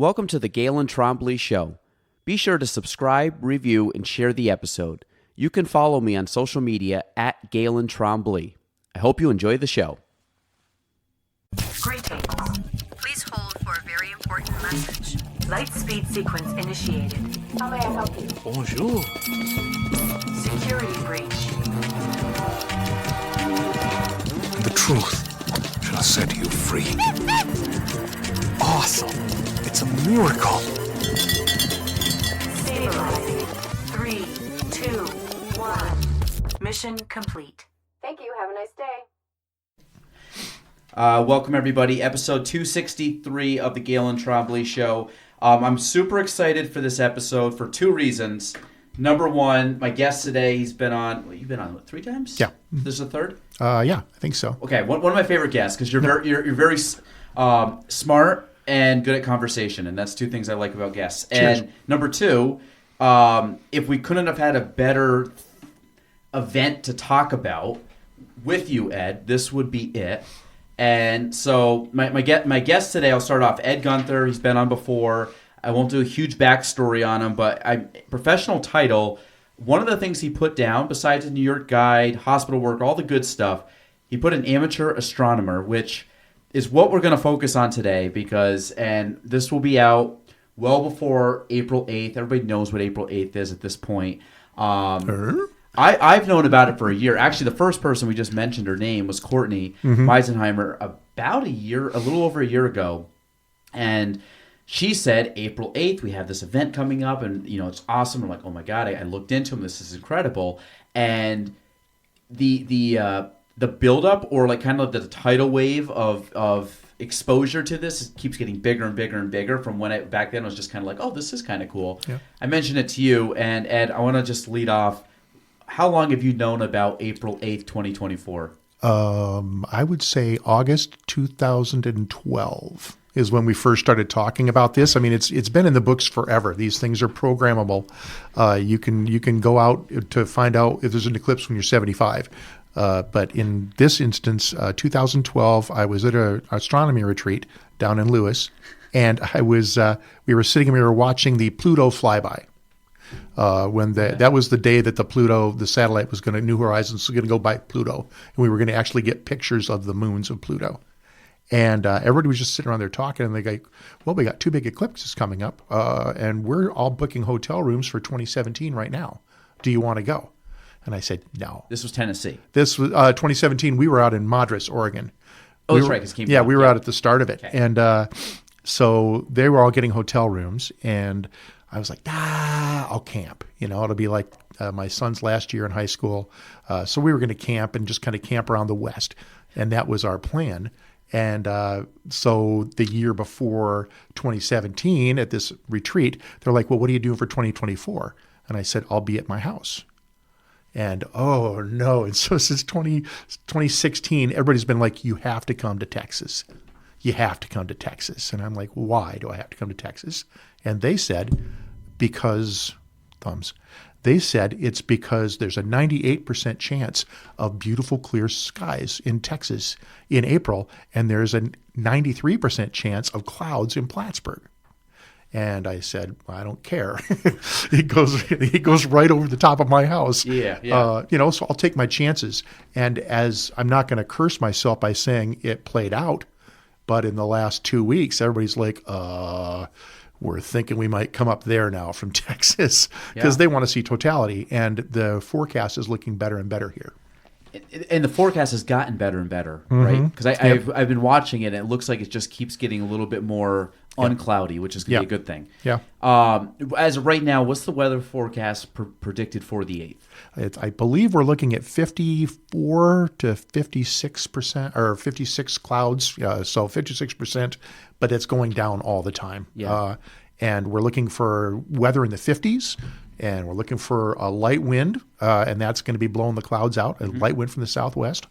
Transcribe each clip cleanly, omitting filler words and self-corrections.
Welcome to the Galen Trombley Show. Be sure to subscribe, review, and share the episode. You can follow me on social media at Galen Trombley. I hope you enjoy the show. Greetings. Please hold for a very important message. Light speed sequence initiated. How may I help you? Bonjour. Security breach. The truth shall set you free. Awesome. It's a miracle. Stabilizing. 3, 2, 1. Mission complete. Thank you. Have a nice day. Welcome, everybody. Episode 263 of the Galen Trombley Show. I'm super excited for this episode for two reasons. Number one, my guest today, he's been on, you've been on, what, 3 times? Yeah. This is the third? Yeah, I think so. Okay, one of my favorite guests, because you're very smart and good at conversation, and that's 2 things I like about guests. Cheers. And number 2, if we couldn't have had a better event to talk about with you, Ed, this would be it. And so my guest today, I'll start off, Ed Guenther. He's been on before. I won't do a huge backstory on him, but professional title, one of the things he put down, besides a New York Guide, hospital work, all the good stuff, he put an amateur astronomer, which is what we're going to focus on today and this will be out well before April 8th. Everybody knows what April 8th is at this point. I've known about it for a year. Actually, the first person we just mentioned, her name was Courtney Meisenheimer, about a little over a year ago. And she said, April 8th, we have this event coming up, and it's awesome. I'm like, oh my God, I looked into them. This is incredible. And the buildup, or like kind of the tidal wave of exposure to this keeps getting bigger and bigger and bigger from when back then it was just kind of like, oh, this is kind of cool. Yeah. I mentioned it to you, and Ed, I want to just lead off. How long have you known about April 8th, 2024? I would say August 2012 is when we first started talking about this. I mean, it's been in the books forever. These things are programmable. You can go out to find out if there's an eclipse when you're 75. But in this instance, 2012, I was at an astronomy retreat down in Lewis, and we were sitting and we were watching the Pluto flyby. That was the day that the satellite was New Horizons was going to go by Pluto, and we were going to actually get pictures of the moons of Pluto. And everybody was just sitting around there talking, and they go, well, we got 2 big eclipses coming up, and we're all booking hotel rooms for 2017 right now. Do you want to go? And I said, no. This was Tennessee. This was 2017. We were out in Madras, Oregon. Oh, that's right. We were out at the start of it. Okay. And so they were all getting hotel rooms, and I was like, I'll camp. It'll be like my son's last year in high school. So we were going to camp and just kind of camp around the West. And that was our plan. And so the year before 2017 at this retreat, they're like, well, what are you doing for 2024? And I said, I'll be at my house. And oh no. And so since 2016, everybody's been like, you have to come to Texas. You have to come to Texas. And I'm like, why do I have to come to Texas? And they said, it's because there's a 98% chance of beautiful clear skies in Texas in April, and there's a 93% chance of clouds in Plattsburgh. And I said, I don't care. He goes right over the top of my house. Yeah. So I'll take my chances. And as I'm not going to curse myself by saying it played out, but in the last 2 weeks, everybody's like, we're thinking we might come up there now from Texas because they want to see totality. And the forecast is looking better and better here. And the forecast has gotten better and better, right? Because I've been watching it, and it looks like it just keeps getting a little bit more uncloudy, which is going to be a good thing. Yeah. As of right now, what's the weather forecast predicted for the 8th? I believe we're looking at 54 to 56% or 56 clouds, so 56%, but it's going down all the time. Yeah. And we're looking for weather in the 50s. And we're looking for a light wind, and that's going to be blowing the clouds out, a light wind from the southwest.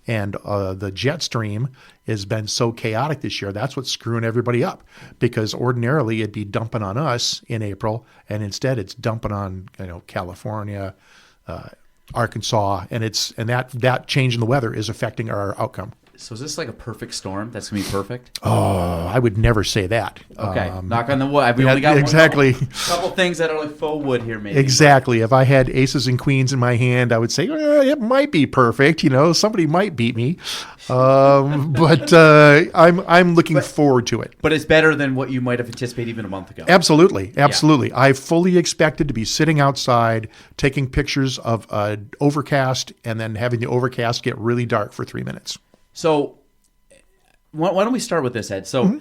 And the jet stream has been so chaotic this year, that's what's screwing everybody up. Because ordinarily it'd be dumping on us in April, and instead it's dumping on California, Arkansas, and that change in the weather is affecting our outcome. So is this like a perfect storm? That's gonna be perfect. Oh, I would never say that. Okay, knock on the wood. We only got exactly. a couple things that are like faux wood here, maybe. Exactly. If I had aces and queens in my hand, I would say it might be perfect. Somebody might beat me, but I'm looking forward to it. But it's better than what you might have anticipated even a month ago. Absolutely. I fully expected to be sitting outside taking pictures of overcast and then having the overcast get really dark for 3 minutes. So why don't we start with this, Ed? So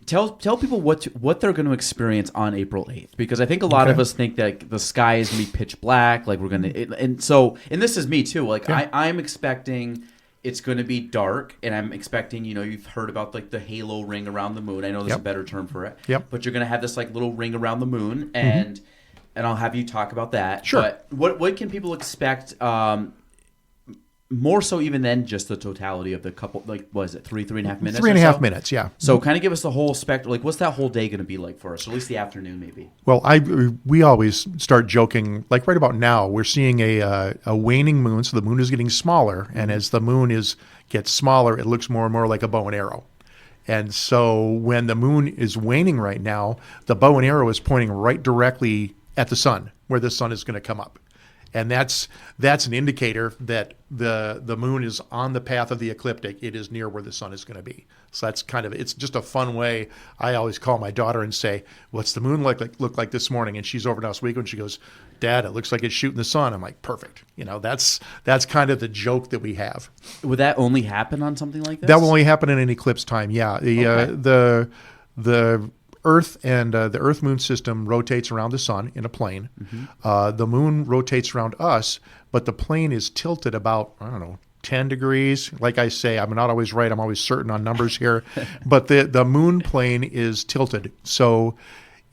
tell people what they're going to experience on April 8th, because I think a lot of us think that the sky is going to be pitch black, like we're going to, and this is me too. Like I'm expecting it's going to be dark, and I'm expecting, you've heard about like the halo ring around the moon. I know there's a better term for it. Yep. But you're going to have this like little ring around the moon, and I'll have you talk about that. Sure. But what can people expect? More so even than just the totality of the couple, like, what is it, 3.5 minutes? 3.5 minutes, yeah. So kind of give us the whole spectrum. Like, what's that whole day going to be like for us? Or at least the afternoon, maybe. Well, we always start joking, like right about now, we're seeing a waning moon, so the moon is getting smaller, and as the moon gets smaller, it looks more and more like a bow and arrow. And so when the moon is waning right now, the bow and arrow is pointing right directly at the sun, where the sun is going to come up. And that's an indicator that the moon is on the path of the ecliptic. It is near where the sun is going to be. So that's it's just a fun way. I always call my daughter and say, "What's the moon look like this morning?" And she's over to Oswego and she goes, "Dad, it looks like it's shooting the sun." I'm like, "Perfect." That's kind of the joke that we have. Would that only happen on something like this? That will only happen in an eclipse time. Yeah. The Earth and the Earth-Moon system rotates around the sun in a plane. The moon rotates around us, but the plane is tilted about, 10 degrees. Like I say, I'm not always right. I'm always certain on numbers here. But the moon plane is tilted. So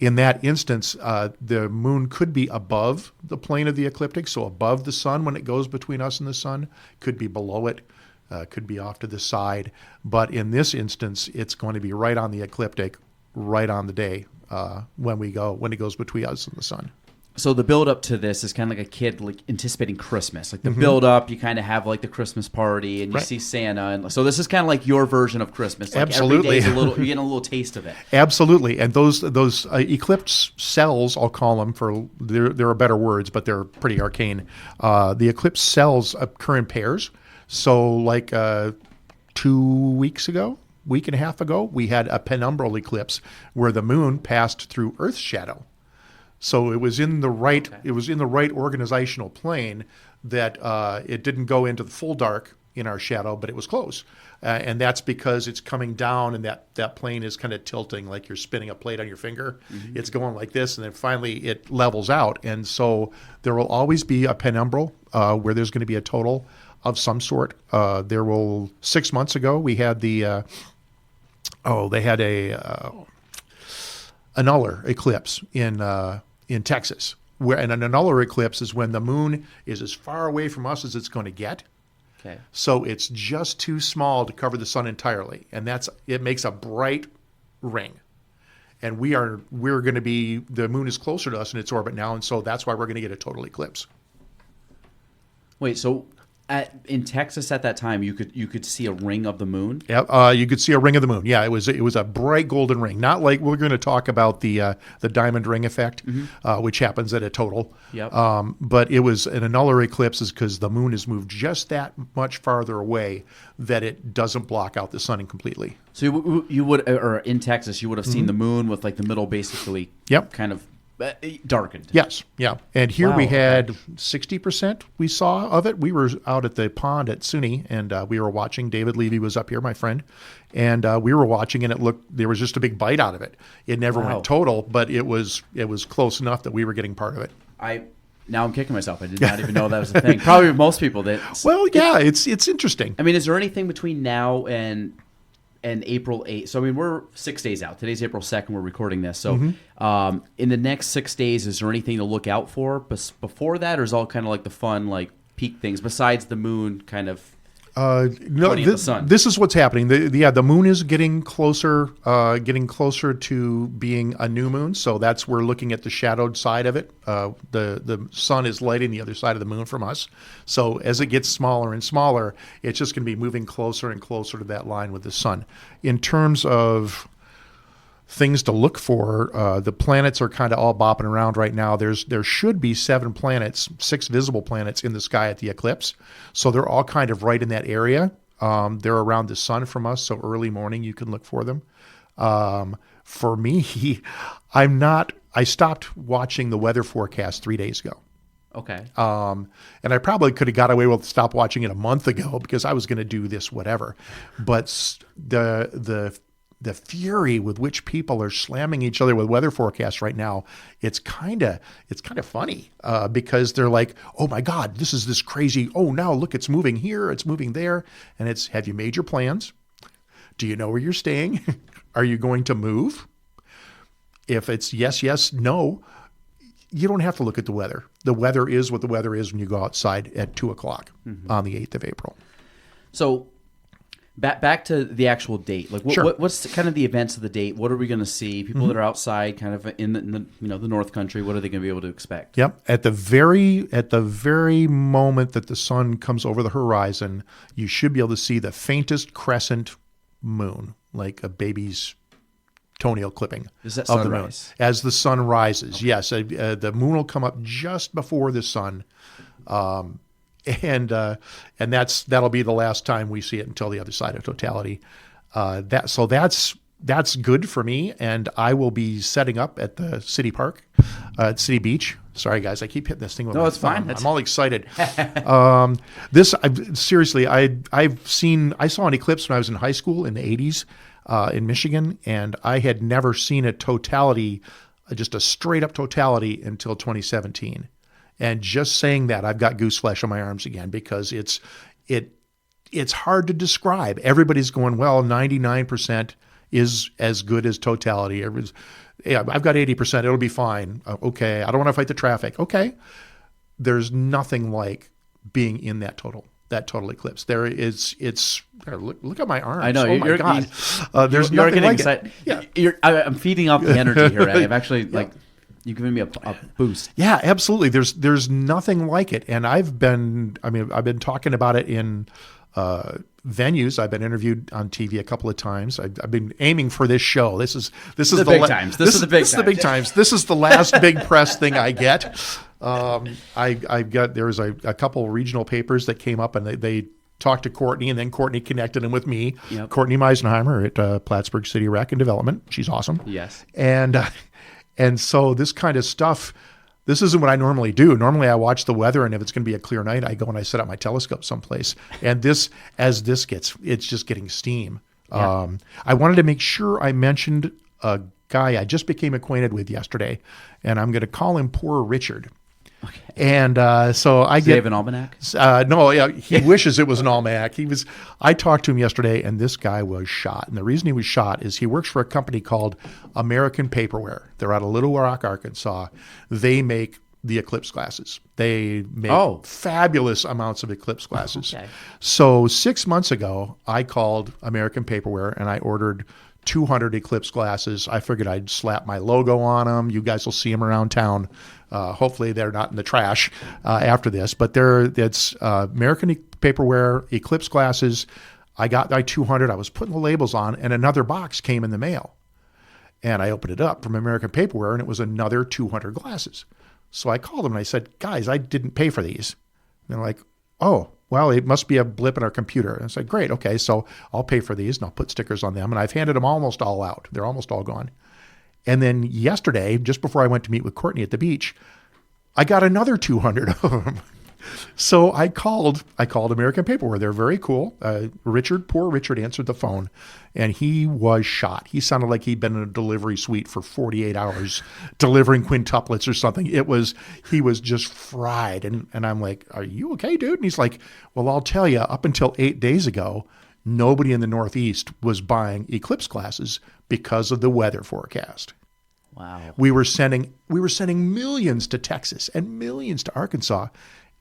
in that instance, the moon could be above the plane of the ecliptic, so above the sun when it goes between us and the sun, could be below it. Could be off to the side. But in this instance, it's going to be right on the ecliptic, right on the day when it goes between us and the sun. So the build up to this is kind of like a kid like anticipating Christmas. Like the build up, you kind of have like the Christmas party and you see Santa, and so this is kind of like your version of Christmas. Like Absolutely, every day's you're getting a little taste of it. Absolutely, and those eclipse cells, I'll call them, for there are better words, but they're pretty arcane. The eclipse cells occur in pairs. So like 2 weeks ago. Week and a half ago, we had a penumbral eclipse where the moon passed through Earth's shadow. So it was in the right organizational plane that it didn't go into the full dark in our shadow, but it was close. And that's because it's coming down and that plane is kind of tilting like you're spinning a plate on your finger. It's going like this, and then finally it levels out. And so there will always be a penumbral where there's going to be a total of some sort. 6 months ago, we had they had a annular eclipse in Texas, and an annular eclipse is when the moon is as far away from us as it's going to get. Okay. So it's just too small to cover the sun entirely, and it makes a bright ring. And we're going to be, the moon is closer to us in its orbit now, and so that's why we're going to get a total eclipse. Wait, so in Texas at that time, you could see a ring of the moon? Yeah, you could see a ring of the moon. Yeah, it was a bright golden ring. Not like we're going to talk about the diamond ring effect, which happens at a total. Yep. But it was an annular eclipse because the moon has moved just that much farther away that it doesn't block out the sun completely. So you would, or in Texas, you would have seen the moon with like the middle basically kind of darkened. Yes, yeah. And here we okay. had 60% we saw of it. We were out at the pond at SUNY, and we were watching. David Levy was up here, my friend, and we were watching, and there was just a big bite out of it. It never went total, but it was close enough that we were getting part of it. Now I'm kicking myself. I did not even know that was a thing. Probably most people did. Well, yeah, it's interesting. I mean, is there anything between now and April 8th? So, I mean, we're 6 days out. Today's April 2nd. We're recording this. So, in the next 6 days, is there anything to look out for before that, or is all kind of like the fun, like peak things besides the moon kind of No, pointing at the sun. this is what's happening. The moon is getting closer to being a new moon. So we're looking at the shadowed side of it. The sun is lighting the other side of the moon from us. So as it gets smaller and smaller, it's just going to be moving closer and closer to that line with the sun. In terms of things to look for, the planets are kind of all bopping around right now. There should be 7 planets, 6 visible planets in the sky at the eclipse. So they're all kind of right in that area. They're around the sun from us, so early morning you can look for them. For me, I stopped watching the weather forecast 3 days ago. Okay. And I probably could have got away with stop watching it a month ago because I was going to do this whatever. But the fury with which people are slamming each other with weather forecasts right now, it's kind of funny because they're like, oh my God, this is this crazy. Oh, now look, it's moving here, it's moving there, and it's, have you made your plans? Do you know where you're staying? Are you going to move? If it's yes, no, you don't have to look at the weather. The weather is what the weather is when you go outside at 2:00 on the 8th of April. So. Back to the actual date. Like, what's kind of the events of the date? What are we going to see? People that are outside, kind of in the the North Country. What are they going to be able to expect? Yep. At the very moment that the sun comes over the horizon, you should be able to see the faintest crescent moon, like a baby's toenail clipping. Is that of the moon. sunrise? As the sun rises, yes. The moon will come up just before the sun. And that'll be the last time we see it until the other side of totality. That's good for me, and I will be setting up at the city park, at City Beach. Sorry, guys, I keep hitting this thing with my it's thumb. fine. I'm all excited. Seriously, I saw an eclipse when I was in high school in the 80s in Michigan, and I had never seen a totality, just a straight up totality, until 2017. And just saying that, I've got goose flesh on my arms again because it's hard to describe. Everybody's going, well, 99% is as good as totality. I've got 80%. It'll be fine. Okay. I don't want to fight the traffic. Okay. There's nothing like being in that total eclipse. Look at my arms. I know. Oh my God. There's you're nothing getting like excited. it. Yeah. I'm feeding off the energy here. I've actually you've given me a boost. Yeah, absolutely. There's nothing like it, and I've been talking about it in venues. I've been interviewed on TV a couple of times. I've been aiming for this show. This is the big times. This is the big times. This is the last big press thing I get. There was a couple regional papers that came up, and they talked to Courtney, and then Courtney connected them with me. Yep. Courtney Meisenheimer at Plattsburgh City Rec and Development. She's awesome. Yes. And so this kind of stuff, this isn't what I normally do. Normally I watch the weather, and if it's going to be a clear night, I go and I set up my telescope someplace. And it's just getting steam. Yeah. I wanted to make sure I mentioned a guy I just became acquainted with yesterday, and I'm going to call him Poor Richard. Okay. And so I Does he have an almanac? No, yeah, he wishes it was an almanac. I talked to him yesterday, and this guy was shot. And the reason he was shot is he works for a company called American Paperware. They're out of Little Rock, Arkansas. They make the eclipse glasses. They make fabulous amounts of eclipse glasses. Okay. So 6 months ago, I called American Paperware, and I ordered 200 eclipse glasses. I figured I'd slap my logo on them. You guys will see them around town. Hopefully they're not in the trash after this, but it's American Paperware eclipse glasses. I got my 200. I was putting the labels on, and another box came in the mail. And I opened it up from American Paperware, and it was another 200 glasses. So I called them, and I said, guys, I didn't pay for these. And they're like, oh, well, it must be a blip in our computer. And I said, great, okay, so I'll pay for these, and I'll put stickers on them. And I've handed them almost all out. They're almost all gone. And then yesterday, just before I went to meet with Courtney at the beach, I got another 200 of them. So I called American Paperware. They're very cool. Poor Richard answered the phone, and he was shot. He sounded like he'd been in a delivery suite for 48 hours delivering quintuplets or something. He was just fried. And I'm like, are you okay, dude? And he's like, well, I'll tell you, up until 8 days ago, nobody in the Northeast was buying eclipse glasses because of the weather forecast. Wow. We were sending millions to Texas and millions to Arkansas.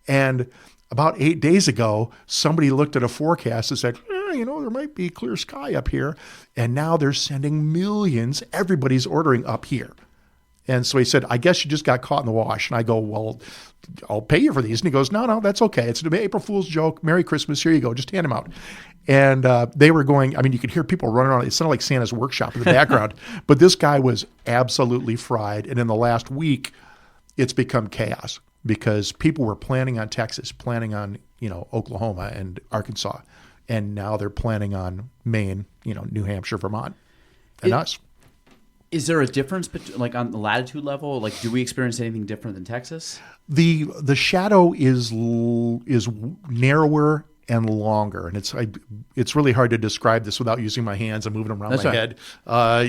And about 8 days ago, somebody looked at a forecast and said, there might be clear sky up here. And now they're sending millions. Everybody's ordering up here. And so he said, I guess you just got caught in the wash. And I go, well, I'll pay you for these. And he goes, no, that's okay. It's an April Fool's joke. Merry Christmas. Here you go. Just hand them out. And they were going, you could hear people running around. It sounded like Santa's workshop in the background. But this guy was absolutely fried. And in the last week, it's become chaos because people were planning on Texas, planning on, Oklahoma and Arkansas. And now they're planning on Maine, New Hampshire, Vermont, and us. Is there a difference like on the latitude level? Like, do we experience anything different than Texas? The shadow is narrower and longer, and it's really hard to describe this without using my hands and moving them around head.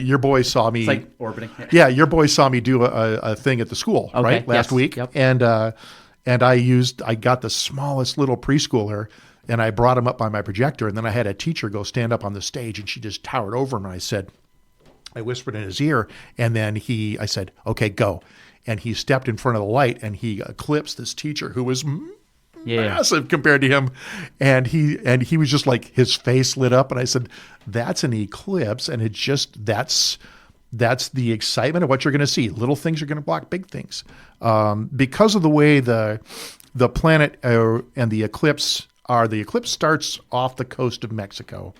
Your boy saw me. It's like orbiting. Yeah, your boy saw me do a thing at the school last week, yep. and I got the smallest little preschooler. And I brought him up by my projector, and then I had a teacher go stand up on the stage, and she just towered over him. And I whispered in his ear, and then I said, okay, go. And he stepped in front of the light, and he eclipsed this teacher who was massive compared to him. And he was just like, his face lit up. And I said, that's an eclipse. And that's the excitement of what you're going to see. Little things are going to block big things. Because of the way the planet and the eclipse starts off the coast of Mexico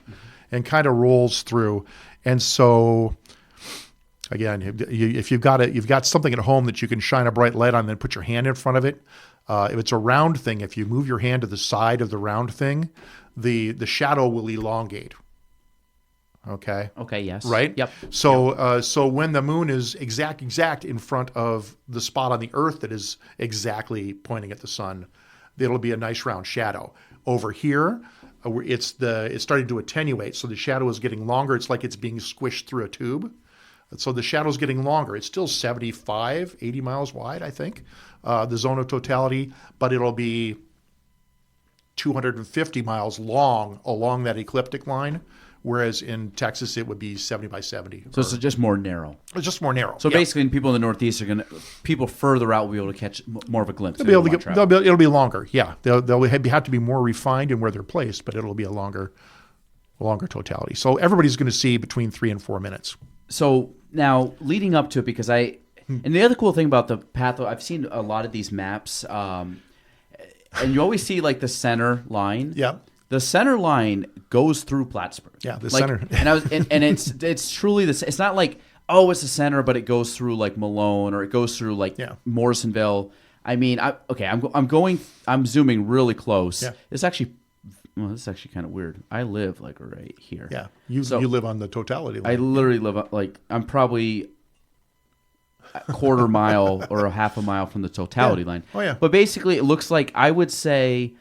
and kind of rolls through. And so, again, if you've got something at home that you can shine a bright light on, then put your hand in front of it. If it's a round thing, if you move your hand to the side of the round thing, the shadow will elongate. Okay. Okay. Yes. Right. Yep. So when the moon is exact in front of the spot on the Earth that is exactly pointing at the sun, it'll be a nice round shadow. Over here, it's starting to attenuate, so the shadow is getting longer. It's like it's being squished through a tube. So the shadow's getting longer. It's still 75, 80 miles wide, I think, the zone of totality, but it'll be 250 miles long along that ecliptic line, whereas in Texas it would be 70 by 70. So it's just more narrow. It's just more narrow. So basically, people in the Northeast people further out will be able to catch more of a glimpse. It'll be longer. Yeah, they'll have to be more refined in where they're placed, but it'll be a longer totality. So everybody's going to see between 3 and 4 minutes. So now leading up to it, because and the other cool thing about the path, I've seen a lot of these maps, and you always see like the center line. Yeah. The center line goes through Plattsburgh. Yeah, the center. And it's truly this. It's not like it's the center, but it goes through like Malone or it goes through like Morrisonville. I mean, I'm zooming really close. Yeah. This is actually kind of weird. I live like right here. Yeah, you live on the totality line. I literally live like I'm probably a quarter mile or a half a mile from the totality line. Oh yeah. But basically, it looks like I would say.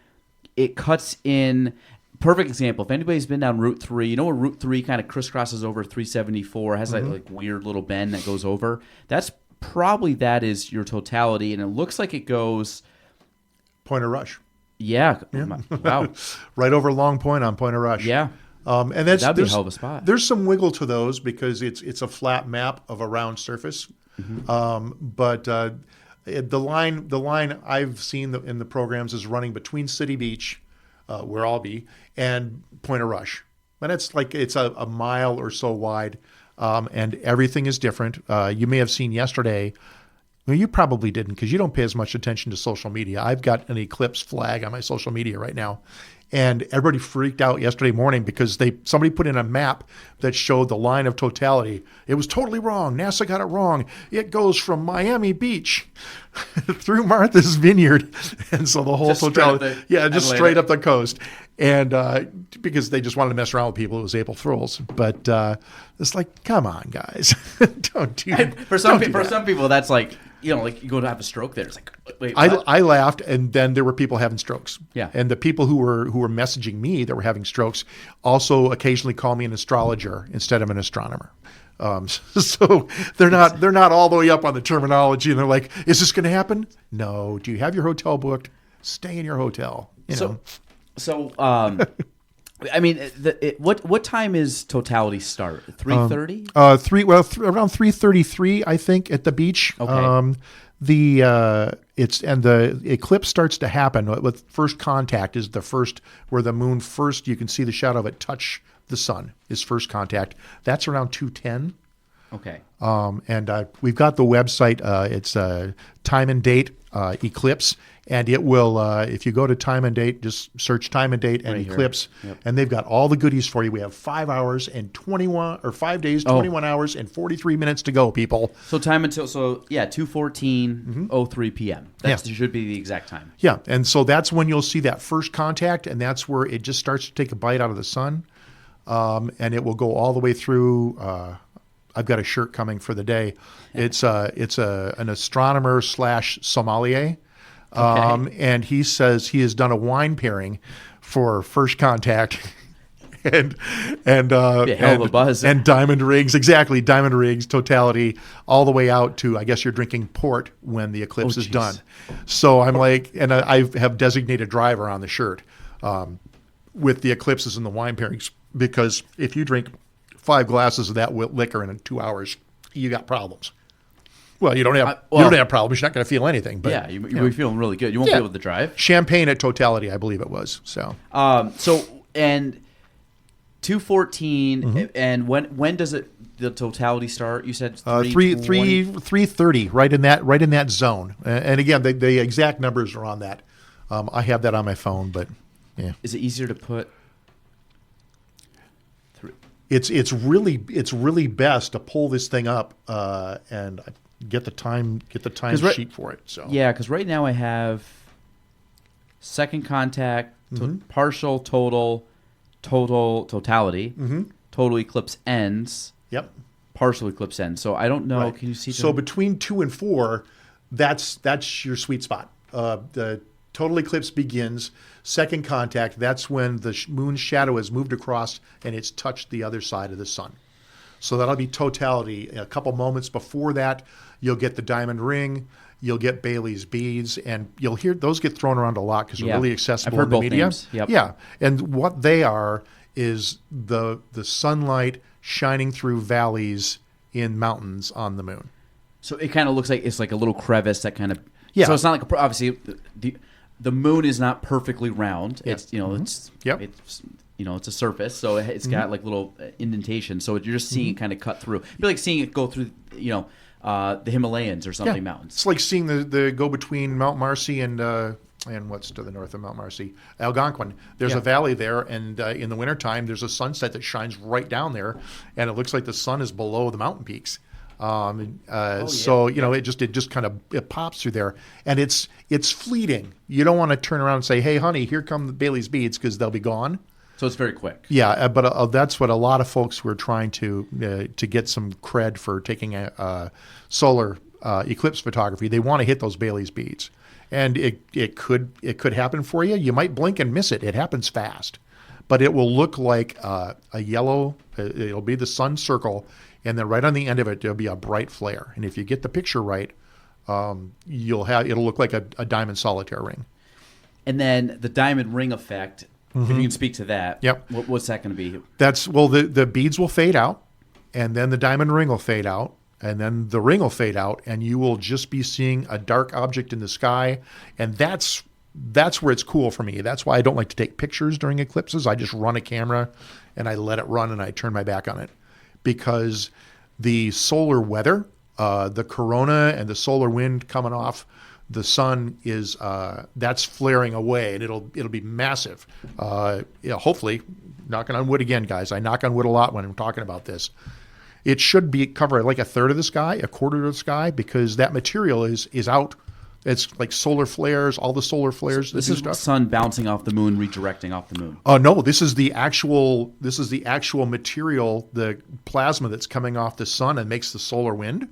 It cuts in. Perfect example. If anybody's been down Route 3, where Route 3 kind of crisscrosses over 374, has that like weird little bend that goes over. That is your totality, and it looks like it goes Point of Rush. Yeah. Wow. Right over Long Point on Point of Rush. Yeah. And that'd be a hell of a spot. There's some wiggle to those because it's a flat map of a round surface. But the line I've seen in the programs is running between City Beach, where I'll be, and Point of Rush. And it's a mile or so wide, and everything is different. You may have seen yesterday. Well, you probably didn't because you don't pay as much attention to social media. I've got an eclipse flag on my social media right now. And everybody freaked out yesterday morning because somebody put in a map that showed the line of totality. It was totally wrong. NASA got it wrong. It goes from Miami Beach through Martha's Vineyard. And so the whole totality. Just straight up the coast. And because they just wanted to mess around with people, it was April Fools. But it's like, come on, guys. Don't do that. For some people, that's like, like you go to have a stroke there. It's like, wait, what? I laughed, and then there were people having strokes. Yeah. And the people who were messaging me that were having strokes also occasionally call me an astrologer instead of an astronomer. So they're not all the way up on the terminology, and they're like, "Is this going to happen?" No. Do you have your hotel booked? Stay in your hotel. So, I mean, what time is totality start? 3:30? Around 3:33, I think, at the beach. Okay. the eclipse starts to happen with first contact is the first where the moon first, you can see the shadow of it touch the sun is first contact. That's around 2:10. Okay. And we've got the website. It's time and date eclipse, and it will. If you go to time and date, just search time and date and Right here. eclipse, Yep. and they've got all the goodies for you. We have 5 hours and 21 or 5 days, 21 hours and 43 minutes to go, people. So time until 2:14:03 p.m. That should be the exact time. Yeah, and so that's when you'll see that first contact, and that's where it just starts to take a bite out of the sun, and it will go all the way through. I've got a shirt coming for the day. It's an astronomer / sommelier, and he says he has done a wine pairing for first contact, and Hell of a buzz. and diamond rings, exactly, diamond rings, totality, all the way out to I guess you're drinking port when the eclipse is geez. done. So I'm like, and I have designated driver on the shirt with the eclipses and the wine pairings because if you drink 5 glasses of that liquor in 2 hours, you got problems. Well, you don't have problems. You're not going to feel anything. But Yeah, you'll be feeling really good. You won't be able to drive. Champagne at totality, I believe it was. So And 2:14, and when does the totality start? You said 3:30, right in that zone. And again, the exact numbers are on that. I have that on my phone, but yeah, Is it easier to put? it's really best to pull this thing up and get the time sheet for it. So Yeah, because right now I have second contact, partial, totality, total eclipse ends, Yep. partial eclipse ends. So I don't know. Right. Can you see? So between 2 and 4, that's your sweet spot. The total eclipse begins. Second contact, that's when the moon's shadow has moved across and it's touched the other side of the sun. So that'll be totality. A couple moments before that, you'll get the diamond ring, you'll get Bailey's beads, and you'll hear those get thrown around a lot because they're really accessible I've heard in the both media. names. Yep. Yeah, and what they are is the sunlight shining through valleys in mountains on the moon. So it kind of looks like it's like a little crevice that kind of. Yeah. So it's not like obviously the moon is not perfectly round. Yeah. It's it's Yep. it's it's a surface, so it's got like little indentations. So you're just seeing it kind of cut through. It'd be like seeing it go through the Himalayas or something mountains. It's like seeing the go between Mount Marcy and what's to the north of Mount Marcy, Algonquin. There's a valley there, and in the wintertime, there's a sunset that shines right down there, and it looks like the sun is below the mountain peaks. So it just kind of it pops through there, and it's fleeting. You don't want to turn around and say, "Hey, honey, here come the Bailey's beads," because they'll be gone. So it's very quick. Yeah, but that's what a lot of folks were trying to get some cred for taking a solar eclipse photography. They want to hit those Bailey's beads, and it could happen for you. You might blink and miss it. It happens fast, but it will look like a yellow. It'll be the sun circle, and then right on the end of it there'll be a bright flare. And if you get the picture right, it'll look like a diamond solitaire ring. And then the diamond ring effect. If you can speak to that, Yep. What's that going to be? The beads will fade out, and then the diamond ring will fade out, and then the ring will fade out, and you will just be seeing a dark object in the sky, and that's where it's cool for me. That's why I don't like to take pictures during eclipses. I just run a camera, and I let it run, and I turn my back on it, because the solar weather, the corona and the solar wind coming off the sun is that's flaring away, and it'll be massive. Hopefully, knocking on wood again, guys. I knock on wood a lot when I'm talking about this. It should be cover like a third of the sky, a quarter of the sky, because that material is out. It's like solar flares, all the solar flares. This is the sun bouncing off the moon, redirecting off the moon. No, this is the actual material, the plasma that's coming off the sun and makes the solar wind.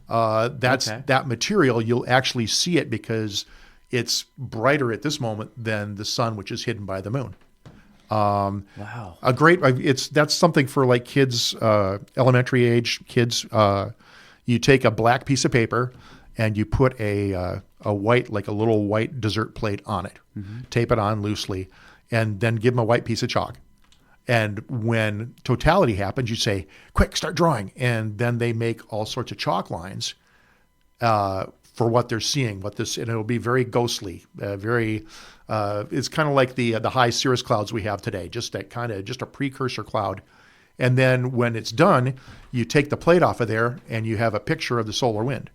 That material, you'll actually see it because it's brighter at this moment than the sun, which is hidden by the moon. Wow. That's something for like kids, elementary age kids. You take a black piece of paper and you put a white, like a little white dessert plate on it, tape it on loosely, and then give them a white piece of chalk. And when totality happens, you say, quick, start drawing. And then they make all sorts of chalk lines for what they're seeing. And it'll be very ghostly, it's kind of like the high cirrus clouds we have today, just a precursor cloud. And then when it's done, you take the plate off of there and you have a picture of the solar wind.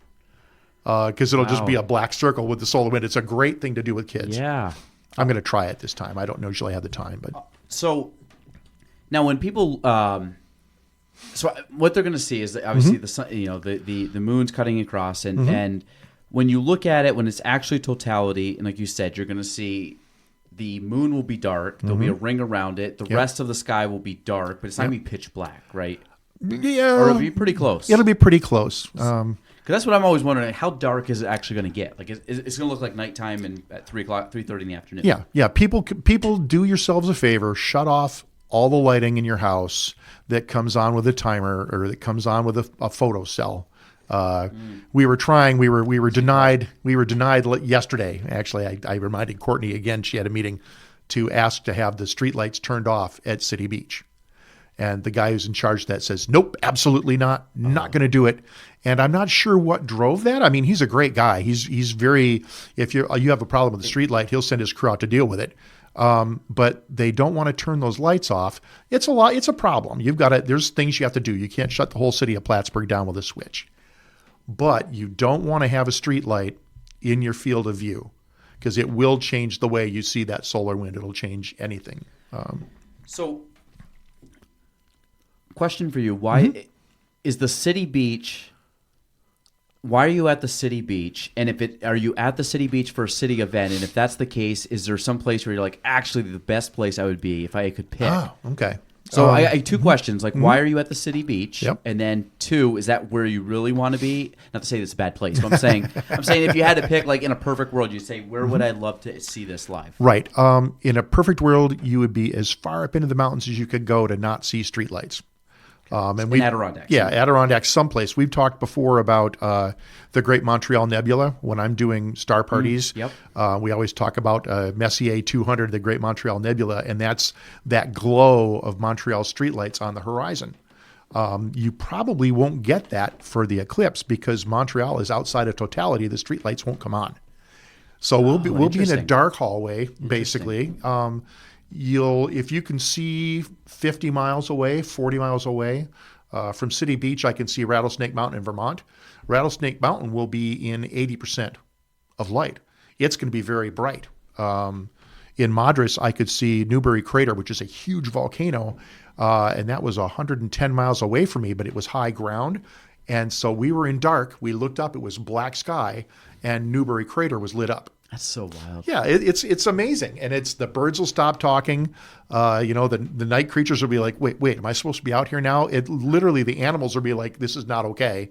Because it'll just be a black circle with the solar wind. It's a great thing to do with kids. Yeah. I'm going to try it this time. I don't usually have the time, but so now when people, so what they're going to see is that obviously the sun, the moon's cutting across, and when you look at it, when it's actually totality, and like you said, you're going to see the moon will be dark. There'll be a ring around it. The rest of the sky will be dark, but it's not going to be pitch black, right? Yeah, or it'll be pretty close. It'll be pretty close. Because that's what I'm always wondering. How dark is it actually going to get? Like, it's going to look like nighttime and at 3:30 in the afternoon. Yeah. People, do yourselves a favor. Shut off all the lighting in your house that comes on with a timer or that comes on with a photo cell. We were denied yesterday. Actually, I reminded Courtney again. She had a meeting to ask to have the streetlights turned off at City Beach. And the guy who's in charge of that says, nope, absolutely not going to do it. And I'm not sure what drove that. I mean, he's a great guy. He's very, if you have a problem with the street light, he'll send his crew out to deal with it. But they don't want to turn those lights off. It's a problem. There's things you have to do. You can't shut the whole city of Plattsburgh down with a switch. But you don't want to have a street light in your field of view because it will change the way you see that solar wind. It'll change anything. So, question for you: why is the City Beach? Why are you at the City Beach? And are you at the City Beach for a city event? And if that's the case, is there some place where you're like, actually, the best place I would be if I could pick? Oh, okay. So I have two questions. Like, why are you at the City Beach? Yep. And then two, is that where you really want to be? Not to say it's a bad place, but I'm saying if you had to pick, like in a perfect world, you'd say, where would I love to see this live? Right. In a perfect world, you would be as far up into the mountains as you could go to not see streetlights. And Adirondacks. Yeah, Adirondacks, someplace. We've talked before about the Great Montreal Nebula. When I'm doing star parties, we always talk about Messier 200, the Great Montreal Nebula, and that's that glow of Montreal streetlights on the horizon. You probably won't get that for the eclipse because Montreal is outside of totality. The streetlights won't come on. So we'll be in a dark hallway, basically. If you can see 50 miles away, 40 miles away from City Beach, I can see Rattlesnake Mountain in Vermont. Rattlesnake Mountain will be in 80% of light. It's going to be very bright. In Madras, I could see Newberry Crater, which is a huge volcano, and that was 110 miles away from me, but it was high ground. And so we were in dark. We looked up, it was black sky, and Newberry Crater was lit up. That's so wild. Yeah, it's amazing, and the birds will stop talking. The night creatures will be like, wait, am I supposed to be out here now? Literally the animals will be like, this is not okay.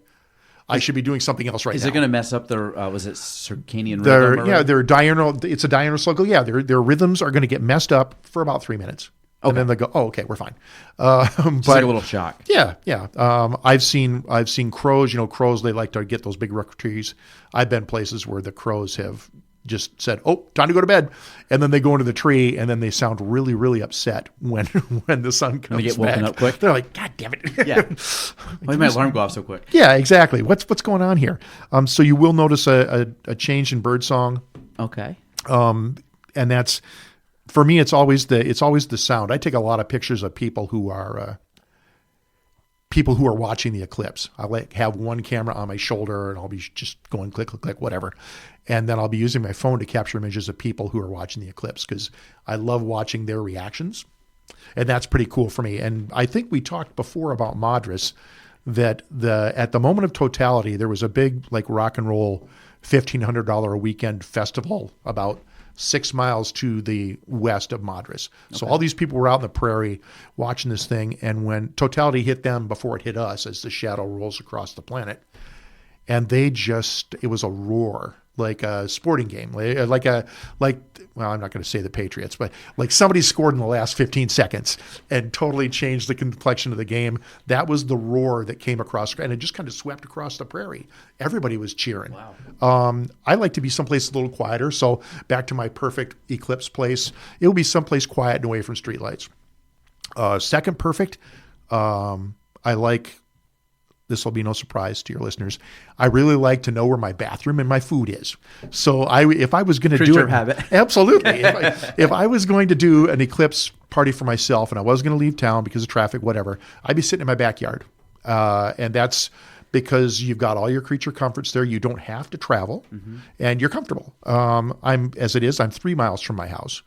I should be doing something else right now. Is it going to mess up their was it circadian rhythm? Their diurnal. It's a diurnal cycle. Yeah, their rhythms are going to get messed up for about 3 minutes. Okay. And then they go, oh, okay, we're fine. Just like a little shock. Yeah. I've seen crows. Crows, they like to get those big rock trees. I've been places where the crows have just said, oh, time to go to bed. And then they go into the tree and then they sound really, really upset when the sun comes back. They get woken up quick. They're like, God damn it. Yeah. Why did my alarm go off so quick? Yeah, exactly. What's going on here? So you will notice a change in bird song. Okay. And that's, for me, it's always the sound. I take a lot of pictures of people who are watching the eclipse. I'll have one camera on my shoulder and I'll be just going click, click, click, whatever. And then I'll be using my phone to capture images of people who are watching the eclipse because I love watching their reactions. And that's pretty cool for me. And I think we talked before about Madras that at the moment of totality, there was a big rock and roll $1,500 a weekend festival about 6 miles to the west of Madras. Okay. So all these people were out in the prairie watching this thing. And when totality hit them before it hit us, as the shadow rolls across the planet, and it was a roar, like a sporting game, well, I'm not going to say the Patriots, but like somebody scored in the last 15 seconds and totally changed the complexion of the game. That was the roar that came across, and it just kind of swept across the prairie. Everybody was cheering. Wow. I like to be someplace a little quieter. So back to my perfect eclipse place, it will be someplace quiet and away from streetlights. Second perfect, I like this will be no surprise to your listeners. I really like to know where my bathroom and my food is. So if I was going to do Creature it, of habit. absolutely. If I was going to do an eclipse party for myself and I was going to leave town because of traffic, whatever, I'd be sitting in my backyard. And that's because you've got all your creature comforts there. You don't have to travel, and you're comfortable. I'm 3 miles from my house.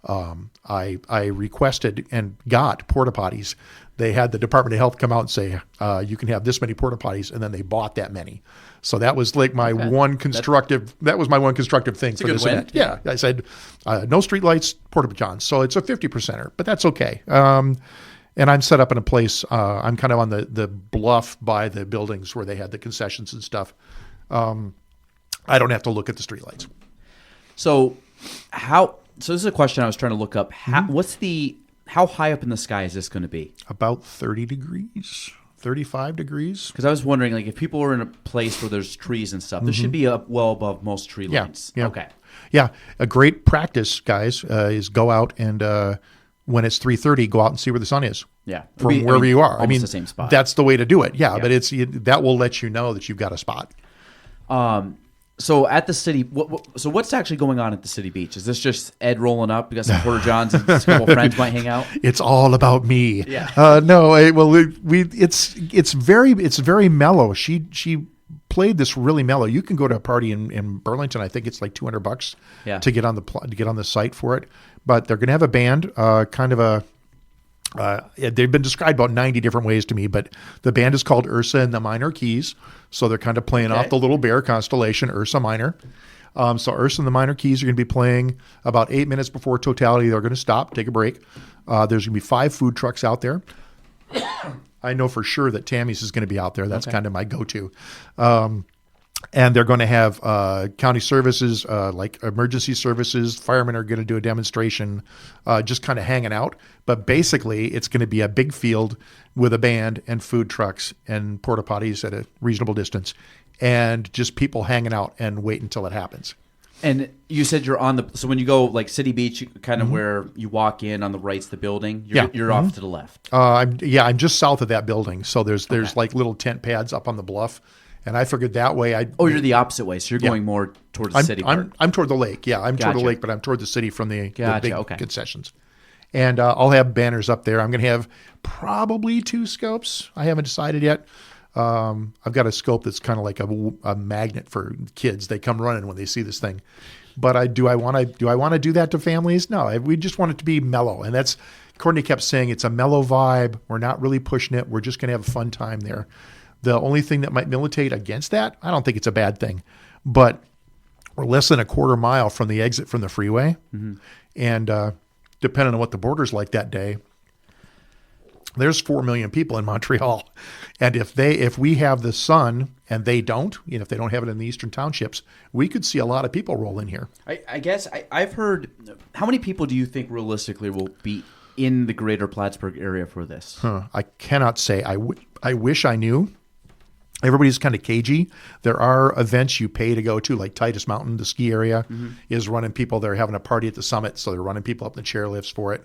I requested and got porta potties. They had the Department of Health come out and say, you can have this many porta potties, and then they bought that many. So that was like my one constructive. That was my one constructive thing for this event. Yeah, I said no street lights, porta johns. So it's a 50%er, but that's okay. And I'm set up in a place. I'm kind of on the bluff by the buildings where they had the concessions and stuff. I don't have to look at the streetlights. So this is a question I was trying to look up. How high up in the sky is this going to be? About 30 degrees, 35 degrees. Because I was wondering, like, if people are in a place where there's trees and stuff, this should be up well above most tree lines. Yeah. Okay. Yeah. A great practice, guys, is go out and when it's 3:30, go out and see where the sun is. Yeah. From wherever you are. Almost the same spot. That's the way to do it. Yeah. But that will let you know that you've got a spot. So at the city, so what's actually going on at the city beach? Is this just Ed rolling up? We got some porta johns and a couple friends might hang out. It's all about me. Yeah. No. It's very mellow. She played this really mellow. You can go to a party in Burlington. I think it's like $200 to get on the site for it. But they're going to have a band, they've been described about 90 different ways to me, but the band is called Ursa and the Minor Keys. So they're kind of playing off the Little Bear constellation, Ursa Minor. So Ursa and the Minor Keys are going to be playing about 8 minutes before totality. They're going to stop, take a break. There's going to be 5 food trucks out there. I know for sure that Tammy's is going to be out there. That's kind of my go-to. And they're going to have county services, like emergency services. Firemen are going to do a demonstration, just kind of hanging out. But basically, it's going to be a big field with a band and food trucks and porta potties at a reasonable distance, and just people hanging out and wait until it happens. And you said you're so when you go like City Beach, kind of where you walk in on the right's the building. You're off to the left. I'm just south of that building. So there's like little tent pads up on the bluff. And I figured that way you're the opposite way. So you're going more towards the city part. I'm toward the lake. Yeah, I'm toward the lake, but I'm toward the city from the big concessions. And I'll have banners up there. I'm going to have probably 2 scopes. I haven't decided yet. I've got a scope that's kind of like a magnet for kids. They come running when they see this thing. But do I want to do that to families? No, we just want it to be mellow. And that's, Courtney kept saying, it's a mellow vibe. We're not really pushing it. We're just going to have a fun time there. The only thing that might militate against that, I don't think it's a bad thing, but we're less than a quarter mile from the exit from the freeway. And depending on what the border's like that day, there's 4 million people in Montreal. And if we have the sun and they don't, if they don't have it in the eastern townships, we could see a lot of people roll in here. I guess I've heard, how many people do you think realistically will be in the greater Plattsburgh area for this? I cannot say. I wish I knew. Everybody's kind of cagey. There are events you pay to go to, like Titus Mountain, the ski area, is running people. They're having a party at the summit, so they're running people up in the chairlifts for it.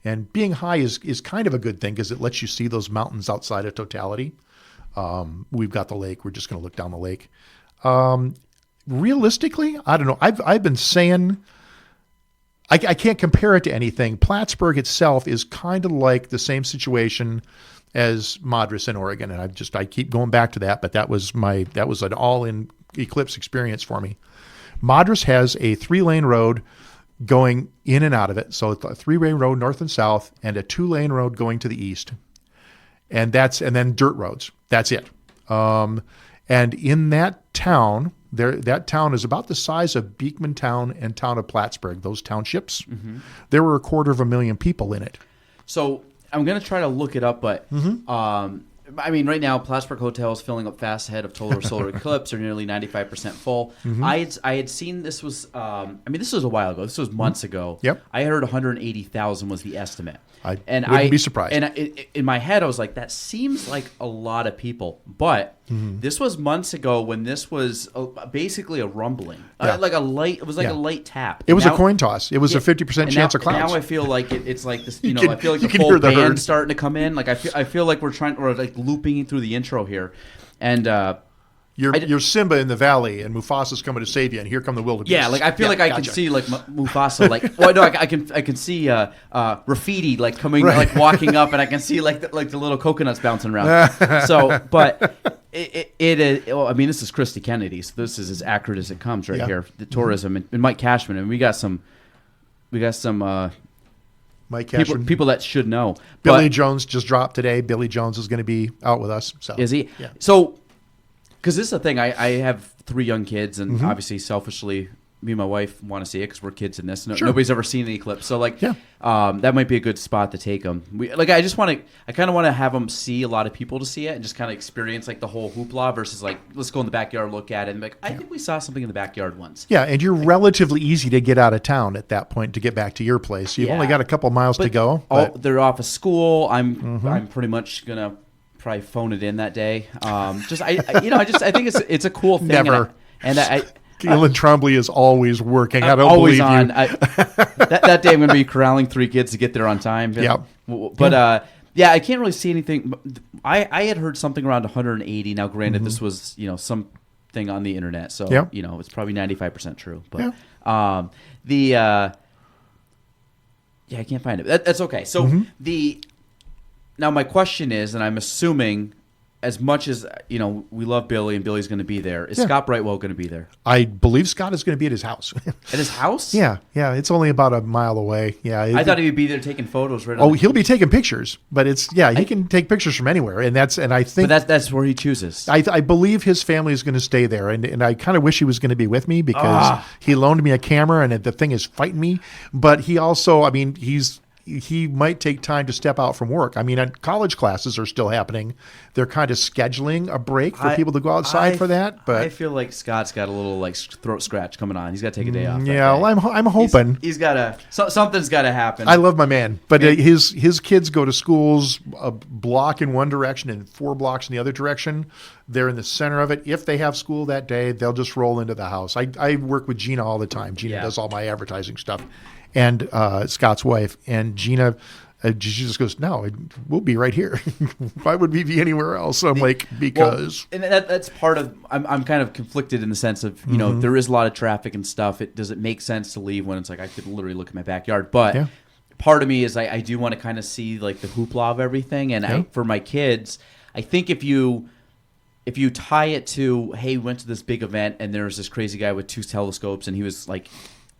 And being high is kind of a good thing because it lets you see those mountains outside of totality. We've got the lake. We're just going to look down the lake. Realistically, I don't know. I've been saying I can't compare it to anything. Plattsburgh itself is kind of like the same situation as Madras in Oregon, and I keep going back to that, but that was an all-in eclipse experience for me. Madras has a 3-lane road going in and out of it, so it's a 3-lane road north and south, and a 2-lane road going to the east, and then dirt roads. That's it. And in that town, that town is about the size of Beekman Town and town of Plattsburgh. Those townships, there were 250,000 people in it. So I'm going to try to look it up, but I mean, right now, Plattsburgh Hotel is filling up fast ahead of Total Solar Eclipse. They're nearly 95% full. I had seen this was, this was a while ago. This was months ago. Yep. I heard 180,000 was the estimate. I wouldn't be surprised. And in my head, I was like, that seems like a lot of people. But This was months ago when this was basically a rumbling, Yeah. like a light. It was like Yeah. a light tap. It was Now- a coin toss. It was a 50% and chance now, of clouds. Now I feel like it's like this. You know, can- I feel like you the can full hear the band herd. starting to come in. Like I feel like we're like looping through the intro here, and You're Simba in the valley, and Mufasa's coming to save you, and here come the wildebeest. yeah, like I feel like I can gotcha. see like Mufasa, like well, no, I can see Rafiki like coming, like walking up, and I can see like the little coconuts bouncing around. So, but it is. Well, I mean, this is Christy Kennedy, so this is as accurate as it comes right Yeah. here. The tourism and Mike Cashman, and we got some Mike Cashman. people that should know. Billy But- Jones just dropped today. Billy Jones is going to be out with us. So Is he? Yeah. So, because this is the thing, I have 3 young kids, and Mm-hmm. obviously, selfishly, me and my wife want to see it because we're kids in this. Sure. Nobody's ever seen the eclipse, so like, Yeah. that might be a good spot to take them. I kind of want to have them see a lot of people to see it and just kind of experience like the whole hoopla versus like let's go in the backyard, look at it, and be like I think we saw something in the backyard once. Yeah, and you're relatively easy to get out of town at that point to get back to your place. You've Yeah. only got a couple miles to go. But They're off of school. I'm Mm-hmm. pretty much gonna probably phone it in that day. I think it's a cool thing. Never. And I Keelan Trombley is always working. I don't always believe on. you. That day I'm going to be corralling 3 kids to get there on time. Yeah. But I can't really see anything. I had heard something around 180. Now, granted, this was something on the internet, so Yeah. it's probably 95% true. But Yeah. I can't find it. That's okay. So now my question is, and I'm assuming, as much as we love Billy and Billy's going to be there, is Yeah. Scott Brightwell going to be there I believe Scott is going to be at his house. at his house? yeah, it's only about a mile away. Yeah, I thought he'd be there taking photos. Right. Oh, on he'll be taking pictures, but he can take pictures from anywhere, and I think But that's where he chooses. I believe his family is going to stay there, and I kind of wish he was going to be with me because he loaned me a camera, and the thing is fighting me. But he also, I mean, he might take time to step out from work. I mean, college classes are still happening. They're kind of scheduling a break for people to go outside for that. But I feel like Scott's got a little like throat scratch coming on. He's got to take a day off. that yeah, day. well, I'm hoping. He's got to something's got to happen. I love my man, but his kids go to schools a block in one direction and 4 blocks in the other direction. They're in the center of it. If they have school that day, they'll just roll into the house. I work with Gina all the time. Gina Yeah. does all my advertising stuff, and Scott's wife. And Gina, she just goes, "No, we'll be right here. Why would we be anywhere else?" So I'm like, because. Well, and that's part of. I'm kind of conflicted in the sense of there is a lot of traffic and stuff. Does it make sense to leave when it's like I could literally look at my backyard? But Yeah. part of me is I do want to kind of see like the hoopla of everything. And for my kids, I think if you tie it to, hey, we went to this big event and there's this crazy guy with 2 telescopes and he was like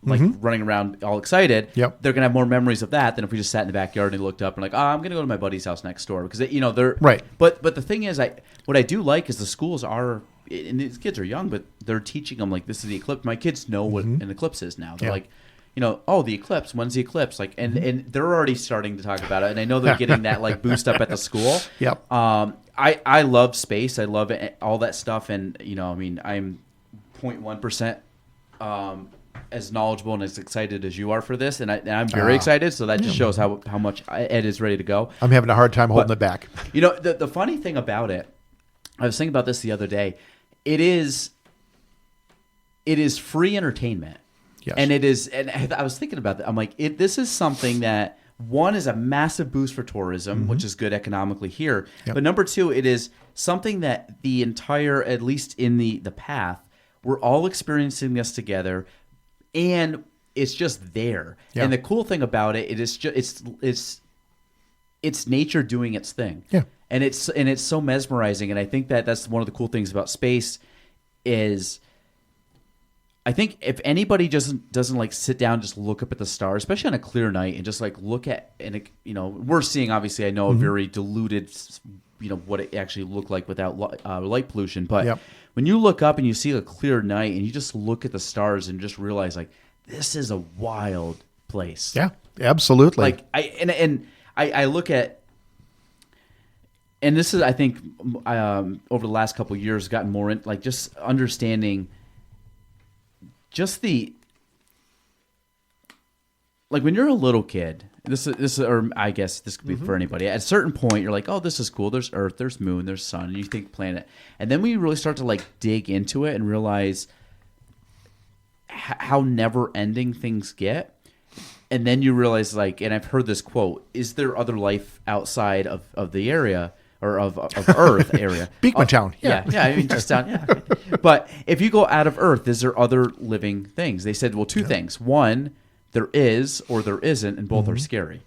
running around all excited. Yep. They're gonna have more memories of that than if we just sat in the backyard and looked up and like, I'm gonna go to my buddy's house next door because they're Right. But the thing is, what I do like is the schools are, and these kids are young, but they're teaching them like this is the eclipse. My kids know what an eclipse is now. They're Yeah. like, the eclipse. When's the eclipse? Like, and they're already starting to talk about it, and I know they're getting that like boost up at the school. Yep. I love space. I love it, all that stuff, and I'm 0.1% as knowledgeable and as excited as you are for this, and I'm very excited. So that just shows how much Ed is ready to go. I'm having a hard time holding it back. The funny thing about it, I was thinking about this the other day. It is free entertainment. Yes. And it is, and I was thinking about that. I'm like, this is something that, one, is a massive boost for tourism, which is good economically here. Yep. But number 2, it is something that the entire, at least in the path, we're all experiencing this together, and it's just there. Yeah. And the cool thing about it, it is just it's nature doing its thing. Yeah. And it's so mesmerizing, and I think that's one of the cool things about space is, I think if anybody doesn't like sit down and just look up at the stars, especially on a clear night, and just like look at, and we're seeing, obviously, I know a very diluted, what it actually looked like without light pollution, but Yep. when you look up and you see a clear night and you just look at the stars and just realize like this is a wild place. Yeah, absolutely. Like I look at, and this is, I think, over the last couple of years, gotten more in, like just understanding. Just like when you're a little kid or I guess this could be for anybody. At a certain point, you're like, oh, this is cool. There's Earth, there's Moon, there's Sun, and you think planet. And then when you really start to like dig into it and realize how never-ending things get, and then you realize, like, and I've heard this quote: "Is there other life outside of the area or of Earth area?" Beekman Town, yeah. I mean, just down, yeah. But if you go out of Earth, is there other living things? They said, well, two things. One, there is or there isn't, and both are scary.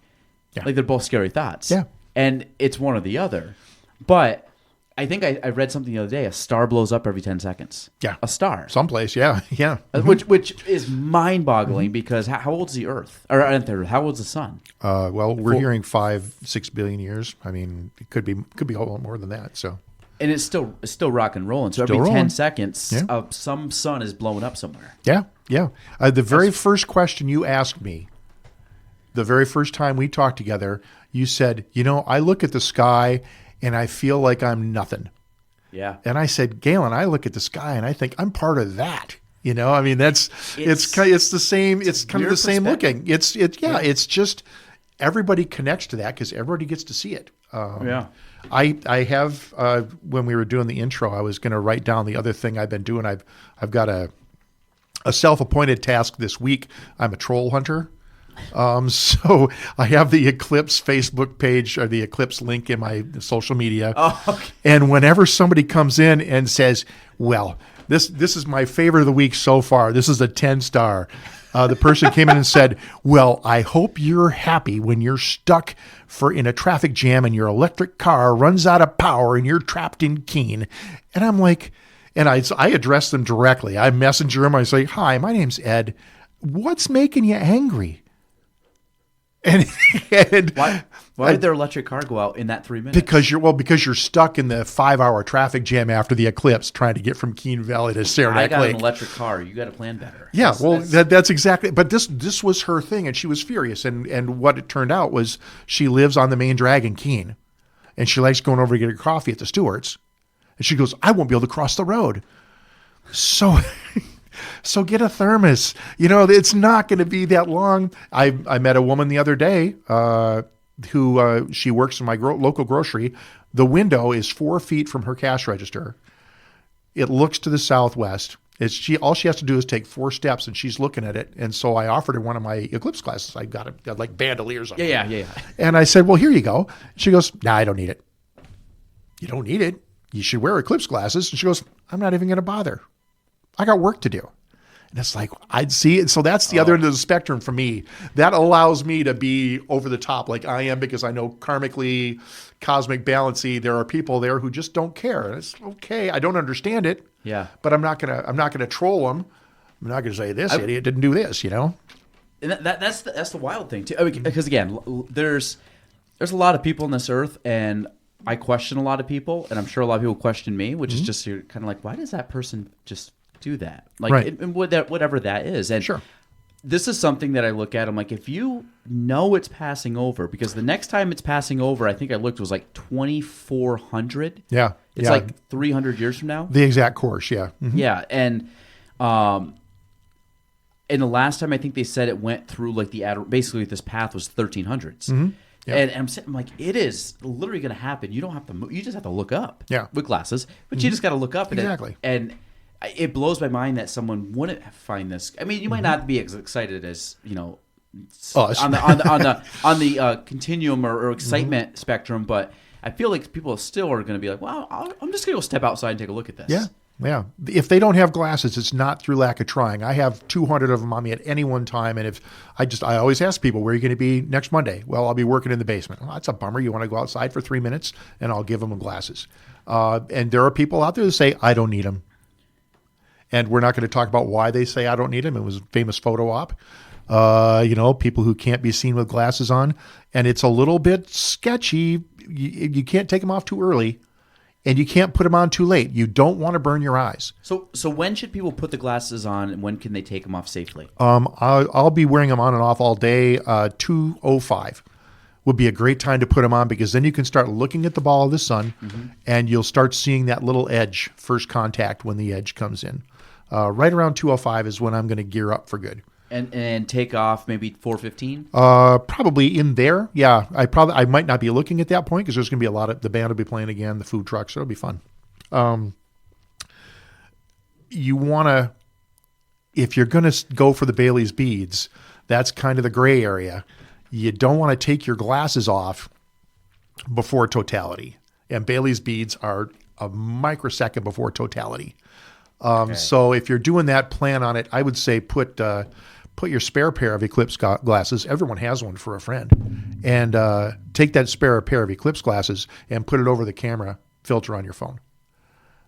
Yeah. Like they're both scary thoughts. Yeah. And it's one or the other. But I think I read something the other day. A star blows up every 10 seconds. Yeah. A star. Someplace, yeah. Which is mind-boggling because how old's the Earth? Or how old's the Sun? Well, we're hearing 5-6 billion years. I mean, it could be a lot more than that. So, and it's still rock and rolling. So Still every 10 rolling. seconds, some sun is blowing up somewhere. yeah. The very first question you asked me, the very first time we talked together, you said, I look at the sky and I feel like I'm nothing. Yeah. And I said, Galen, I look at the sky and I think I'm part of that. I mean, it's the same. It's kind of the same looking. It's just everybody connects to that because everybody gets to see it. I have when we were doing the intro, I was going to write down the other thing I've been doing. I've got a self-appointed task this week. I'm a troll hunter. So I have the Eclipse Facebook page or the Eclipse link in my social media. Oh, okay. And whenever somebody comes in and says, well, this is my favorite of the week so far. This is a 10-star. The person came in and said, well, I hope you're happy when you're stuck in a traffic jam and your electric car runs out of power and you're trapped in Keene. And I'm like, and I address them directly. I messenger them. I say, hi, my name's Ed. What's making you angry? And why did their electric car go out in that 3 minutes? Because you're stuck in the 5-hour traffic jam after the eclipse trying to get from Keene Valley to Saranac I got Lake. an electric car. You got to plan better. Yeah, that's exactly. But this was her thing, and she was furious. And what it turned out was she lives on the main drag in Keene, and she likes going over to get her coffee at the Stewart's. And she goes, I won't be able to cross the road. So get a thermos. It's not going to be that long. I met a woman the other day who she works in my local grocery. The window is 4 feet from her cash register. It looks to the southwest. All she has to do is take 4 steps, and she's looking at it. And so I offered her one of my Eclipse glasses. I got like bandoliers on. Yeah. And I said, well, here you go. She goes, nah, I don't need it. You don't need it. You should wear Eclipse glasses. And she goes, I'm not even going to bother. I got work to do. And it's like, I'd see it. So that's the other end of the spectrum for me. That allows me to be over the top like I am because I know karmically, cosmic balancy, there are people there who just don't care. And it's okay. I don't understand it. Yeah. But I'm not gonna troll them. I'm not gonna say this idiot didn't do this, And that's the wild thing too. I mean, because again, there's a lot of people on this earth, and I question a lot of people, and I'm sure a lot of people question me, which is just you're kind of like, why does that person just do that? Like, right. and whatever that is. And sure. This is something that I look at. I'm like, if you know it's passing over, because the next time it's passing over, I think I looked, was like 2400. Yeah. It's like 300 years from now. The exact course. Yeah. Mm-hmm. Yeah. And the last time I think they said it went through like basically this path was 1300s. Mm-hmm. Yeah. And I'm like, it is literally going to happen. You don't have to move. You just have to look up with glasses, but you just got to look up. Exactly. And it blows my mind that someone wouldn't find this. I mean, you might not be as excited as, us. on the continuum or excitement spectrum, but I feel like people still are going to be like, well, I'm just going to go step outside and take a look at this. Yeah. Yeah. If they don't have glasses, it's not through lack of trying. I have 200 of them on me at any one time. And I always ask people, where are you going to be next Monday? Well, I'll be working in the basement. Well, that's a bummer. You want to go outside for 3 minutes? And I'll give them glasses. And there are people out there that say, I don't need them. And we're not going to talk about why they say I don't need them. It was a famous photo op. People who can't be seen with glasses on. And it's a little bit sketchy. You can't take them off too early. And you can't put them on too late. You don't want to burn your eyes. So when should people put the glasses on, and when can they take them off safely? I'll be wearing them on and off all day. 2:05 would be a great time to put them on, because then you can start looking at the ball of the sun, and you'll start seeing that little edge, first contact when the edge comes in. Right around 2:05 is when I'm going to gear up for good. And take off maybe 4:15. Probably in there. Yeah, I might not be looking at that point because there's going to be a lot of the band will be playing again, the food trucks. So it'll be fun. You want to, if you're going to go for the Bailey's beads, that's kind of the gray area. You don't want to take your glasses off before totality, and Bailey's beads are a microsecond before totality. So if you're doing that, plan on it. I would say put your spare pair of eclipse glasses. Everyone has one for a friend, and take that spare pair of eclipse glasses and put it over the camera filter on your phone.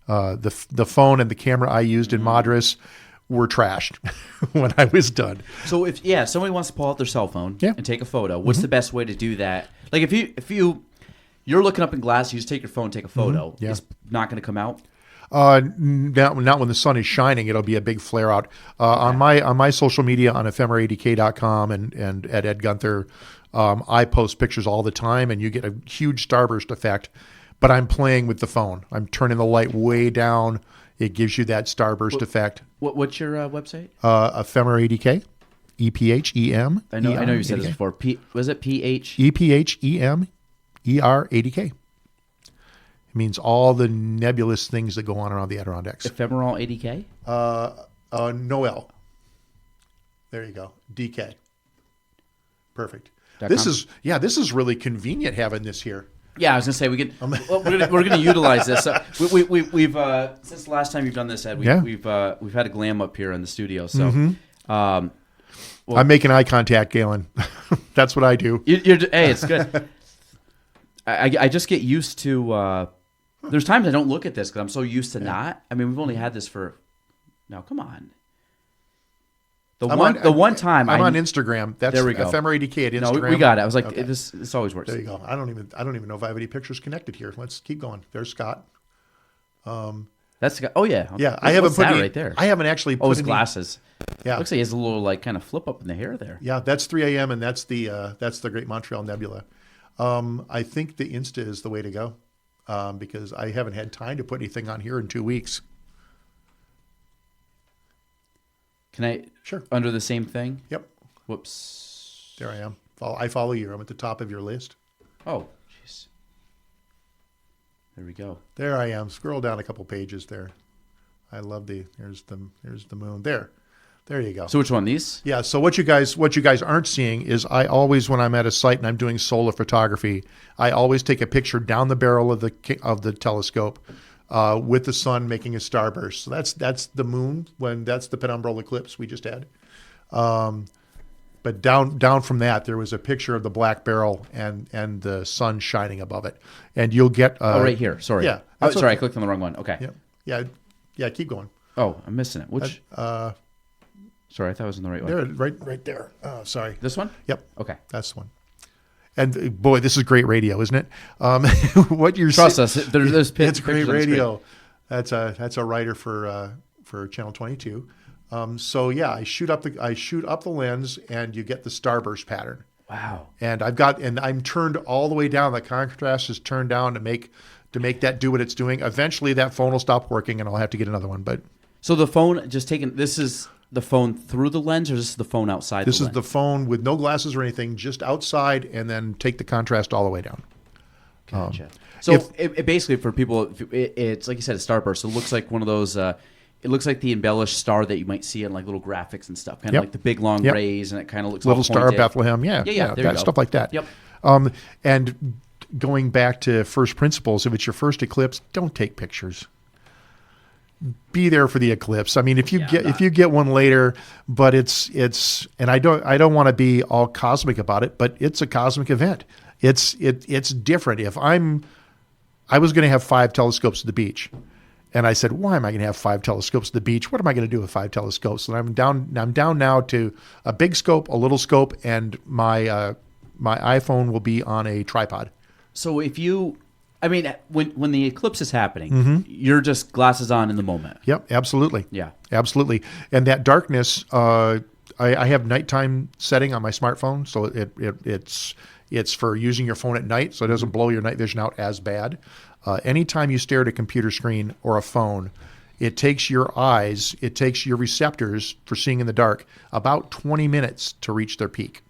The phone and the camera I used in Madras were trashed when I was done. So if somebody wants to pull out their cell phone and take a photo, what's the best way to do that? Like if you're looking up in glass, you just take your phone, take a photo. Yeah. It's not going to come out. Not when the sun is shining, it'll be a big flare out. On my social media on ephemera80k.com and at Ed Guenther, I post pictures all the time, and you get a huge starburst effect. But I'm playing with the phone. I'm turning the light way down. It gives you that starburst effect. What's your website? Ephemera80k, EPHEM. I know you said this before. Was it PH? EPHEMER80K. It means all the nebulous things that go on around the Adirondacks. Ephemeral 80K? Noel. There you go. DK. Perfect. .com? This is really convenient having this here. Yeah, I was gonna say we're gonna utilize this. We've since the last time you've done this, Ed. We've had a glam up here in the studio. So, I'm making eye contact, Galen. That's what I do. Hey, it's good. I just get used to. There's times I don't look at this because I'm so used to not. I mean, we've only had this for. Now, come on. One time I'm on Instagram. That's there we go. Ephemera80k at Instagram. No, we got it. I was like, okay. This always works. There you go. I don't even know if I have any pictures connected here. Let's keep going. There's Scott. That's the guy. Oh yeah. Yeah, I haven't put any, right there. I haven't actually. His glasses. Yeah, looks like he has a little like kind of flip up in the hair there. Yeah, that's 3 a.m. and that's the Great Montreal Nebula. I think the Insta is the way to go because I haven't had time to put anything on here in 2 weeks. Can I? Sure. Under the same thing? Yep. Whoops. There I am. I follow you. I'm at the top of your list. Oh, jeez. There we go. There I am. Scroll down a couple pages there. I love here's the moon. There you go. So which one? These? Yeah. So what you guys aren't seeing is I always, when I'm at a site and I'm doing solar photography, I always take a picture down the barrel of the telescope. With the sun making a starburst. So that's the moon that's the penumbral eclipse we just had. But down from that, there was a picture of the black barrel and the sun shining above it. And you'll get... right here. Sorry. Yeah. Sorry, I clicked on the wrong one. Okay. Yeah, keep going. Oh, I'm missing it. Which... sorry, I thought I was in the right one. There, right there. Oh, sorry. This one? Yep. Okay. That's the one. And boy, this is great radio, isn't it? What you're trust us. There's it's great radio. That's a writer for Channel 22. So yeah, I shoot up the lens, and you get the starburst pattern. Wow. And I'm turned all the way down. The contrast is turned down to make that do what it's doing. Eventually, that phone will stop working, and I'll have to get another one. But so the phone this is the phone through the lens, or is this the phone outside? This is the phone with no glasses or anything, just outside, and then take the contrast all the way down. Gotcha. So it basically, for people, it's like you said, a starburst. So it looks like one of those. It looks like the embellished star that you might see in like little graphics and stuff, kind of like the big long rays, and it kind of looks little all star of Bethlehem. Yeah, that stuff like that. Yep. And going back to first principles, if it's your first eclipse, don't take pictures. Be there for the eclipse. I mean, if you get one later, but it's and I don't want to be all cosmic about it, but it's a cosmic event. It's different. If I was going to have 5 telescopes at the beach, and I said, why am I going to have 5 telescopes at the beach? What am I going to do with 5 telescopes? And I'm down now to a big scope, a little scope, and my iPhone will be on a tripod. So when the eclipse is happening, you're just glasses on in the moment. Yep, absolutely. Yeah, absolutely. And that darkness, I have nighttime setting on my smartphone, so it's for using your phone at night, so it doesn't blow your night vision out as bad. Anytime you stare at a computer screen or a phone, it takes your eyes, it takes your receptors for seeing in the dark about 20 minutes to reach their peak.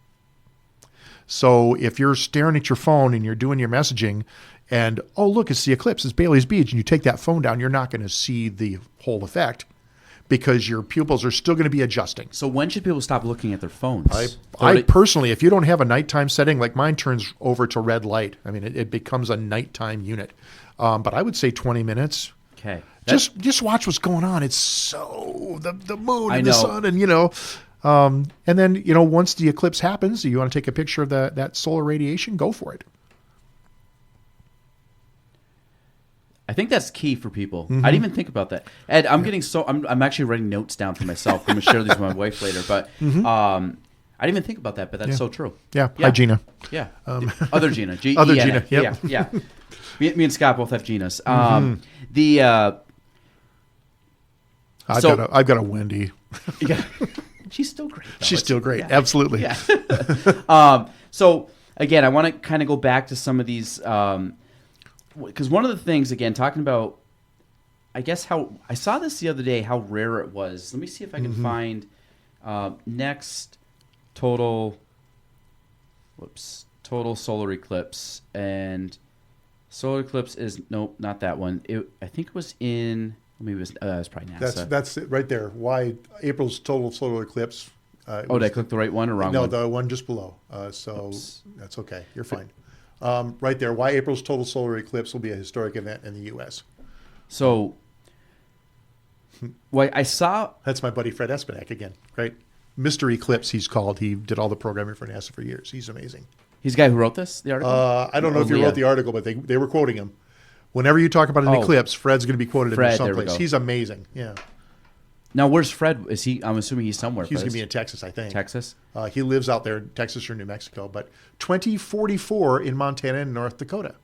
So if you're staring at your phone and you're doing your messaging and, oh, look, it's the eclipse, it's Bailey's Beach, and you take that phone down, you're not going to see the whole effect because your pupils are still going to be adjusting. So when should people stop looking at their phones? I personally, if you don't have a nighttime setting, like mine turns over to red light. I mean, it becomes a nighttime unit. But I would say 20 minutes. Okay. Just watch what's going on. It's so the moon I and the know. sun, and and then once the eclipse happens, you want to take a picture of that solar radiation, go for it. I think that's key for people. I didn't even think about that. Ed, I'm actually writing notes down for myself. I'm going to share these with my wife later. But I didn't even think about that, but that's so true. Yeah. Hi, Gina. Yeah. Other Gina. G-E-N-A. Other Gina. Yep. Yeah. Me and Scott both have Ginas. I've got a Wendy. Yeah. She's still great, though. She's still great. Yeah. Absolutely. Yeah. So again, I want to kind of go back to some of these, because one of the things, again, talking about, I guess how I saw this the other day, how rare it was. Let me see if I can find next total solar eclipse. And solar eclipse is, nope, not that one. I think it was in, maybe it was probably NASA. That's it right there. Why April's total solar eclipse? Did I click the right one or wrong no, one? the one just below. Oops. That's okay. You're fine. Right there. Why April's total solar eclipse will be a historic event in the U.S. So, I saw... That's my buddy Fred Espenak again, right? Mr. Eclipse, he's called. He did all the programming for NASA for years. He's amazing. He's the guy who wrote the article? I don't know if he wrote the article, but they were quoting him. Whenever you talk about an eclipse, Fred's going to be quoted in someplace. He's amazing. Yeah. Now, where's Fred? Is he? I'm assuming he's somewhere. He's going to be in Texas, I think. Texas? He lives out there in Texas or New Mexico. But 2044 in Montana and North Dakota.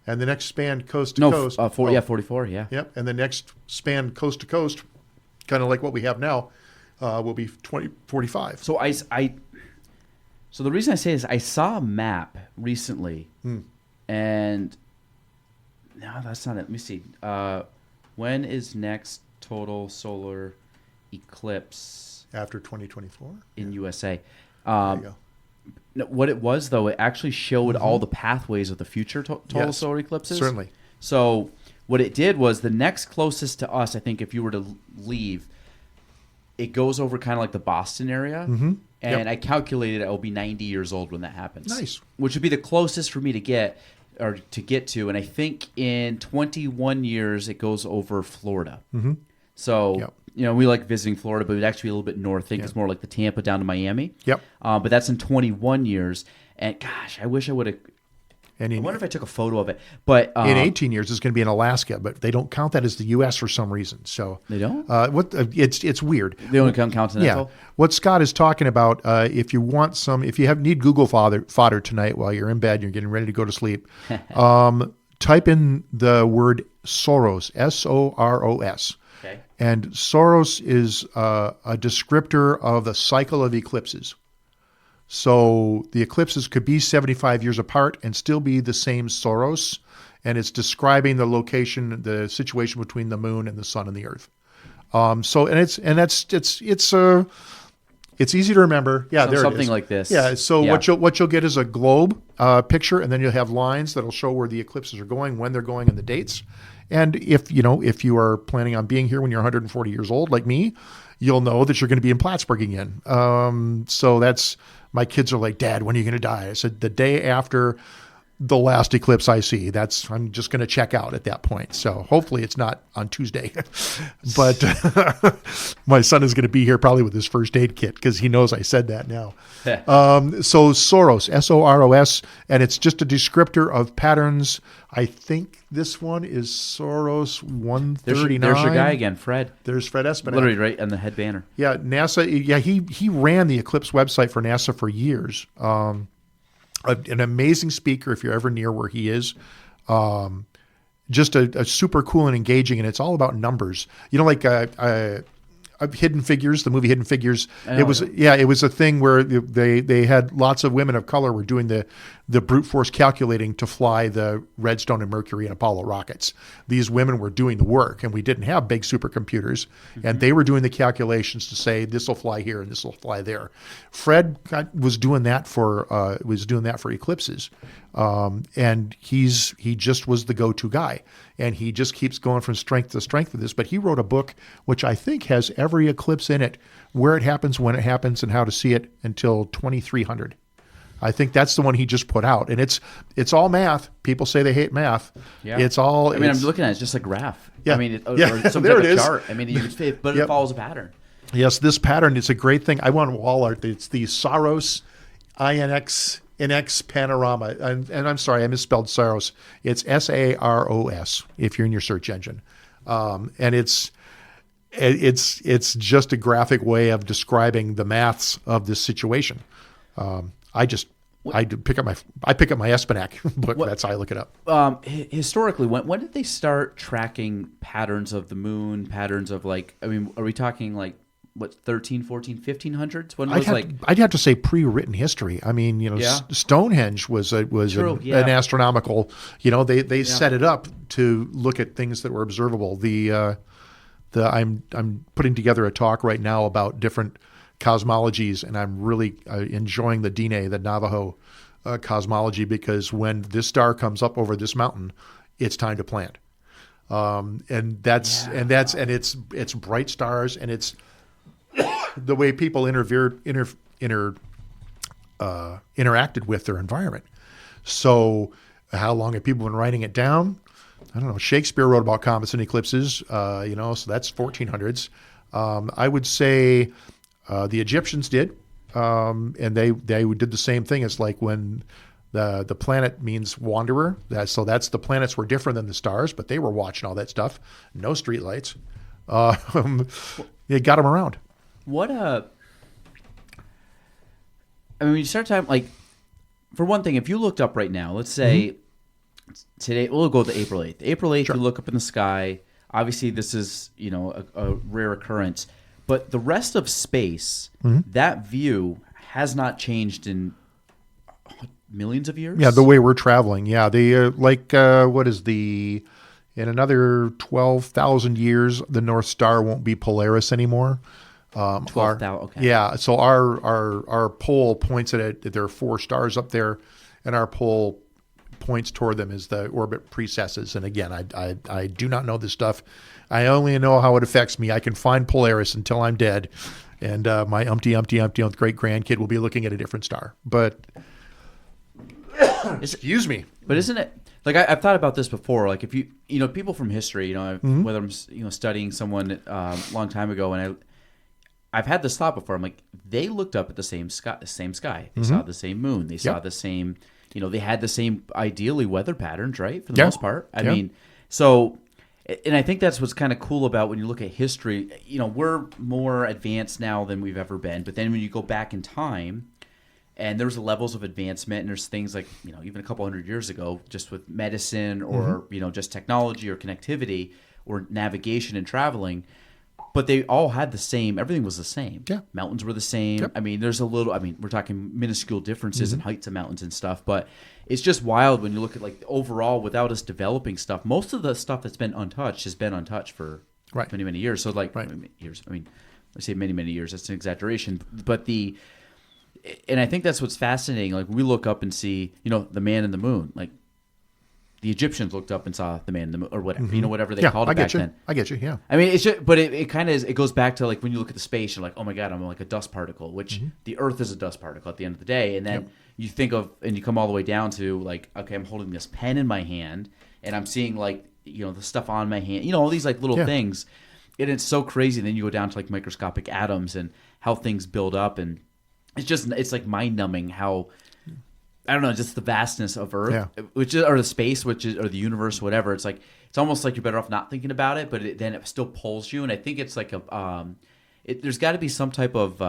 And the next span coast to coast. 44, yeah. Yep. And the next span coast to coast, kind of like what we have now, will be 2045. So so the reason I say is I saw a map recently, and no, that's not it. Let me see. When is next total solar eclipse After 2024 in USA? There you go. No, what it was, though, it actually showed all the pathways of the future total solar eclipses. Certainly. So what it did was the next closest to us, I think, if you were to leave, it goes over kind of like the Boston area. And I calculated it will be 90 years old when that happens. Nice. Which would be the closest for me to get to. And I think in 21 years, it goes over Florida. So, we like visiting Florida, but it would actually be a little bit north. I think it's more like the Tampa down to Miami. Yep. But that's in 21 years. And gosh, I wish I would have. I wonder if I took a photo of it. But in 18 years, it's going to be in Alaska, but they don't count that as the U.S. for some reason. So they don't. It's weird. They only count continental. Yeah. What Scott is talking about, if you need Google fodder tonight while you're in bed, you're getting ready to go to sleep. Type in the word Soros, S-O-R-O-S. Okay. And Soros is a descriptor of the cycle of eclipses. So the eclipses could be 75 years apart and still be the same Soros, and it's describing the location, the situation between the moon and the sun and the earth. It's easy to remember. Yeah, there it is. Something like this. Yeah. So what you'll get is a globe picture, and then you'll have lines that'll show where the eclipses are going, when they're going, and the dates. And if you are planning on being here when you're 140 years old, like me, you'll know that you're going to be in Plattsburgh again. So that's. My kids are like, Dad, when are you going to die? I said, the day after the last eclipse I see. I'm just going to check out at that point. So hopefully it's not on Tuesday. But my son is going to be here probably with his first aid kit because he knows I said that now. So Soros, S-O-R-O-S, and it's just a descriptor of patterns. I think this one is Soros 139. There's your guy again, Fred. There's Fred Espenak. Literally right on the head banner. Yeah, NASA. Yeah, he ran the Eclipse website for NASA for years. An amazing speaker if you're ever near where he is. Just a super cool and engaging, and it's all about numbers. Like Hidden Figures, the movie Hidden Figures. It was a thing where they had lots of women of color were doing the brute force calculating to fly the Redstone and Mercury and Apollo rockets. These women were doing the work, and we didn't have big supercomputers, and they were doing the calculations to say this will fly here and this will fly there. Fred was doing that for eclipses, and he just was the go-to guy, and he just keeps going from strength to strength with this. But he wrote a book which I think has every eclipse in it, where it happens, when it happens, and how to see it until 2300. I think that's the one he just put out, and it's all math. People say they hate math. Yeah. It's all. I mean, I'm looking at it, it's just a graph. Yeah. I mean, Yeah. or some There type it of is. chart. I mean, you could fit, but it follows a pattern. Yes, this pattern is a great thing. I want wall art. It's the Saros INX panorama, and I'm sorry, I misspelled Saros. It's Saros if you're in your search engine, and it's just a graphic way of describing the maths of this situation. I pick up my Espinac book. That's how I look it up. Historically, when did they start tracking patterns of the moon? Patterns of are we talking like what 13, 14, 1500s? When was I'd have to say pre-written history. I mean, Stonehenge was True, an astronomical. They set it up to look at things that were observable. I'm putting together a talk right now about different cosmologies, and I'm really enjoying the Diné, the Navajo cosmology, because when this star comes up over this mountain, it's time to plant. And it's bright stars, and it's the way people interacted with their environment. So how long have people been writing it down? I don't know. Shakespeare wrote about comets and eclipses, so that's 1400s. I would say the Egyptians did, and they did the same thing. It's like when the planet means wanderer. That's the planets were different than the stars, but they were watching all that stuff. No streetlights. It got them around. You start talking, for one thing, if you looked up right now, let's say today, we'll go to April 8th. April 8th, Sure. You look up in the sky. Obviously, this is, a rare occurrence. But the rest of space, that view has not changed in millions of years. Yeah, the way we're traveling. Yeah, in another 12,000 years, the North Star won't be Polaris anymore. 12,000, okay. Yeah, so our pole points at it. There are 4 stars up there, and our pole points toward them as the orbit precesses. And again, I do not know this stuff. I only know how it affects me. I can find Polaris until I'm dead, and my umpty great grandkid will be looking at a different star. But excuse me. But isn't it I've thought about this before? Like if people from history, whether I'm studying someone a long time ago, and I've had this thought before. I'm like, they looked up at the same sky. They saw the same moon. They saw the same. They had the same ideally weather patterns, right? For the most part. I mean, so. And I think that's what's kind of cool about when you look at history. We're more advanced now than we've ever been. But then when you go back in time, and there's levels of advancement, and there's things like, even a couple hundred years ago, just with medicine or, just technology or connectivity or navigation and traveling. But they all had the same, everything was the same. Yeah. Mountains were the same. Yep. I mean, we're talking minuscule differences in heights of mountains and stuff, but it's just wild when you look at overall, without us developing stuff, most of the stuff that's been untouched has been untouched for many, many years. So years, I say many, many years, that's an exaggeration. But and I think that's what's fascinating. We look up and see, the man in the moon, the Egyptians looked up and saw the man in the moon, or whatever, whatever they called it back then. I get you, yeah. I mean, it's just, but it kind of is, it goes back to when you look at the space, you're like, oh my God, I'm like a dust particle, which the Earth is a dust particle at the end of the day. And then you think of, and you come all the way down to okay, I'm holding this pen in my hand, and I'm seeing the stuff on my hand, all these little things. And it's so crazy. And then you go down to microscopic atoms and how things build up. And it's mind numbing how, I don't know, just the vastness of Earth, which is, or the space, or the universe, whatever. It's it's almost like you're better off not thinking about it, but then it still pulls you. And I think it's there's got to be some type of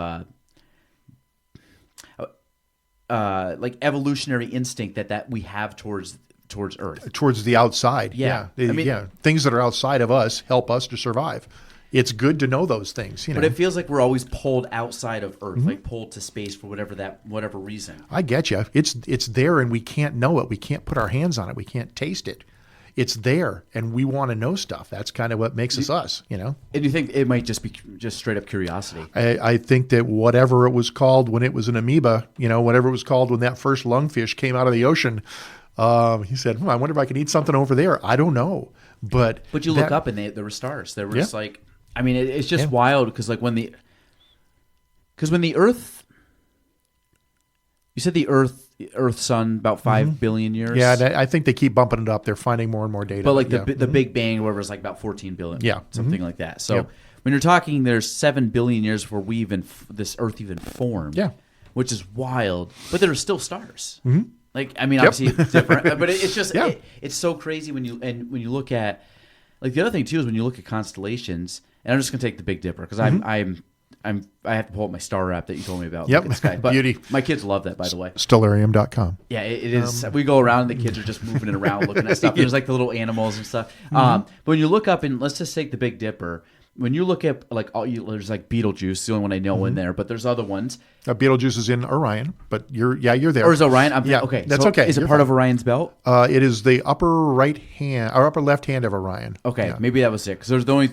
evolutionary instinct that we have towards Earth, towards the outside. Yeah. I mean, things that are outside of us help us to survive. it's good to know those things. But it feels like we're always pulled outside of Earth, like pulled to space for whatever reason. I get you. It's there, and we can't know it. We can't put our hands on it. We can't taste it. It's there, and we want to know stuff. That's kind of what makes us us, And you think it might just be just straight up curiosity? I think that whatever it was called when it was an amoeba, whatever it was called when that first lungfish came out of the ocean, he said, I wonder if I can eat something over there. I don't know. But you look up and there were stars. There was it's just wild because when the Earth, you said the Earth sun about 5 billion years. Yeah, I think they keep bumping it up. They're finding more and more data. But the Big Bang, whatever, is like about 14 billion. Yeah, something like that. So when you're talking, there's 7 billion years before this Earth even formed. Yeah, which is wild. But there are still stars. Mm-hmm. Obviously it's different, but it's just it's so crazy when you look at the other thing too is when you look at constellations. And I'm just gonna take the Big Dipper because I have to pull up my star app that you told me about. Yep, look at the sky. But beauty. My kids love that, by the way. Stellarium.com. Yeah, it is. We go around and the kids are just moving it around, looking at stuff. There's the little animals and stuff. But when you look up and let's just take the Big Dipper. When you look at there's Betelgeuse, the only one I know in there, but there's other ones. Betelgeuse is in Orion, but you're there. Or is Orion? Okay, that's okay. Is it part of Orion's belt? It is the upper right hand or upper left hand of Orion. Okay, maybe that was it. Because there's the only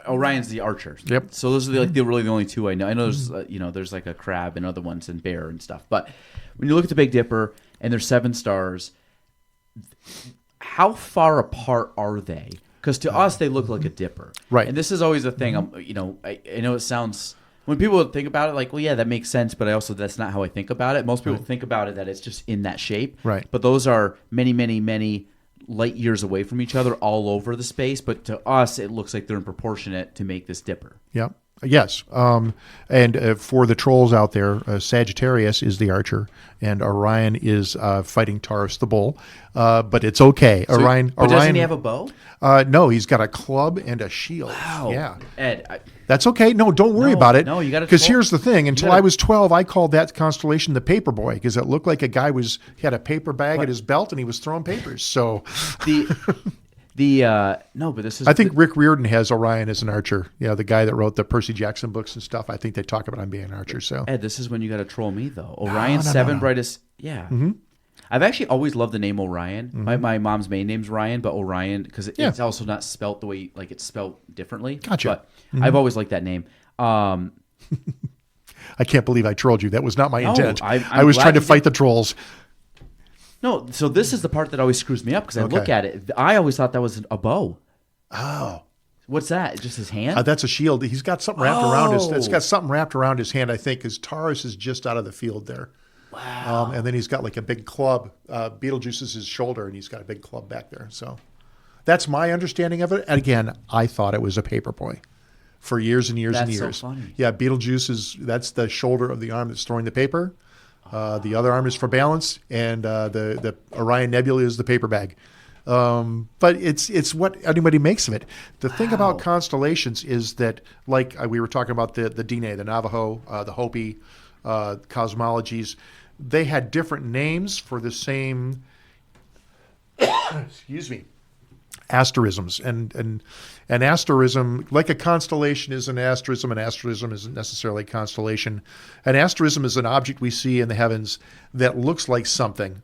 Orion's the Archer. Yep. So those are really the only two I know. I know there's there's a crab and other ones and bear and stuff. But when you look at the Big Dipper and there's 7 stars, how far apart are they? Because to us, they look like a dipper. Right. And this is always the thing. I know it sounds... When people think about it, that makes sense, but that's not how I think about it. Most people think about it that it's just in that shape. Right. But those are many, many, many light years away from each other all over the space. But to us, it looks like they're in proportionate to make this dipper. Yep. Yes. And for the trolls out there, Sagittarius is the Archer, and Orion is fighting Taurus the Bull. But it's okay. So, Orion. Doesn't he have a bow? No, he's got a club and a shield. Wow. Yeah. Ed, that's okay. No, don't worry about it. No, you got to. Because here's the thing. Until I was 12, I called that constellation the Paper Boy because it looked like a guy he had a paper bag at his belt and he was throwing papers. So but this is. I think Rick Riordan has Orion as an Archer. Yeah, the guy that wrote the Percy Jackson books and stuff. I think they talk about him being an Archer. So Ed, this is when you got to troll me though. Orion's 7 brightest. Yeah. Mm-hmm. I've actually always loved the name Orion. Mm-hmm. My mom's main name's Ryan, but Orion because it's also not spelt the way it's spelt differently. Gotcha. But I've always liked that name. I can't believe I trolled you. That was not my intent. I was trying to fight the trolls. No, so this is the part that always screws me up because I look at it. I always thought that was a bow. Oh. What's that? Just his hand? That's a shield. He's got something wrapped around his. It's got something wrapped around his hand. I think because Taurus is just out of the field there. Wow. And then he's got a big club. Betelgeuse is his shoulder, and he's got a big club back there. So that's my understanding of it. And again, I thought it was a paperboy for years and years and years. That's so funny. Yeah, Betelgeuse that's the shoulder of the arm that's throwing the paper. The other arm is for balance, and the Orion Nebula is the paper bag. But it's what anybody makes of it. The thing about constellations is that, we were talking about the Dine, the Navajo, the Hopi, cosmologies, they had different names for the same asterisms. And an asterism, like a constellation is an asterism isn't necessarily a constellation. An asterism is an object we see in the heavens that looks like something,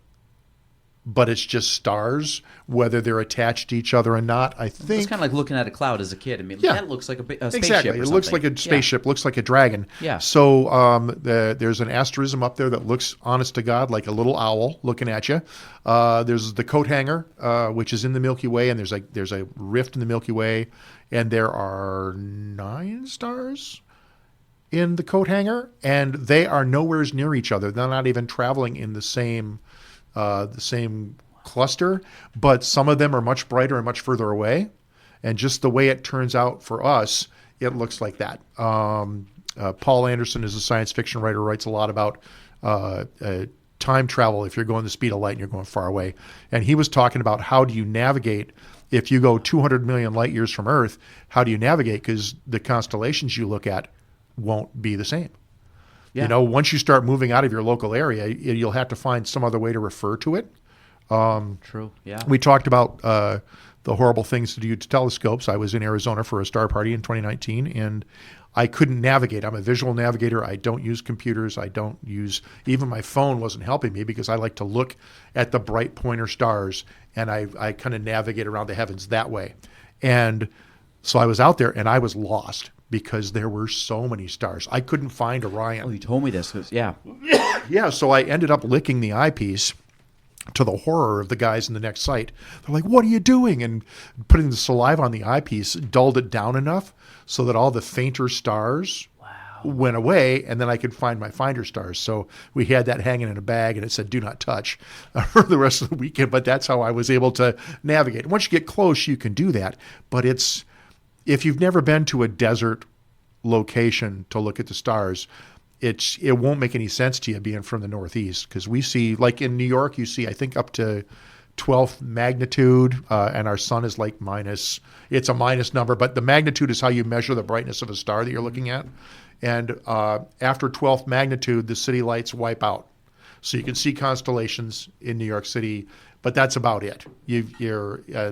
but it's just stars, whether they're attached to each other or not. I think it's kind of like looking at a cloud as a kid. I mean, that looks like a spaceship. Exactly, it looks like a spaceship, looks like a dragon. Yeah. So there's an asterism up there that looks, honest to God, like a little owl looking at you. There's the coat hanger, which is in the Milky Way, and there's a rift in the Milky Way, and there are 9 stars in the coat hanger, and they are nowhere near each other. They're not even traveling in the same cluster, but some of them are much brighter and much further away. And just the way it turns out for us, it looks like that. Paul Anderson is a science fiction writer, writes a lot about time travel if you're going the speed of light and you're going far away. And he was talking about how do you navigate if you go 200 million light years from Earth, how do you navigate? Because the constellations you look at won't be the same. Yeah. Once you start moving out of your local area, you'll have to find some other way to refer to it. True. Yeah. We talked about the horrible things to do to telescopes. I was in Arizona for a star party in 2019, and I couldn't navigate. I'm a visual navigator. I don't use computers. I don't use, even my phone wasn't helping me because I like to look at the bright pointer stars, and I kind of navigate around the heavens that way. And so I was out there, and I was lost because there were so many stars. I couldn't find Orion. Oh, you told me this. Yeah. Yeah, so I ended up licking the eyepiece, to the horror of the guys in the next site. They're like, "What are you doing?" And putting the saliva on the eyepiece dulled it down enough so that all the fainter stars went away, and then I could find my finder stars. So we had that hanging in a bag, and it said, "Do not touch," for the rest of the weekend. But that's how I was able to navigate. Once you get close, you can do that. But if you've never been to a desert location to look at the stars, it won't make any sense to you being from the Northeast, because we see, like in New York, you see, I think, up to 12th magnitude, and our sun is like minus, it's a minus number, but the magnitude is how you measure the brightness of a star that you're looking at. And after 12th magnitude, the city lights wipe out. So you can see constellations in New York City, but that's about it.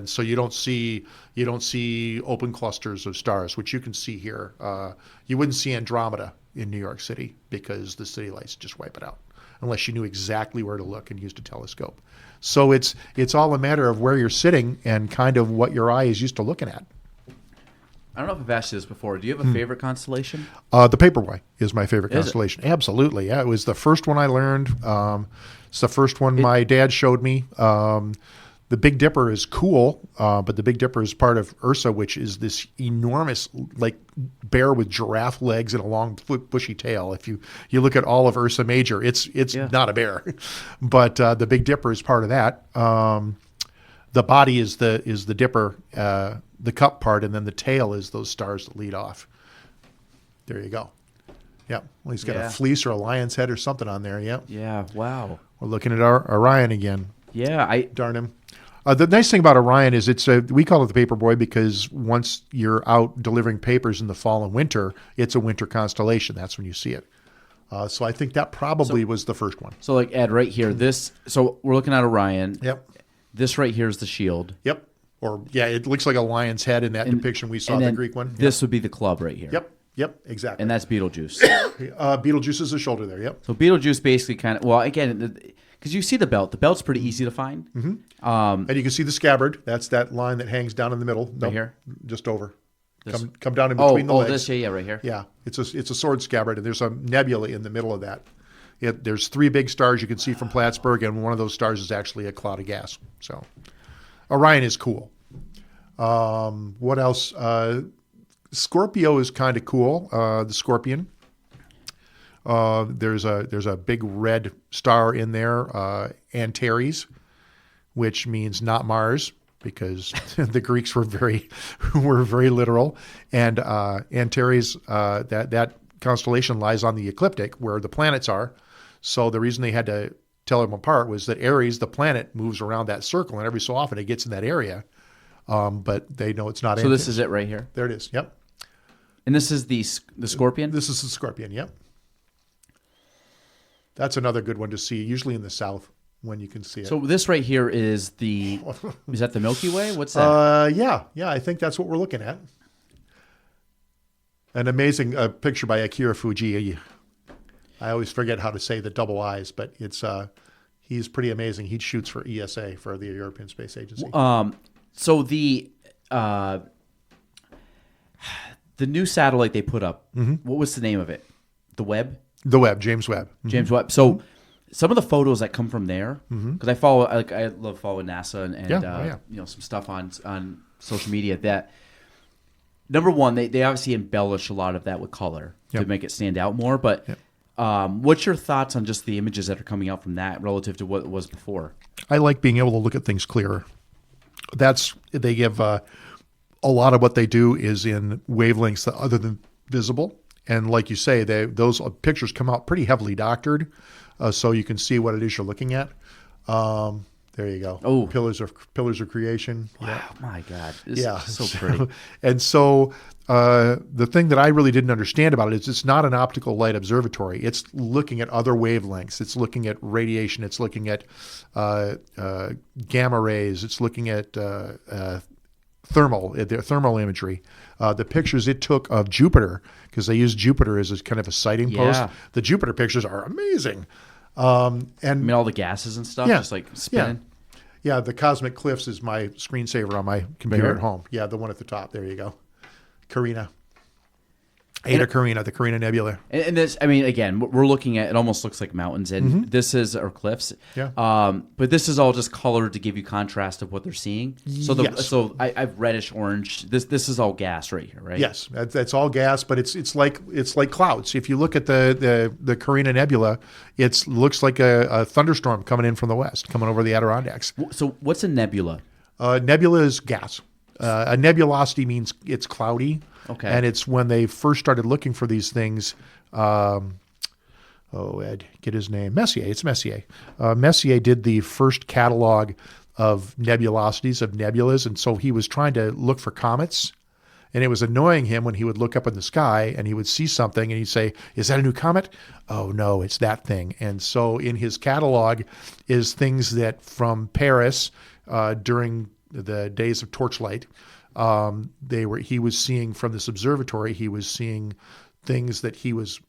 So you don't see open clusters of stars, which you can see here. You wouldn't see Andromeda in New York City because the city lights just wipe it out, unless you knew exactly where to look and used a telescope. So it's all a matter of where you're sitting and kind of what your eye is used to looking at. I don't know if I've asked you this before. Do you have a favorite constellation? The Paperboy is my favorite Is it? constellation. Absolutely. Yeah, it was the first one I learned. It's the first one my dad showed me. The Big Dipper is cool, but the Big Dipper is part of Ursa, which is this enormous, like, bear with giraffe legs and a long, bushy tail. If you look at all of Ursa Major, it's not a bear, but the Big Dipper is part of that. The body is the Dipper, the cup part, and then the tail is those stars that lead off. There you go. Yep. Well, he's got a fleece or a lion's head or something on there. Yep. Yeah. Wow. We're looking at our Orion again. Yeah. Darn him. The nice thing about Orion is we call it the Paperboy because once you're out delivering papers in the fall and winter, it's a winter constellation. That's when you see it. So I think that probably was the first one. So, like, Ed, right here, so we're looking at Orion. Yep. This right here is the shield. Yep. Or, yeah, it looks like a lion's head in that depiction we saw, and the then Greek one. This would be the club right here. Yep, exactly. And that's Betelgeuse. Betelgeuse is the shoulder there, yep. So Betelgeuse basically kind of, well, again, because you see the belt. The belt's pretty easy to find. Mm-hmm. And you can see the scabbard. That's that line that hangs down in the middle. Right here? Just over. Come down in between the legs. This, yeah, right here. Yeah, it's a sword scabbard, and there's a nebula in the middle of that. There's three big stars you can see from Plattsburgh, and one of those stars is actually a cloud of gas. So Orion is cool. What else? Scorpio is kind of cool. The Scorpion. There's a big red star in there, Antares, which means not Mars, because the Greeks were very literal. And Antares, that constellation lies on the ecliptic where the planets are. So the reason they had to tell them apart was that Aries, the planet, moves around that circle, and every so often it gets in that area. But they know it's not. So Antares. This is it right here. There it is. Yep. And this is the Scorpion? This is the Scorpion, yep. That's another good one to see, usually in the south when you can see it. So this right here is is that the Milky Way? What's that? Yeah, I think that's what we're looking at. An amazing picture by Akira Fuji. I always forget how to say the double I's, but he's pretty amazing. He shoots for ESA, for the European Space Agency. So the new satellite they put up, what was the name of it? The Webb? The Webb, James Webb. Mm-hmm. James Webb. So some of the photos that come from there, because I love following NASA and some stuff on social media. That number one, they obviously embellish a lot of that with color to make it stand out more. But what's your thoughts on just the images that are coming out from that relative to what it was before? I like being able to look at things clearer. They give a lot of what they do is in wavelengths that other than visible. And like you say, those pictures come out pretty heavily doctored, so you can see what it is you're looking at. There you go. Oh. Pillars of Creation. Wow, my God. This Yeah. is so pretty. And so the thing that I really didn't understand about it is it's not an optical light observatory. It's looking at other wavelengths. It's looking at radiation. It's looking at gamma rays. It's looking at thermal imagery. The pictures it took of Jupiter, because they use Jupiter as a kind of a sighting post. The Jupiter pictures are amazing. And I mean, all the gases and stuff Yeah. just like spinning. yeah, the Cosmic Cliffs is my screensaver on my computer here? at home. Yeah, the one at the top. There you go. Carina. Eta Carina, the Carina Nebula. And this, I mean, again, we're looking at, it almost looks like mountains, and this is, or cliffs. Yeah. But this is all just colored to give you contrast of what they're seeing. So Yes. I've reddish orange. This is all gas right here, right? Yes, that's all gas, but it's like clouds. If you look at the Carina Nebula, it looks like a thunderstorm coming in from the west, coming over the Adirondacks. So what's a nebula? Nebula is gas. A nebulosity means it's cloudy. Okay. And it's when they first started looking for these things. Ed, get his name. Messier. It's Messier. Messier did the first catalog of nebulosities, of nebulas. And so he was trying to look for comets. And it was annoying him when he would look up in the sky and he would see something and he'd say, "Is that a new comet?" "Oh, no, it's that thing." And so in his catalog is things that from Paris during the days of torchlight, he was seeing from this observatory, he was seeing things that he was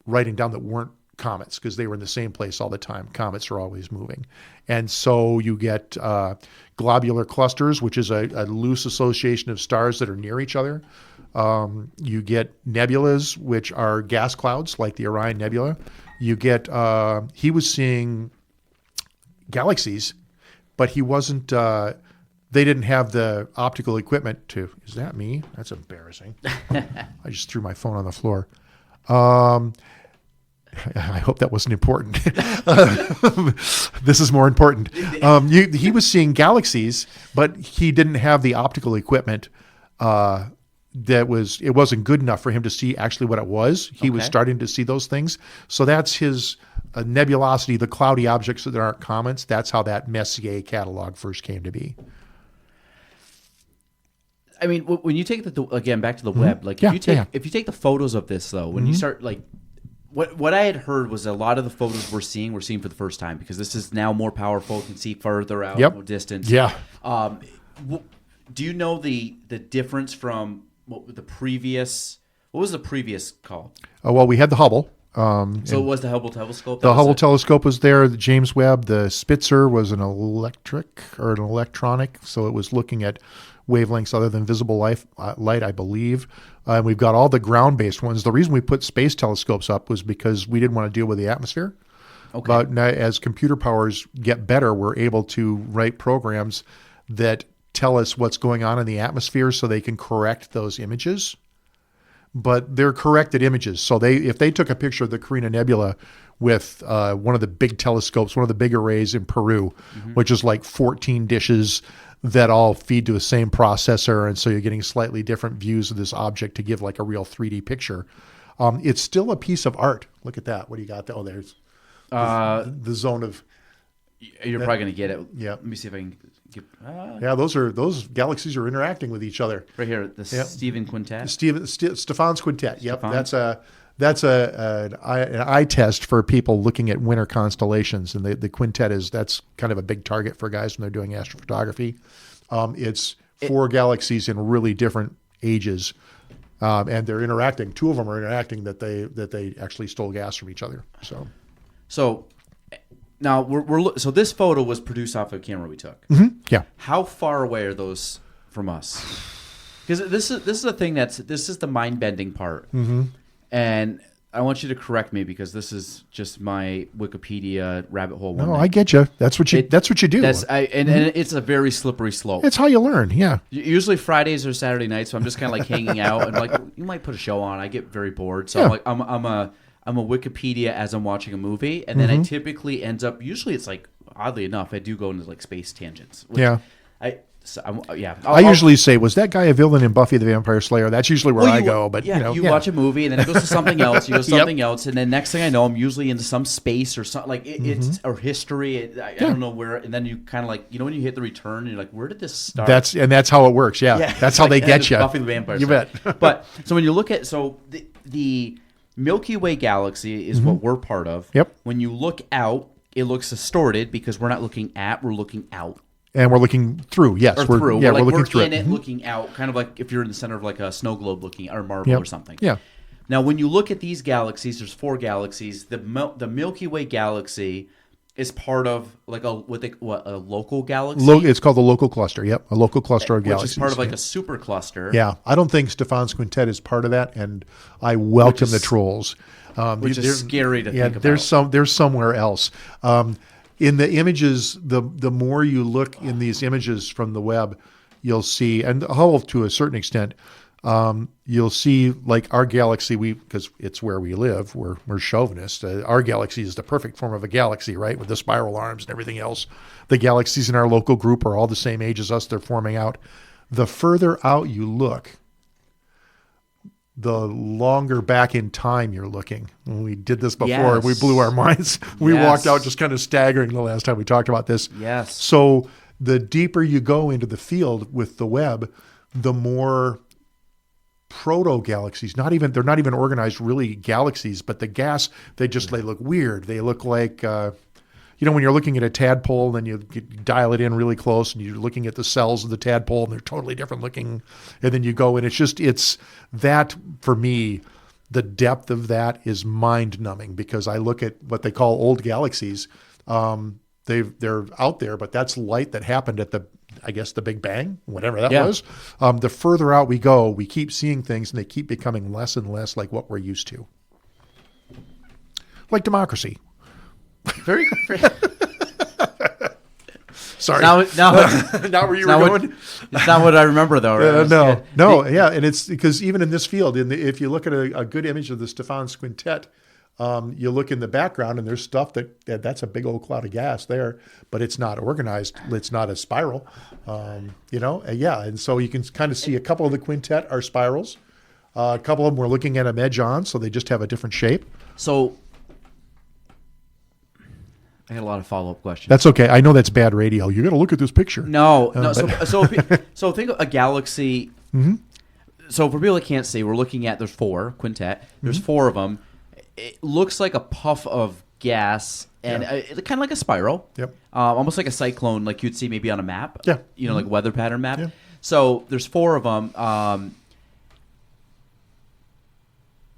writing down that weren't comets because they were in the same place all the time. Comets are always moving. And so you get globular clusters, which is a loose association of stars that are near each other. You get nebulas, which are gas clouds like the Orion Nebula. You get, he was seeing galaxies, but he wasn't, they didn't have the optical equipment to. Is that me? That's embarrassing. I just threw my phone on the floor. I hope that wasn't important. This is more important. He was seeing galaxies, but he didn't have the optical equipment. It wasn't good enough for him to see actually what it was. He was starting to see those things. So that's his nebulosity, the cloudy objects that aren't comets. That's how that Messier catalog first came to be. I mean, when you take again back to the web, like if you take the photos of this though, when you start like what I had heard was a lot of the photos we're seeing for the first time because this is now more powerful, can see further out, more distance. Yeah. Do you know the difference from what was the previous called? Well, we had the Hubble. So it was the Hubble telescope. The Hubble telescope was there. The James Webb, the Spitzer was an electric or an electronic, so it was looking at wavelengths other than visible light, I believe. And we've got all the ground-based ones. The reason we put space telescopes up was because we didn't want to deal with the atmosphere. Okay. But now, as computer powers get better, we're able to write programs that tell us what's going on in the atmosphere so they can correct those images. But they're corrected images. So if they took a picture of the Carina Nebula with one of the big telescopes, one of the big arrays in Peru, which is like 14 dishes that all feed to the same processor, and so you're getting slightly different views of this object to give like a real 3D picture. It's still a piece of art. Look at that. What do you got there? Oh, there's the zone of... You're probably going to get it. Yeah. Let me see if I can get... Yeah, those galaxies are interacting with each other. Right here, the Stephen Quintet. Stefan's Quintet. Yep, Stefan? that's an eye test for people looking at winter constellations, and the quintet that's kind of a big target for guys when they're doing astrophotography. It's four galaxies in really different ages, and they're interacting. Two of them are interacting that they actually stole gas from each other. So now so this photo was produced off of a camera we took. Mm-hmm. Yeah. How far away are those from us? Because this is the thing this is the mind bending part. Mm-hmm. And I want you to correct me because this is just my Wikipedia rabbit hole. No, I get you. That's what you do. And it's a very slippery slope. It's how you learn. Yeah. Usually Fridays or Saturday nights, so I'm just kind of like hanging out and like you might put a show on. I get very bored, so I'm a Wikipedia as I'm watching a movie, and then I typically ends up. Usually, it's like oddly enough, I do go into like space tangents. So, yeah. I usually say, was that guy a villain in Buffy the Vampire Slayer? That's usually where I go. But you watch a movie and then it goes to something else. You go to something else, and then next thing I know, I'm usually into some space or something like it's or history. I don't know where. And then you kind of like when you hit the return, you're like, where did this start? That's how it works. Yeah, that's how they get you. Buffy the Vampire You Slayer. bet. But so when you look at the Milky Way galaxy is what we're part of. Yep. When you look out, it looks distorted because we're not looking at, we're looking out. And we're looking through. Yes, Or through. We're looking we're through in it, looking out, kind of like if you're in the center of like a snow globe looking, or marble or something. Yeah. Now, when you look at these galaxies, there's 4 galaxies. The Milky Way galaxy is part of like a local galaxy. It's called the local cluster. Yep, a local cluster of galaxies. Which is part of like a super cluster. Yeah, I don't think Stefan's quintet is part of that, and I welcome the trolls. Which is scary to think about. There's somewhere else. In the images, the more you look in these images from the web, you'll see, and Hubble to a certain extent, you'll see like our galaxy. Because it's where we live. We're chauvinists. Our galaxy is the perfect form of a galaxy, right? With the spiral arms and everything else. The galaxies in our local group are all the same age as us. They're forming out. The further out you look, the longer back in time you're looking. When we did this before, we blew our minds. We walked out just kind of staggering the last time we talked about this. Yes. So the deeper you go into the field with the web, the more proto-galaxies, they're not even organized really galaxies, but the gas, they look weird. They look like, when you're looking at a tadpole, then you dial it in really close and you're looking at the cells of the tadpole and they're totally different looking. And then you go and it's that, for me, the depth of that is mind numbing because I look at what they call old galaxies. They're out there, but that's light that happened at the Big Bang, whatever that was. The further out we go, we keep seeing things and they keep becoming less and less like what we're used to. Like democracy. Very. Sorry. Now where you were going? It's not what I remember, though. Right? Yeah, and it's because even in this field, if you look at a good image of the Stefan's quintet, you look in the background and there's stuff that's a big old cloud of gas there, but it's not organized. It's not a spiral, and so you can kind of see a couple of the quintet are spirals. A couple of them we're looking at them edge on, so they just have a different shape. So I had a lot of follow-up questions. That's okay. I know that's bad radio. You got to look at this picture. No. So think of a galaxy. Mm-hmm. So for people that can't see, we're looking at there's 4 quintet. There's 4 of them. It looks like a puff of gas and kind of like a spiral. Yep. Almost like a cyclone, like you'd see maybe on a map. Yeah. Like a weather pattern map. Yeah. So there's 4 of them.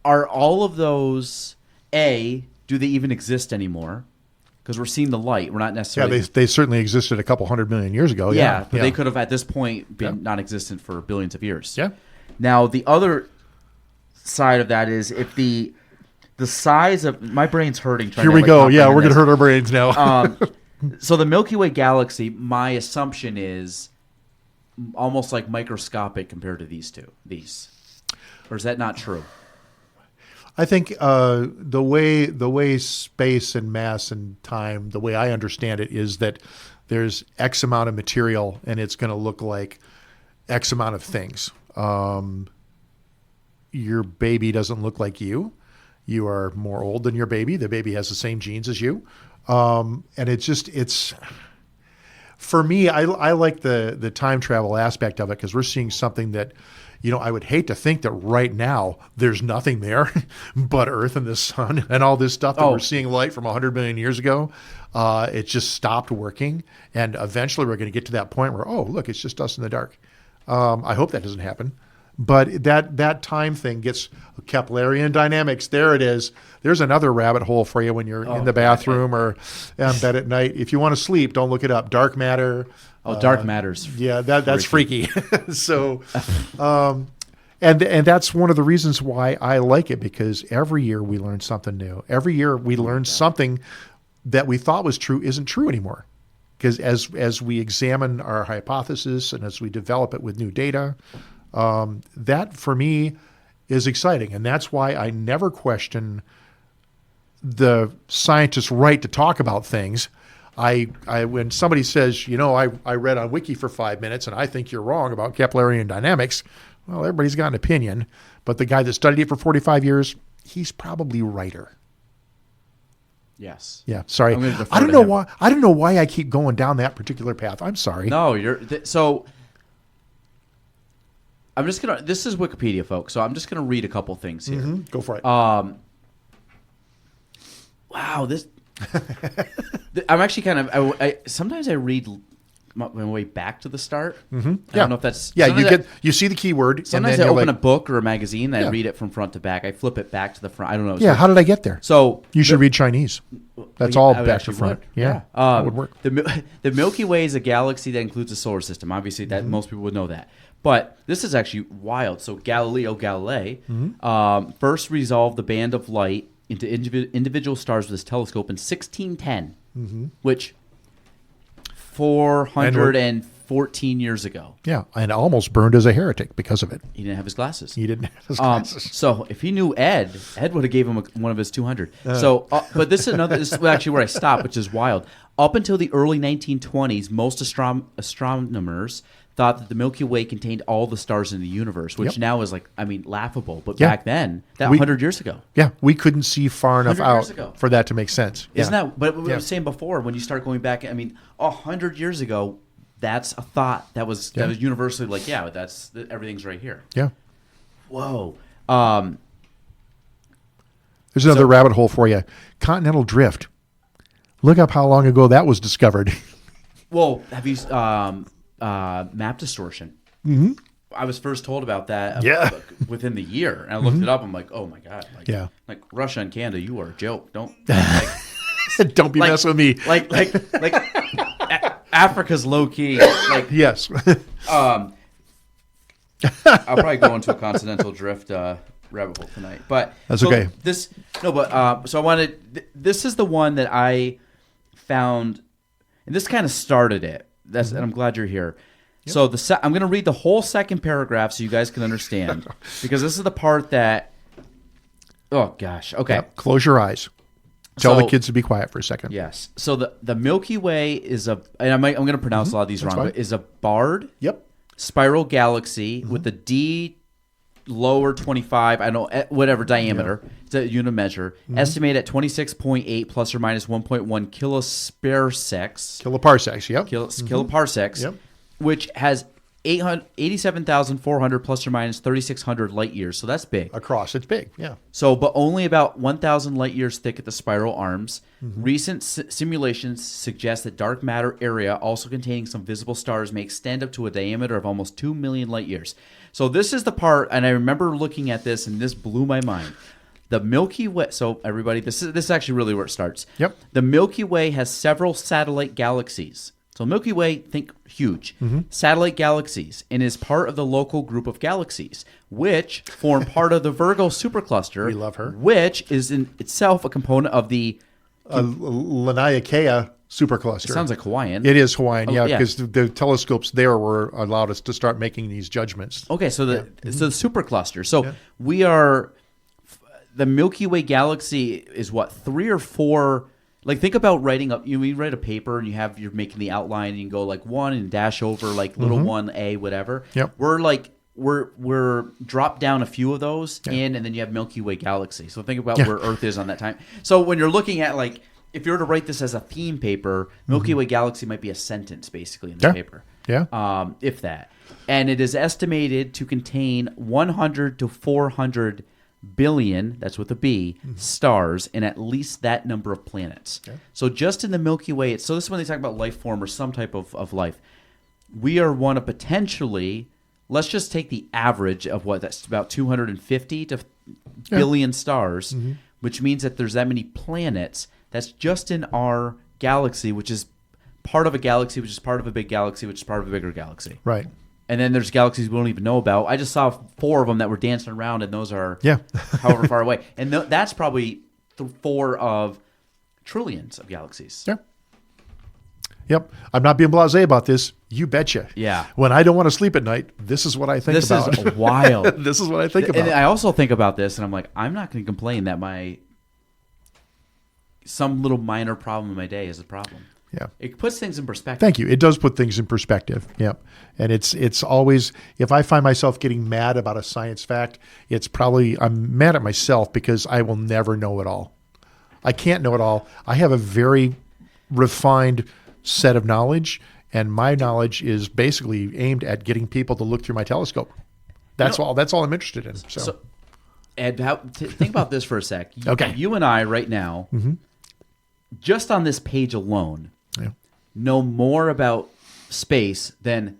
Are all of those do they even exist anymore? Because we're seeing the light. We're not necessarily... Yeah, they certainly existed a couple 100 million years ago. Yeah, but they could have, at this point, been non-existent for billions of years. Yeah. Now, the other side of that is if the size of... My brain's hurting. Here we go. Yeah, we're going to hurt our brains now. So the Milky Way galaxy, my assumption is almost like microscopic compared to these. Or is that not true? I think the way space and mass and time, the way I understand it, is that there's X amount of material and it's going to look like X amount of things. Your baby doesn't look like you. You are more old than your baby. The baby has the same genes as you. And it's for me, I like the time travel aspect of it because we're seeing something that, I would hate to think that right now there's nothing there but Earth and the sun and all this stuff that we're seeing light from 100 million years ago. It just stopped working. And eventually we're going to get to that point where, look, it's just us in the dark. I hope that doesn't happen. But that time thing gets Keplerian dynamics. There it is. There's another rabbit hole for you when you're in the bathroom or in bed at night. If you want to sleep, don't look it up. Dark matter. Dark matter's that's freaky. So, and that's one of the reasons why I like it, because every year we learn something new. Every year we learn something that we thought was true isn't true anymore. Because as we examine our hypothesis and as we develop it with new data, that for me is exciting. And that's why I never question the scientist's right to talk about things. when somebody says, I read on Wiki for 5 minutes and I think you're wrong about Keplerian dynamics, well, everybody's got an opinion. But the guy that studied it for 45 years, he's probably righter. Yes. Yeah. Sorry. I'm gonna defer I don't to know him. why. I don't know why I keep going down that particular path. I'm sorry. No, so I'm just gonna. This is Wikipedia, folks. So I'm just gonna read a couple things here. Go for it. Wow, this. I'm actually kind of. Sometimes I read my way back to the start. I don't know if that's. You see the keyword. And Sometimes then I you're open like, a book or a magazine and I Yeah. read it from front to back. I flip it back to the front. I don't know. Yeah. How did I get there? So You should read Chinese. That's all I would back to actually front. would. Yeah. That would work. The Milky Way is a galaxy that includes the solar system. Obviously, that most people would know that. But this is actually wild. So Galileo Galilei first resolved the band of light into individual stars with his telescope in 1610, which 414 years ago. Yeah. And almost burned as a heretic because of it. He didn't have his glasses. He didn't have his glasses. So if he knew Ed would have gave him one of his 200. But this is another. This is actually where I stopped, which is wild. Up until the early 1920s, most astronomers thought that the Milky Way contained all the stars in the universe, which now is laughable. But back then, 100 years ago. Yeah. We couldn't see far enough 100 years out ago. for that to make sense. Isn't Yeah. that? But what I was saying before, when you start going back, 100 years ago, that's a thought that was universally like, everything's right here. Yeah. Whoa. There's another rabbit hole for you. Continental drift. Look up how long ago that was discovered. Well, have you map distortion? I was first told about that within the year, and I looked it up. I'm like, oh my god, like Russia and Canada, you are a joke. Don't Don't be messing with me. like Africa's low key. Like Yes. I'll probably go into a continental drift rabbit hole tonight, but That's okay. So I wanted. This is the one that I found, and this kind of started it. And I'm glad you're here. Yep. So I'm going to read the whole second paragraph so you guys can understand, because this is the part that. Oh gosh. Okay. Yep. Close your eyes. Tell the kids to be quiet for a second. Yes. So the Milky Way is and I'm going to pronounce a lot of these wrong, but is a barred spiral galaxy with a D lower 25, I don't know, whatever diameter. It's a unit of measure. Estimated at 26.8 plus or minus 1.1 kilosparsecs. Kiloparsecs, yep. Kiloparsecs, which has 87,400 plus or minus 3,600 light years. So that's big. Across, it's big, yeah. So, but only about 1,000 light years thick at the spiral arms. Recent simulations suggest that dark matter area, also containing some visible stars, may extend up to a diameter of almost 2 million light years. So this is the part, and I remember looking at this, and this blew my mind. The Milky Way. So everybody, this is actually really where it starts. Yep. The Milky Way has several satellite galaxies. So Milky Way, think huge. Satellite galaxies, and is part of the local group of galaxies, which form part of the Virgo supercluster. We love her. Which is in itself a component of the. Laniakea supercluster. It sounds like Hawaiian. It is Hawaiian, Oh, yeah. because the telescopes there were allowed us to start making these judgments. Okay, so the supercluster. So we are. The Milky Way galaxy is what, 3 or 4. Like, think about writing up. You write a paper and you're making the outline and you go like 1 and dash over like little 1A whatever. Yep. We're dropped down a few of those and then you have Milky Way galaxy. So think about where Earth is on that time. So when you're looking at like, if you were to write this as a theme paper, Milky Way galaxy might be a sentence basically in the paper. Yeah. If that. And it is estimated to contain 100 to 400 billion, that's with a B, stars, and at least that number of planets. So just in the Milky Way, so this is when they talk about life form or some type of life. We are one of potentially, let's just take the average of that's about 250 to billion stars, which means that there's that many planets. That's just in our galaxy, which is part of a galaxy, which is part of a big galaxy, which is part of a bigger galaxy. Right. And then there's galaxies we don't even know about. I just saw 4 of them that were dancing around, and those are however far away. And that's probably 4 of trillions of galaxies. Yeah. Yep. I'm not being blasé about this. You betcha. Yeah. When I don't want to sleep at night, this is what I think about. This is wild. This is what I think about. And I also think about this, and I'm like, I'm not going to complain that some little minor problem in my day is a problem. Yeah. It puts things in perspective. Thank you. It does put things in perspective. Yeah. And it's always, if I find myself getting mad about a science fact, it's probably, I'm mad at myself because I will never know it all. I can't know it all. I have a very refined set of knowledge, and my knowledge is basically aimed at getting people to look through my telescope. That's all I'm interested in. So Ed, think about this for a sec. Okay. You and I right now, just on this page alone, know more about space than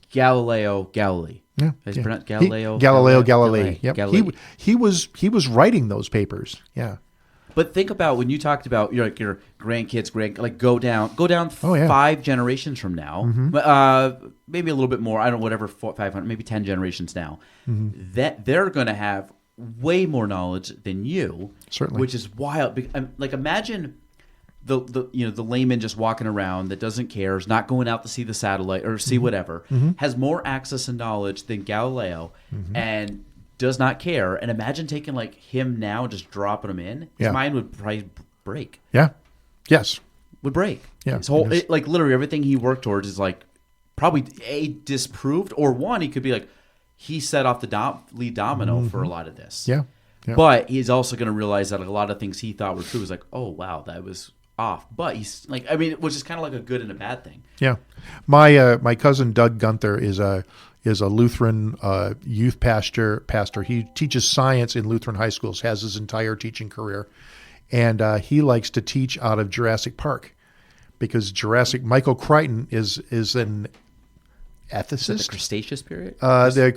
Galileo Galilei. Yeah, Is it pronounced Galileo Galilei? Yep. Galilei. He was writing those papers. Yeah. But think about when you talked about your grandkids, go down 5 generations from now, maybe a little bit more. I don't know, whatever, 500, maybe 10 generations now. That they're going to have way more knowledge than you, certainly, which is wild. Like, imagine the layman just walking around that doesn't care, is not going out to see the satellite or see whatever, has more access and knowledge than Galileo, and does not care. And imagine taking like him now and just dropping him in. His mind would probably break. Yeah. Yes. Would break. Yeah. His whole, like, literally everything he worked towards is like probably disproved, or one, he could be like, he set off the lead domino for a lot of this. Yeah. But he's also going to realize that a lot of things he thought were true is like, oh wow, that was off. But he's like, I mean, which is kind of like a good and a bad thing. Yeah. My cousin Doug Guenther is a Lutheran youth pastor. He teaches science in Lutheran high schools, has his entire teaching career. And he likes to teach out of Jurassic Park because Michael Crichton is an ethicist. The Cretaceous period? The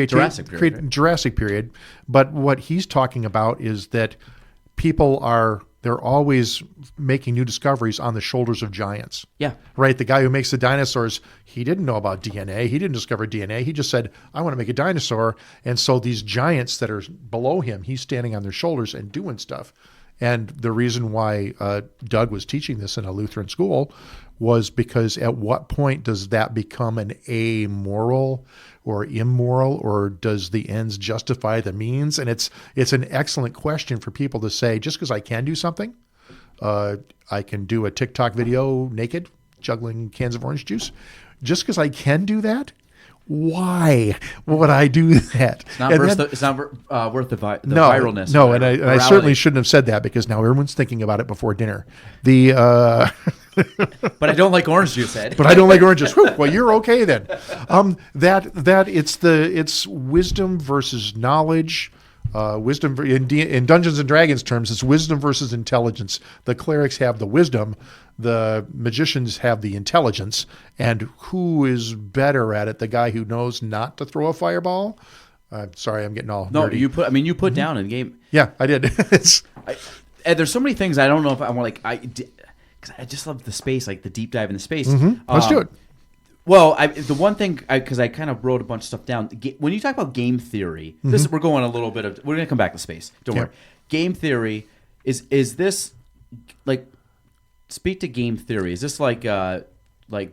Jurassic period, right? Jurassic period. But what he's talking about is that people they're always making new discoveries on the shoulders of giants. Yeah. Right? The guy who makes the dinosaurs, he didn't know about DNA. He didn't discover DNA. He just said, I want to make a dinosaur. And so these giants that are below him, he's standing on their shoulders and doing stuff. And the reason why Doug was teaching this in a Lutheran school was because at what point does that become an amoral or immoral, or does the ends justify the means? And it's an excellent question for people to say, just because I can do something, I can do a TikTok video naked, juggling cans of orange juice. Just because I can do that, why would I do that? It's not worth the viralness. No, and I certainly shouldn't have said that because now everyone's thinking about it before dinner. But I don't like orange juice, Ed. But I don't like oranges. Whew, well, you're okay then. It's wisdom versus knowledge. Wisdom in Dungeons and Dragons terms, it's wisdom versus intelligence. The clerics have the wisdom, the magicians have the intelligence, and who is better at it? The guy who knows not to throw a fireball. Sorry, I'm getting all nerdy. You put down in the game. Yeah, I did. And there's so many things I don't know if I want, because I just love the space, like the deep dive into space. Let's do it. Well, the one thing, because I kind of wrote a bunch of stuff down. When you talk about game theory, we're going a little bit of. We're going to come back to space. Don't worry. Game theory is this like? Speak to game theory. Is this like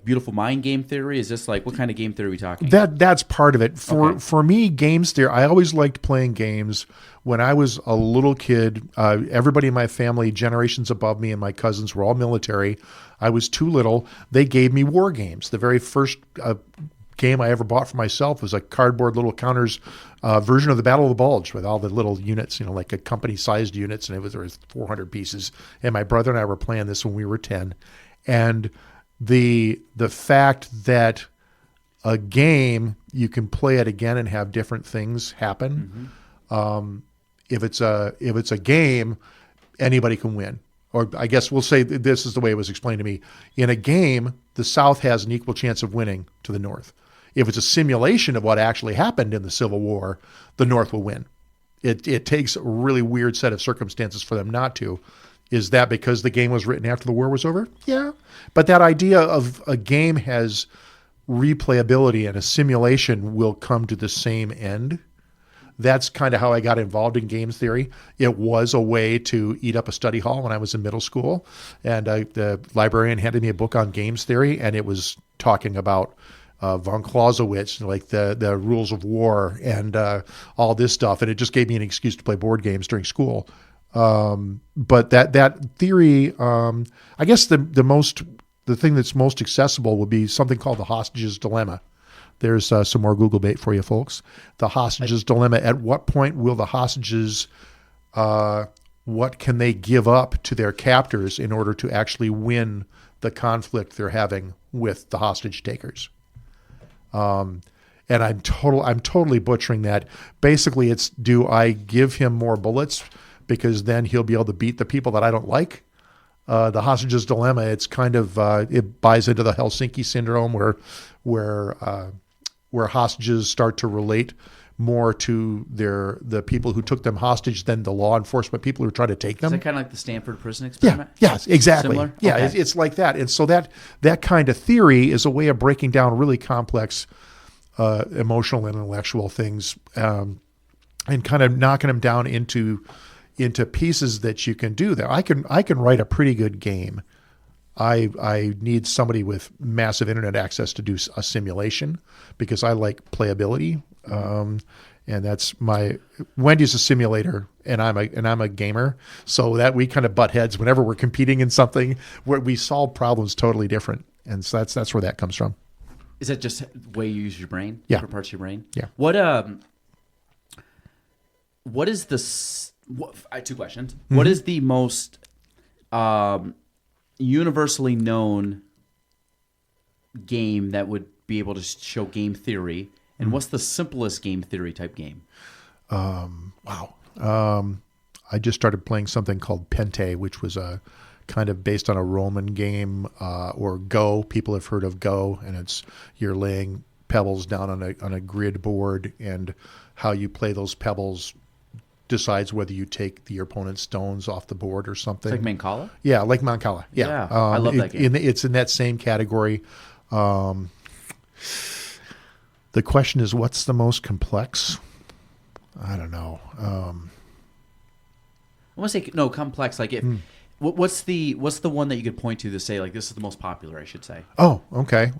Beautiful Mind game theory? Is this like, what kind of game theory are we talking? That's part of it. For me, games theory. I always liked playing games. When I was a little kid, everybody in my family, generations above me, and my cousins were all military. I was too little. They gave me war games. The very first game I ever bought for myself was a cardboard little counters version of the Battle of the Bulge with all the little units, like a company-sized units, and there was 400 pieces. And my brother and I were playing this when we were 10. And the fact that a game, you can play it again and have different things happen. If it's a game, anybody can win. Or I guess we'll say this is the way it was explained to me. In a game, the South has an equal chance of winning to the North. If it's a simulation of what actually happened in the Civil War, the North will win. It takes a really weird set of circumstances for them not to. Is that because the game was written after the war was over? Yeah. But that idea of a game has replayability and a simulation will come to the same end. That's kind of how I got involved in games theory. It was a way to eat up a study hall when I was in middle school. And the librarian handed me a book on games theory, and it was talking about von Clausewitz, like the rules of war and all this stuff. And it just gave me an excuse to play board games during school. But that theory, I guess the thing that's most accessible would be something called the hostage's dilemma. There's some more Google bait for you folks. The hostage's dilemma. At what point will the hostages, what can they give up to their captors in order to actually win the conflict they're having with the hostage takers? And I'm totally butchering that. Basically, it's, do I give him more bullets because then he'll be able to beat the people that I don't like? The hostage's dilemma. It's kind of it buys into the Helsinki syndrome, where hostages start to relate more to the people who took them hostage than the law enforcement people who try to take them. Is that kind of like the Stanford prison experiment? Yeah, yes, exactly. Similar? Yeah, Okay. it's like that. And so that kind of theory is a way of breaking down really complex emotional and intellectual things, and kind of knocking them down into pieces that you can do there. I can write a pretty good game. I need somebody with massive internet access to do a simulation because I like playability. And that's Wendy's a simulator and I'm a gamer. So that we kind of butt heads whenever we're competing in something where we solve problems totally different. And so that's where that comes from. Is that just the way you use your brain? Yeah. Different parts of your brain? Yeah. What is I have two questions. Mm-hmm. What is the most universally known game that would be able to show game theory, and what's the simplest game theory type game? Wow. I just started playing something called Pente, which was a kind of based on a Roman game, or Go. People have heard of Go, and it's you're laying pebbles down on a grid board, and how you play those pebbles decides whether you take your opponent's stones off the board or something. It's like Mancala? Yeah, like Mancala. Yeah, Yeah, I love that game. It's in that same category. The question is, what's the most complex? I don't know. I want to say no complex. Like what's the one that you could point to say like this is the most popular? I should say. Oh, okay.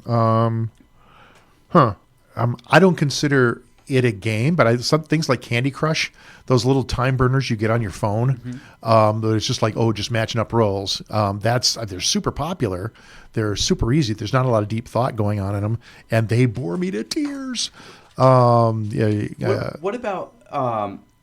I don't consider it a game, but some things like Candy Crush, those little time burners you get on your phone, it's just like, just matching up rolls. They're super popular. They're super easy. There's not a lot of deep thought going on in them, and they bore me to tears. What about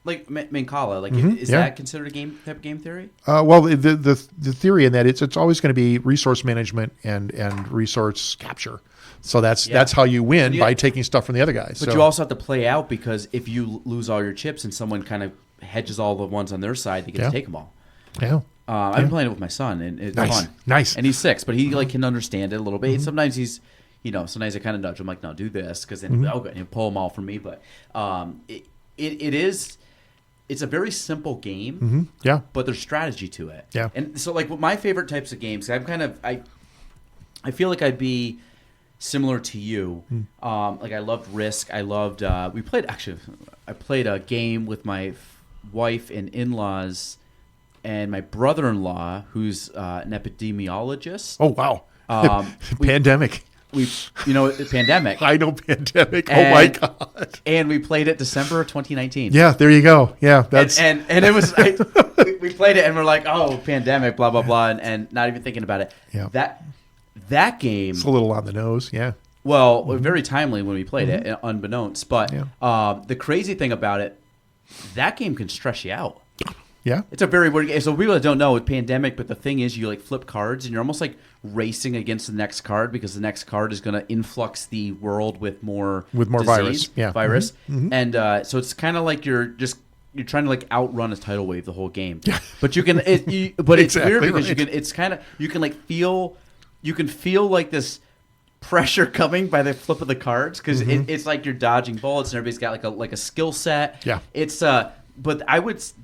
like Mancala? Like is that considered a type of game theory? Well, the theory in that it's always going to be resource management and resource capture. So that's how you win, by taking stuff from the other guys. But you also have to play out, because if you lose all your chips and someone kind of hedges all the ones on their side, they get to take them all. Yeah. I've been playing it with my son, and it's fun. Nice. And he's 6, but he can understand it a little bit. Sometimes he's, sometimes I kind of nudge him like, no, do this, because then he'll pull them all from me. But it's a very simple game. Yeah. But there's strategy to it. Yeah. And so like my favorite types of games, I feel like I'd be similar to you. Like I loved Risk. I loved I played a game with my wife and in-laws and my brother-in-law, who's an epidemiologist. Oh wow. Pandemic. Pandemic. I know Pandemic. Oh my God. And we played it December of 2019. Yeah, there you go. Yeah, that's and it was we played it and we're like, oh, Pandemic, blah blah blah, and not even thinking about it. Yeah. That game. It's a little on the nose. Yeah. Well, very timely when we played it, unbeknownst. But the crazy thing about it, that game can stress you out. Yeah. It's a very weird game. So people that don't know, with Pandemic, but the thing is you like flip cards and you're almost like racing against the next card, because the next card is going to influx the world with more disease, virus. And so it's kind of like you're trying to like outrun a tidal wave the whole game. Yeah. But it's Exactly weird because right. you can feel like this pressure coming by the flip of the cards, because it's like you're dodging bullets and everybody's got like a skill set. Yeah. It's but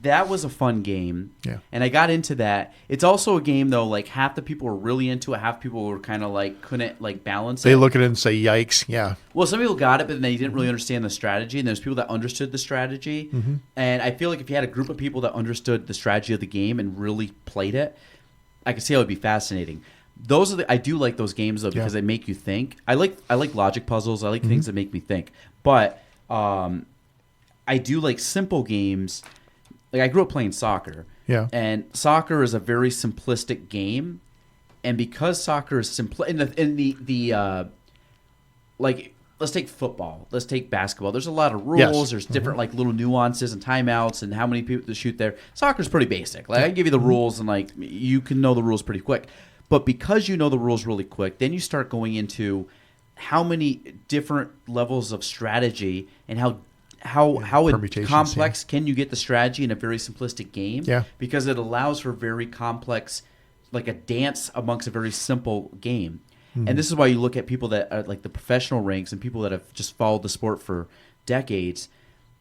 that was a fun game. Yeah. And I got into that. It's also a game though, like half the people were really into it, half people were kind of like couldn't like balance it. They look at it and say, "Yikes!" Yeah. Well, some people got it, but then they didn't really understand the strategy. And there's people that understood the strategy. And I feel like if you had a group of people that understood the strategy of the game and really played it, I could see how it would be fascinating. I do like those games though, because they make you think. I like logic puzzles. I like things that make me think. But I do like simple games. Like I grew up playing soccer, Yeah. And soccer is a very simplistic game, and because soccer is simple in the like, let's take football, let's take basketball. There's a lot of rules. Yes. There's different like little nuances and timeouts and how many people to shoot there. Soccer's pretty basic. Like, I can give you the rules and like you can know the rules pretty quick. But because you know the rules really quick, then you start going into how many different levels of strategy and how complex can you get the strategy in a very simplistic game? Yeah. Because it allows for very complex, like a dance amongst a very simple game. And this is why you look at people that are like the professional ranks and people that have just followed the sport for decades,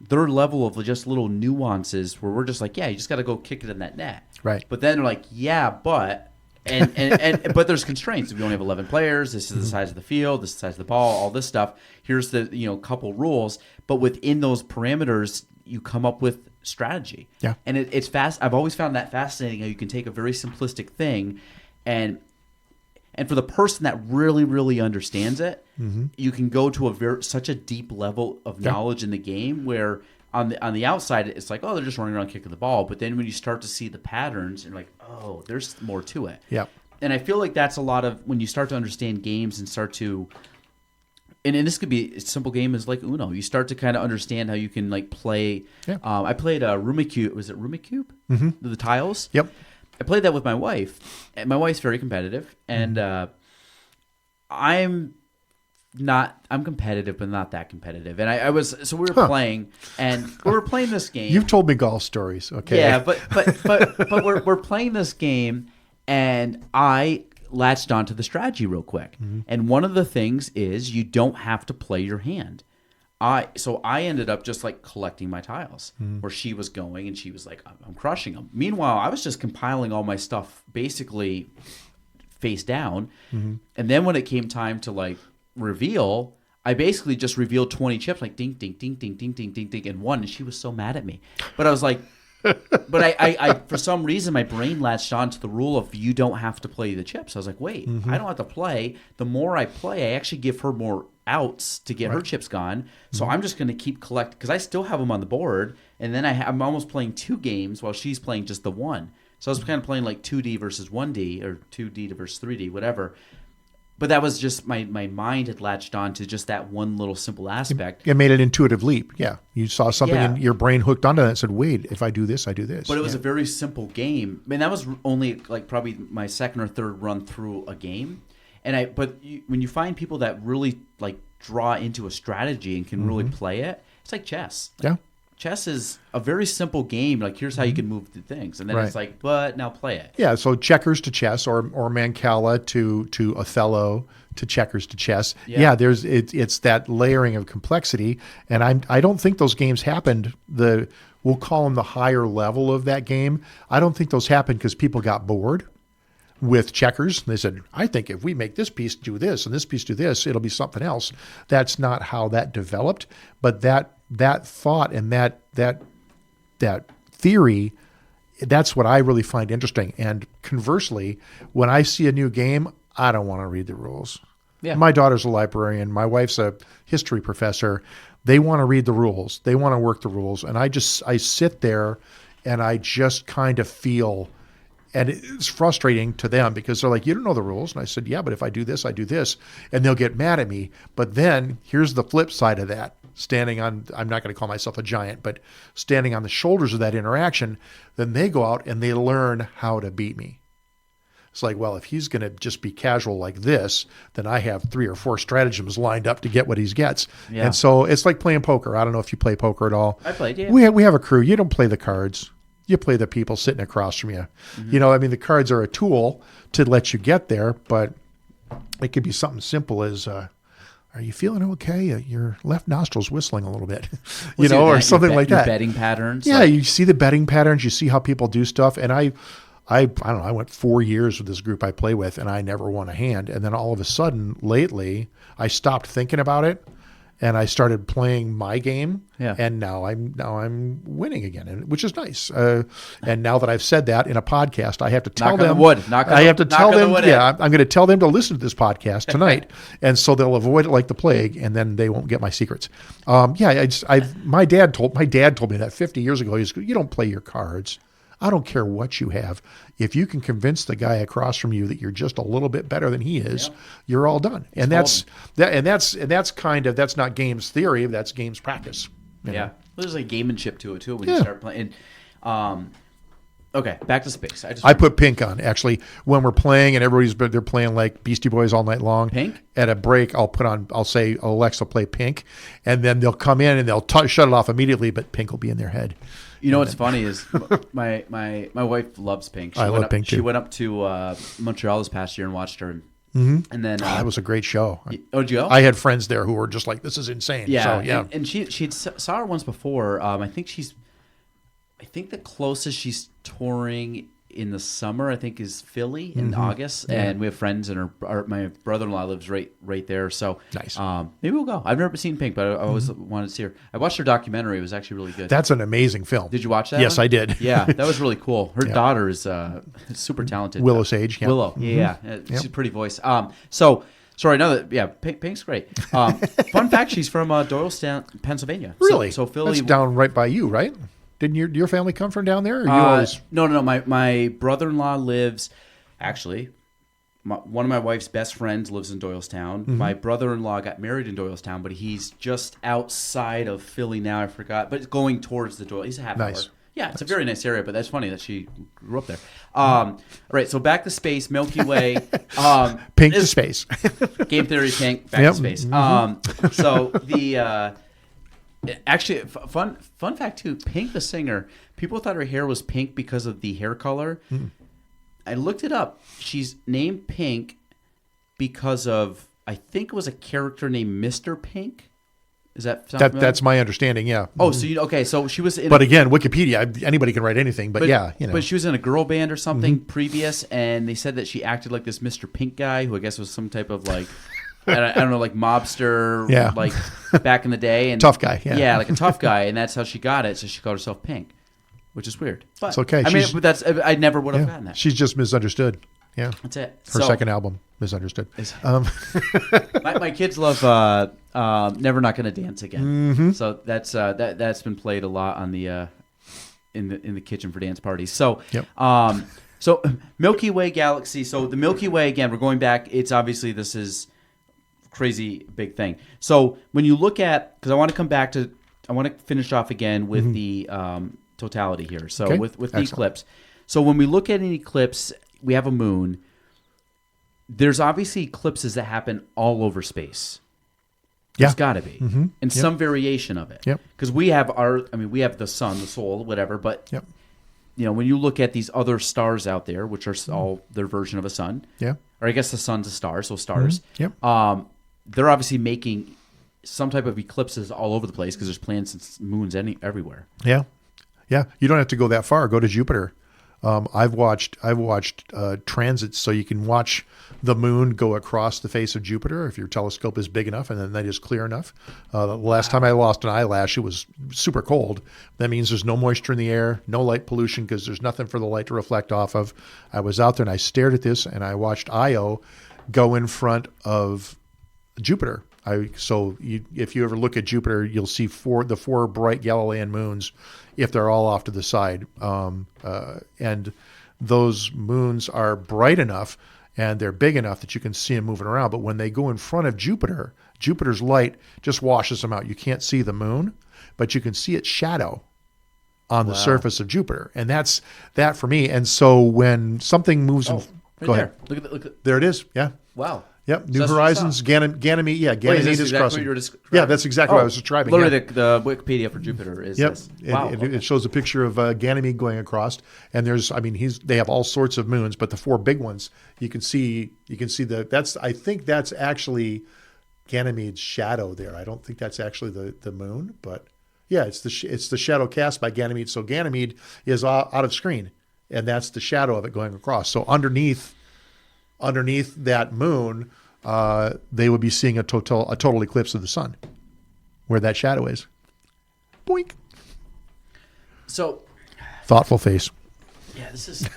their level of just little nuances where we're just like, yeah, you just got to go kick it in that net. Right. But then they're like, yeah, but but there's constraints. If you only have 11 players, this is the size of the field, this is the size of the ball, all this stuff. Here's the couple rules, but within those parameters, you come up with strategy. Yeah. And it's fast. I've always found that fascinating how you can take a very simplistic thing and for the person that really, really understands it, you can go to such a deep level of knowledge in the game where on the outside it's like, oh, they're just running around kicking the ball. But then when you start to see the patterns, you're like, oh, there's more to it. Yeah. And I feel like that's a lot of when you start to understand games and start to and this could be a simple game as like Uno. You start to kind of understand how you can like play. Yeah. I played a Rumicube. Was it Rumicube? The tiles? Yep. I played that with my wife, and my wife's very competitive, and I'm competitive, but not that competitive. And so we were playing, and we were playing this game. You've told me golf stories, okay? Yeah, but we're playing this game, and I latched onto the strategy real quick. And one of the things is you don't have to play your hand. So I ended up just like collecting my tiles where she was going and she was like, I'm crushing them. Meanwhile, I was just compiling all my stuff basically face down. And then when it came time to like reveal, I basically just revealed 20 chips, like ding, ding, ding, ding, ding, ding, ding, ding, and one. And she was so mad at me. But I was like, but I for some reason, my brain latched on to the rule of you don't have to play the chips. I was like, wait, I don't have to play. The more I play, I actually give her more outs to get her chips gone. So I'm just going to keep collecting because I still have them on the board. And then I'm almost playing 2 games while she's playing just the one. So I was kind of playing like 2D versus 1D or 2D versus 3D, whatever. But that was just my mind had latched on to just that one little simple aspect. It made an intuitive leap. Yeah. You saw something and your brain hooked onto that and said, wait, if I do this, I do this. But it was a very simple game. I mean, that was only like probably my second or third run through a game. When you find people that really like draw into a strategy and can really play it, it's like chess. Yeah. Chess is a very simple game. Like, here's how you can move the things. And then it's like, but now play it. Yeah, so checkers to chess or Mancala to Othello to checkers to chess. Yeah, it's that layering of complexity. And I don't think those games happened, we'll call them the higher level of that game. I don't think those happened because people got bored with checkers. They said, I think if we make this piece do this and this piece do this, it'll be something else. That's not how that developed. But that thought and that theory, that's what I really find interesting. And conversely, when I see a new game, I don't want to read the rules. Yeah. My daughter's a librarian. My wife's a history professor. They want to read the rules. They want to work the rules. And I sit there and I just kind of feel. And it's frustrating to them because they're like, you don't know the rules. And I said, yeah, but if I do this, I do this. And they'll get mad at me. But then here's the flip side of that. I'm not going to call myself a giant, but standing on the shoulders of that interaction, then they go out and they learn how to beat me. It's like, well, if he's going to just be casual like this, then I have 3 or 4 stratagems lined up to get what he gets. Yeah. And so it's like playing poker. I don't know if you play poker at all. I played, yeah. We have a crew. You don't play the cards. You play the people sitting across from you. The cards are a tool to let you get there, but it could be something simple as, are you feeling okay? Your left nostril's whistling a little bit, or something like that. Betting patterns. Yeah, you see the betting patterns. You see how people do stuff. And I don't know, I went 4 years with this group I play with, and I never won a hand. And then all of a sudden, lately, I stopped thinking about it. And I started playing my game, and now I'm winning again, which is nice. And now that I've said that in a podcast, I have to tell them. I'm going to tell them to listen to this podcast tonight, and so they'll avoid it like the plague, and then they won't get my secrets. My dad told me that 50 years ago. He goes, you don't play your cards. I don't care what you have. If you can convince the guy across from you that you're just a little bit better than he is, you're all done. And that's not games theory. That's games practice. You know? Well, there's like gamemanship to it too when you start playing. Okay, back to space. I put Pink on actually when we're playing and they're playing like Beastie Boys all night long. Pink? At a break, I'll say Alexa play Pink, and then they'll come in and they'll shut it off immediately, but Pink will be in their head. You know what's funny is my wife loves Pink. I love Pink too. She went up to Montreal this past year and watched her, and then that was a great show. Oh, did you go? I had friends there who were just like, "This is insane." Yeah, so, and she saw her once before. I think the closest she's touring in the summer, I think, is Philly in August, and we have friends, and my brother-in-law lives right there. So nice. Maybe we'll go. I've never seen Pink, but I always wanted to see her. I watched her documentary; it was actually really good. That's an amazing film. Did you watch that? Yes, one? I did. Yeah, that was really cool. Her daughter is super talented. Willow Sage. Yeah. Willow, yeah, she's a pretty voice. So Pink's great. Fun fact: she's from Doylestown, Pennsylvania. Really? So Philly, that's down right by you, right? Didn't your family come from down there? Or you always... No. My brother-in-law lives, actually, one of my wife's best friends lives in Doylestown. My brother-in-law got married in Doylestown, but he's just outside of Philly now. I forgot, but going towards the Doyle. He's a half hour. Yeah, it's a very nice area, but that's funny that she grew up there. All right, so back to space, Milky Way. Pink to space. Game theory, Pink, back to space. So the... Actually, fun fact too. Pink, the singer, people thought her hair was pink because of the hair color. I looked it up. She's named Pink because of, I think it was a character named Mr. Pink. Is that that's my understanding? Yeah. Oh, so so she was in. But again, Wikipedia, anybody can write anything. But yeah, But she was in a girl band or something previous, and they said that she acted like this Mr. Pink guy, who I guess was some type of like. I don't know, like mobster, like back in the day, and tough guy, like a tough guy, and that's how she got it. So she called herself Pink, which is weird. But it's okay. I mean, but I never would have gotten that. She's just misunderstood. Yeah, that's it. Her second album, Misunderstood. My kids love Never Not Gonna Dance Again. So that's been played a lot on the in the kitchen for dance parties. So so Milky Way galaxy. So the Milky Way again. We're going back. It's obviously this is. Crazy big thing. So when you look at, because I want to finish off again with the totality here. So with the eclipse. So when we look at an eclipse, we have a moon. There's obviously eclipses that happen all over space. There's got to be, and some variation of it. Because we have we have the sun, the soul, whatever. But when you look at these other stars out there, which are all their version of a sun. Or I guess the sun's a star, so stars. They're obviously making some type of eclipses all over the place because there's planets and moons everywhere. Yeah. You don't have to go that far. Go to Jupiter. I've watched transits, so you can watch the moon go across the face of Jupiter if your telescope is big enough and then that is clear enough. The last time I lost an eyelash, it was super cold. That means there's no moisture in the air, no light pollution because there's nothing for the light to reflect off of. I was out there and I stared at this and I watched Io go in front of Jupiter. If you ever look at Jupiter, you'll see the four bright Galilean moons if they're all off to the side. And those moons are bright enough and they're big enough that you can see them moving around. But when they go in front of Jupiter, Jupiter's light just washes them out. You can't see the moon, but you can see its shadow on the surface of Jupiter. And that's that for me. And so when something moves... go ahead. Look at there it is. Yeah. Wow. Yep, New Horizons, Ganymede. Yeah, Ganymede is crossing. Yeah, that's exactly what I was describing. Literally, the Wikipedia for Jupiter is this. Wow. It shows a picture of Ganymede going across, and they have all sorts of moons, but the four big ones, you can see I think that's actually Ganymede's shadow there. I don't think that's actually the moon, but yeah, it's the shadow cast by Ganymede. So Ganymede is out of screen, and that's the shadow of it going across. So underneath that moon, they would be seeing a total eclipse of the sun, where that shadow is. Boink. So, thoughtful face. Yeah, this is.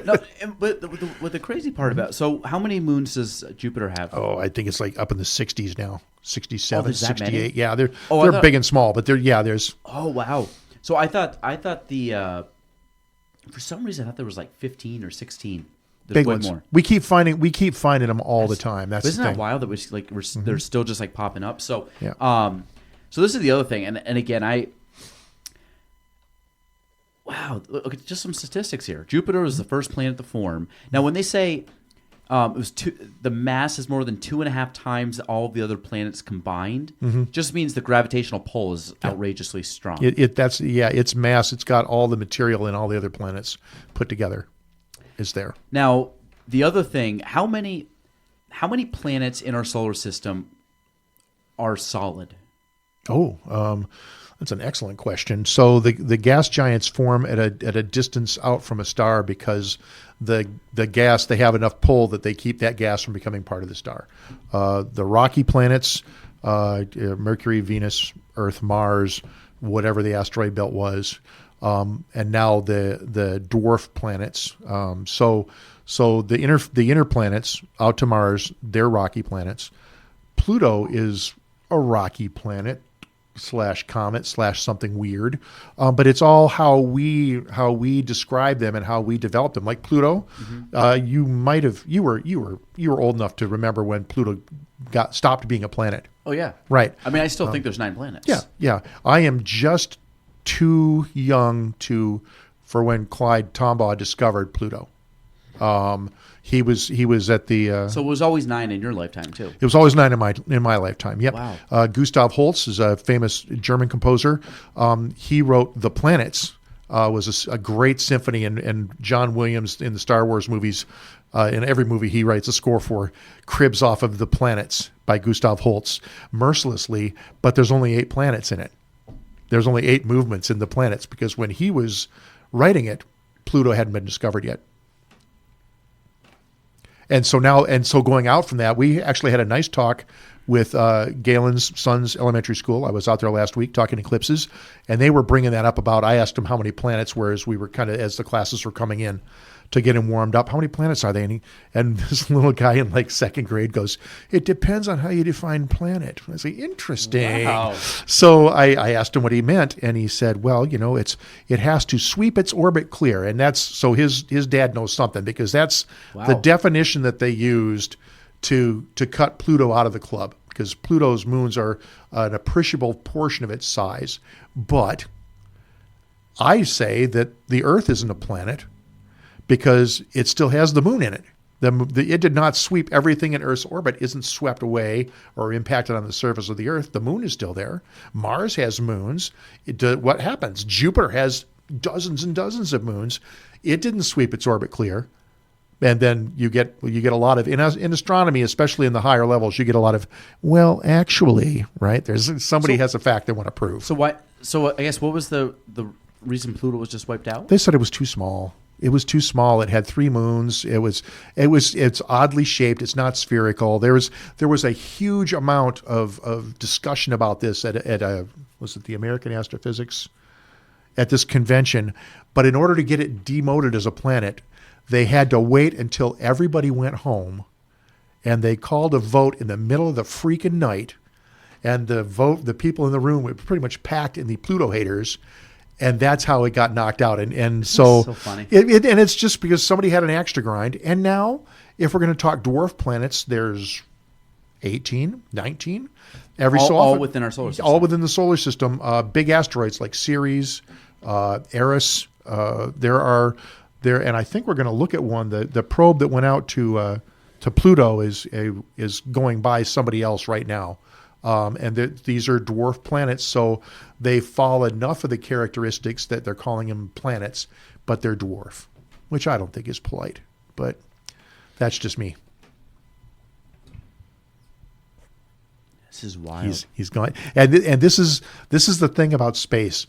But the crazy part about how many moons does Jupiter have? Oh, I think it's like up in the 60s now, 67, there's that 68. many? Yeah, they're big and small, but there's. Oh wow! So I thought the For some reason, I thought there was like 15 or 16. There's Big way ones. more. We keep finding them all the time. That's But isn't the that thing. wild that they're still just like popping up? So, Yeah. So this is the other thing, and again, look at just some statistics here. Jupiter was the first planet to form. Now, when they say the mass is more than 2.5 times all of the other planets combined, just means the gravitational pull is outrageously strong. It's mass. It's got all the material in all the other planets put together. Is there. Now, the other thing, how many planets in our solar system are solid? That's an excellent question. So the gas giants form at a distance out from a star because the gas, they have enough pull that they keep that gas from becoming part of the star. The rocky planets, Mercury, Venus, Earth, Mars, whatever the asteroid belt was, and now the dwarf planets. So the inner planets out to Mars, they're rocky planets. Pluto is a rocky planet / comet / something weird, but it's all how we describe them and how we develop them. Like Pluto, you were old enough to remember when Pluto stopped being a planet. Oh yeah, right. I mean, I still think there's 9 planets. Yeah. I am just too young for when Clyde Tombaugh discovered Pluto. He was at the. So it was always 9 in your lifetime too. It was always 9 in my lifetime. Yep. Wow. Gustav Holst is a famous German composer. He wrote The Planets. Was a great symphony, and John Williams in the Star Wars movies. In every movie he writes a score for, cribs off of The Planets by Gustav Holst mercilessly, but there's only 8 planets in it. There's only 8 movements in The Planets because when he was writing it, Pluto hadn't been discovered yet. And so going out from that, we actually had a nice talk with Galen's son's elementary school. I was out there last week talking eclipses, and they were bringing that up about, I asked them how many planets were as we were as the classes were coming in to get him warmed up. How many planets are they? And this little guy in like 2nd grade goes, it depends on how you define planet. I say, interesting. Wow. So I asked him what he meant, and he said, well, it has to sweep its orbit clear. And that's, so his dad knows something, because that's the definition that they used to cut Pluto out of the club, because Pluto's moons are an appreciable portion of its size. But I say that the Earth isn't a planet, because it still has the moon in it. It did not sweep everything in Earth's orbit, isn't swept away or impacted on the surface of the Earth. The moon is still there. Mars has moons. What happens? Jupiter has dozens and dozens of moons. It didn't sweep its orbit clear. And then you get a lot of, in astronomy, especially in the higher levels, you get a lot of, well, actually, right? There's somebody has a fact they want to prove. So I guess what was the reason Pluto was just wiped out? They said it was too small. It was too small. It had 3 moons. It's oddly shaped. It's not spherical. There was a huge amount of discussion about this was it the American Astrophysics, at this convention. But in order to get it demoted as a planet, they had to wait until everybody went home, and they called a vote in the middle of the freaking night. And the people in the room were pretty much packed in the Pluto haters. And that's how it got knocked out. And so, so funny. And it's just because somebody had an axe to grind. And now, if we're going to talk dwarf planets, there's 18, 19. All within our solar system. All within the solar system. Big asteroids like Ceres, Eris. And I think we're going to look at one. The probe that went out to Pluto is going by somebody else right now. These are dwarf planets, so they fall enough of the characteristics that they're calling them planets, but they're dwarf, which I don't think is polite. But that's just me. This is wild. He's going, and this is the thing about space.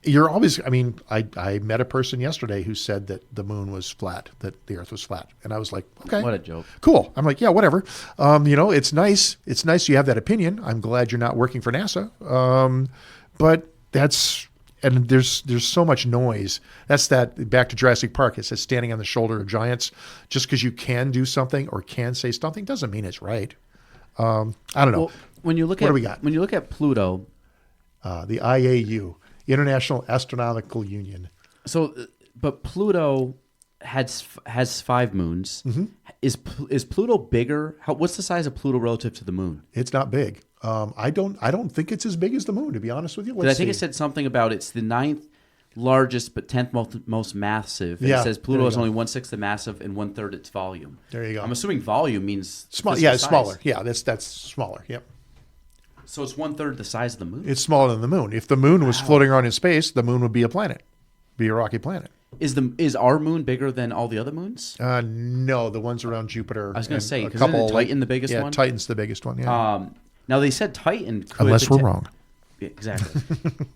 You're always, I met a person yesterday who said that the moon was flat, that the Earth was flat. And I was like, okay. What a joke. Cool. I'm like, yeah, whatever. It's nice. It's nice you have that opinion. I'm glad you're not working for NASA. But there's so much noise. That's that, back to Jurassic Park. It says standing on the shoulder of giants. Just because you can do something or can say something doesn't mean it's right. I don't know. Well, when you look what do we got? When you look at Pluto, the IAU. International Astronomical Union. So But Pluto has 5 moons. Mm-hmm. Is Pluto bigger? What's the size of Pluto relative to the moon? It's not big. I don't think it's as big as the moon, to be honest with you. I think it said something about it's the 9th largest but 10th most massive. And it says Pluto is only 1/6 the massive and 1/3 its volume. There you go. I'm assuming volume means small. Yeah, it's size. smaller. Yeah, that's smaller. Yep. So it's 1/3 the size of the moon. It's smaller than the moon. If the moon was floating around in space, the moon would be a planet, be a rocky planet. Is our moon bigger than all the other moons? No, the ones around Jupiter. I was going to say, because isn't Titan the biggest one? Yeah, Titan's the biggest one. Yeah. Now they said Titan could Unless we're wrong. Yeah, exactly.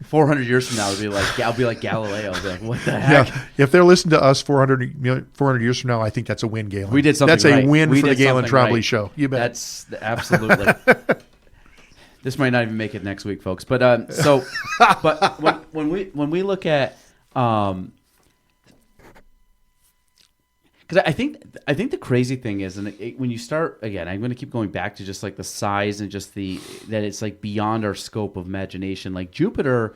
400 years from now, I'll be like Galileo. I'll be like, what the heck? Yeah, if they're listening to us 400 years from now, I think that's a win, Galen. We did something That's right. a win We for the did Galen something Trombley right. show. You bet. That's absolutely. This might not even make it next week, folks. But but when we look at because I think the crazy thing is, and when you start again, I'm going to keep going back to just like the size and just that it's like beyond our scope of imagination. Like Jupiter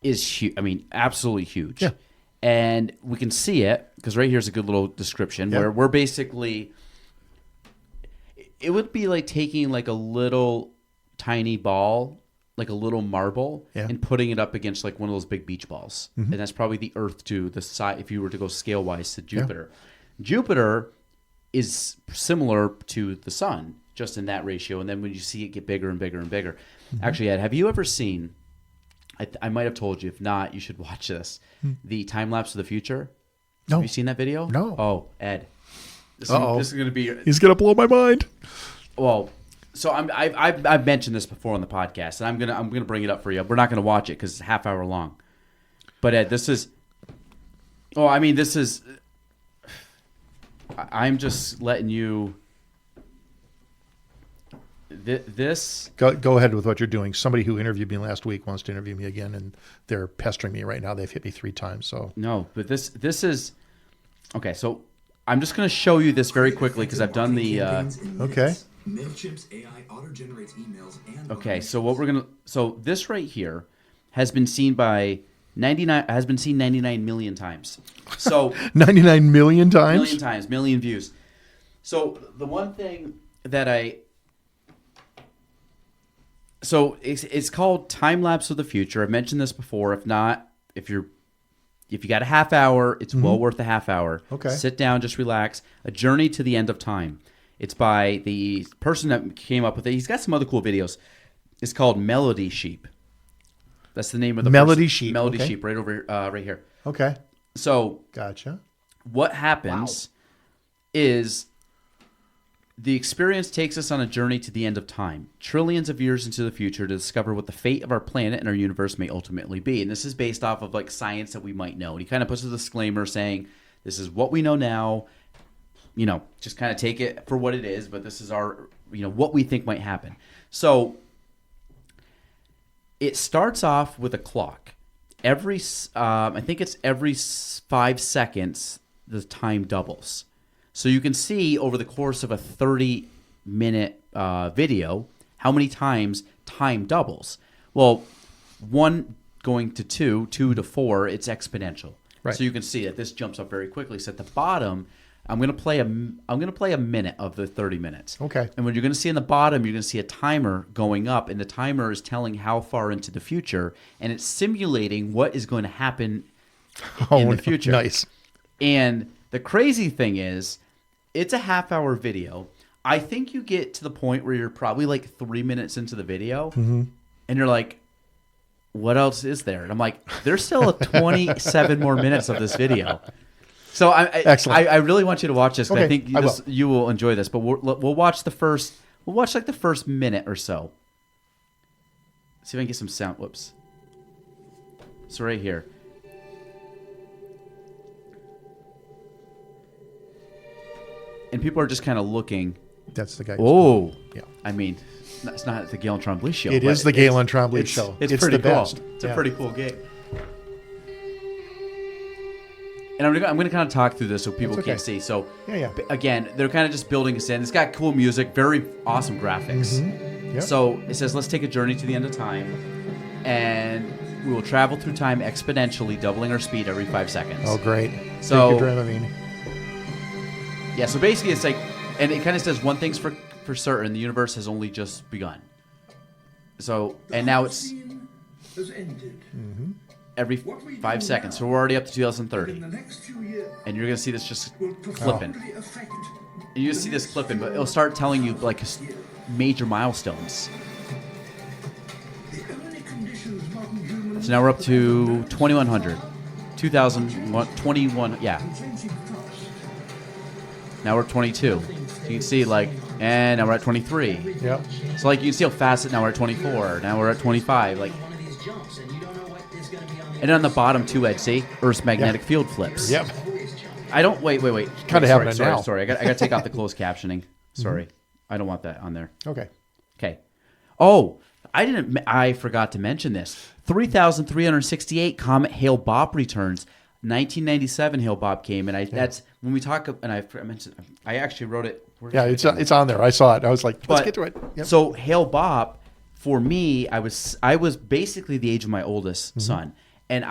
is huge. I mean, absolutely huge. Yeah. And we can see it because right here's a good little description where we're basically. It would be like taking like a little tiny ball, like a little marble, and putting it up against like one of those big beach balls. Mm-hmm. And that's probably the Earth to the side if you were to go scale wise to Jupiter. Yeah. Jupiter is similar to the sun, just in that ratio. And then when you see it get bigger and bigger and bigger. Mm-hmm. Actually, Ed, have you ever seen, I might have told you, if not, you should watch this, the time lapse of the future? No. Have you seen that video? No. Oh, Ed. This is going to be... He's going to blow my mind. Well... So I've mentioned this before on the podcast, and I'm gonna bring it up for you. We're not gonna watch it because it's a half hour long. But Ed, this is. Oh, I mean, this is. I'm just letting you. This. Go ahead with what you're doing. Somebody who interviewed me last week wants to interview me again, and they're pestering me right now. They've hit me 3 times. So no, but this is. Okay, so I'm just gonna show you this very quickly because I've done the. Okay. MailChimp's AI auto-generates emails and Okay, so this right here has been seen by 99 million times. So 99 million times? Million views. So the one thing that it's called Time Lapse of the Future. I've mentioned this before. If not, if you got a half hour, it's well worth a half hour. Okay. Sit down, just relax. A Journey to the End of Time. It's by the person that came up with it. He's got some other cool videos. It's called Melody Sheep. That's the name of the Melody Sheep. Melody okay. Sheep, right over right here. Okay. So, gotcha. What happens is the experience takes us on a journey to the end of time, trillions of years into the future, to discover what the fate of our planet and our universe may ultimately be. And this is based off of like science that we might know. And he kind of puts a disclaimer saying, "This is what we know now. You know, just kind of take it for what it is, but this is our, what we think might happen." So it starts off with a clock. I think it's every 5 seconds, the time doubles. So you can see over the course of a 30-minute video how many times time doubles. Well, 1 going to 2, 2 to 4, it's exponential. Right. So you can see that this jumps up very quickly. So at the bottom, I'm going to play a minute of the 30 minutes. Okay. And what you're going to see in the bottom, you're going to see a timer going up, and the timer is telling how far into the future, and it's simulating what is going to happen in the future. Nice. And the crazy thing is, it's a half-hour video. I think you get to the point where you're probably like 3 minutes into the video, and you're like, what else is there? And I'm like, there's still 27 more minutes of this video. So Excellent. I really want you to watch this because I think will. you will enjoy this. But we'll watch the first minute or so. See if I can get some sound. Whoops. So right here. And people are just kind of looking. That's the guy. Oh. Yeah. I mean, it's not the Galen Trombley show. It is the Galen Trombley show. It's pretty the cool. best. It's a pretty cool game. And I'm gonna kind of talk through this so people can't see. So again, they're kind of just building us in. It's got cool music, very awesome graphics. Mm-hmm. Yep. So it says, "Let's take a journey to the end of time," and We will travel through time exponentially, doubling our speed every 5 seconds. Oh, great. So- Take your Dramamine. Yeah, so basically it's like, and it kind of says one thing's for certain, the universe has only just begun. So, and now it's has ended. every 5 seconds. So we're already up to 2030. In the next few years, And you're going to see this just will flipping. profoundly affect And you see this clipping, but it'll start telling you like major milestones. the only conditions modern humans So now we're up to 2100. 2021, yeah. changing fast. Now we're at 22. So you can see like, and now we're at 23. Yep. So like you can see how fast it, now we're at 24. Now we're at 25. Like, one of these jumps, and you don't know what is going to be on the and on the bottom too, Ed, see? Earth's magnetic field flips. Yep. I don't, wait. Kinda having it sorry, now. Sorry, I got to take out the closed captioning. Sorry. I don't want that on there. Okay. Okay. Oh, I forgot to mention this. 3,368 Comet Hale-Bopp returns. 1997 Hale-Bopp came, and that's when we talk. And I mentioned, I actually wrote it. Yeah, it's on there. I saw it. I was like, let's get to it. Yep. So Hale-Bopp, for me, I was basically the age of my oldest son, and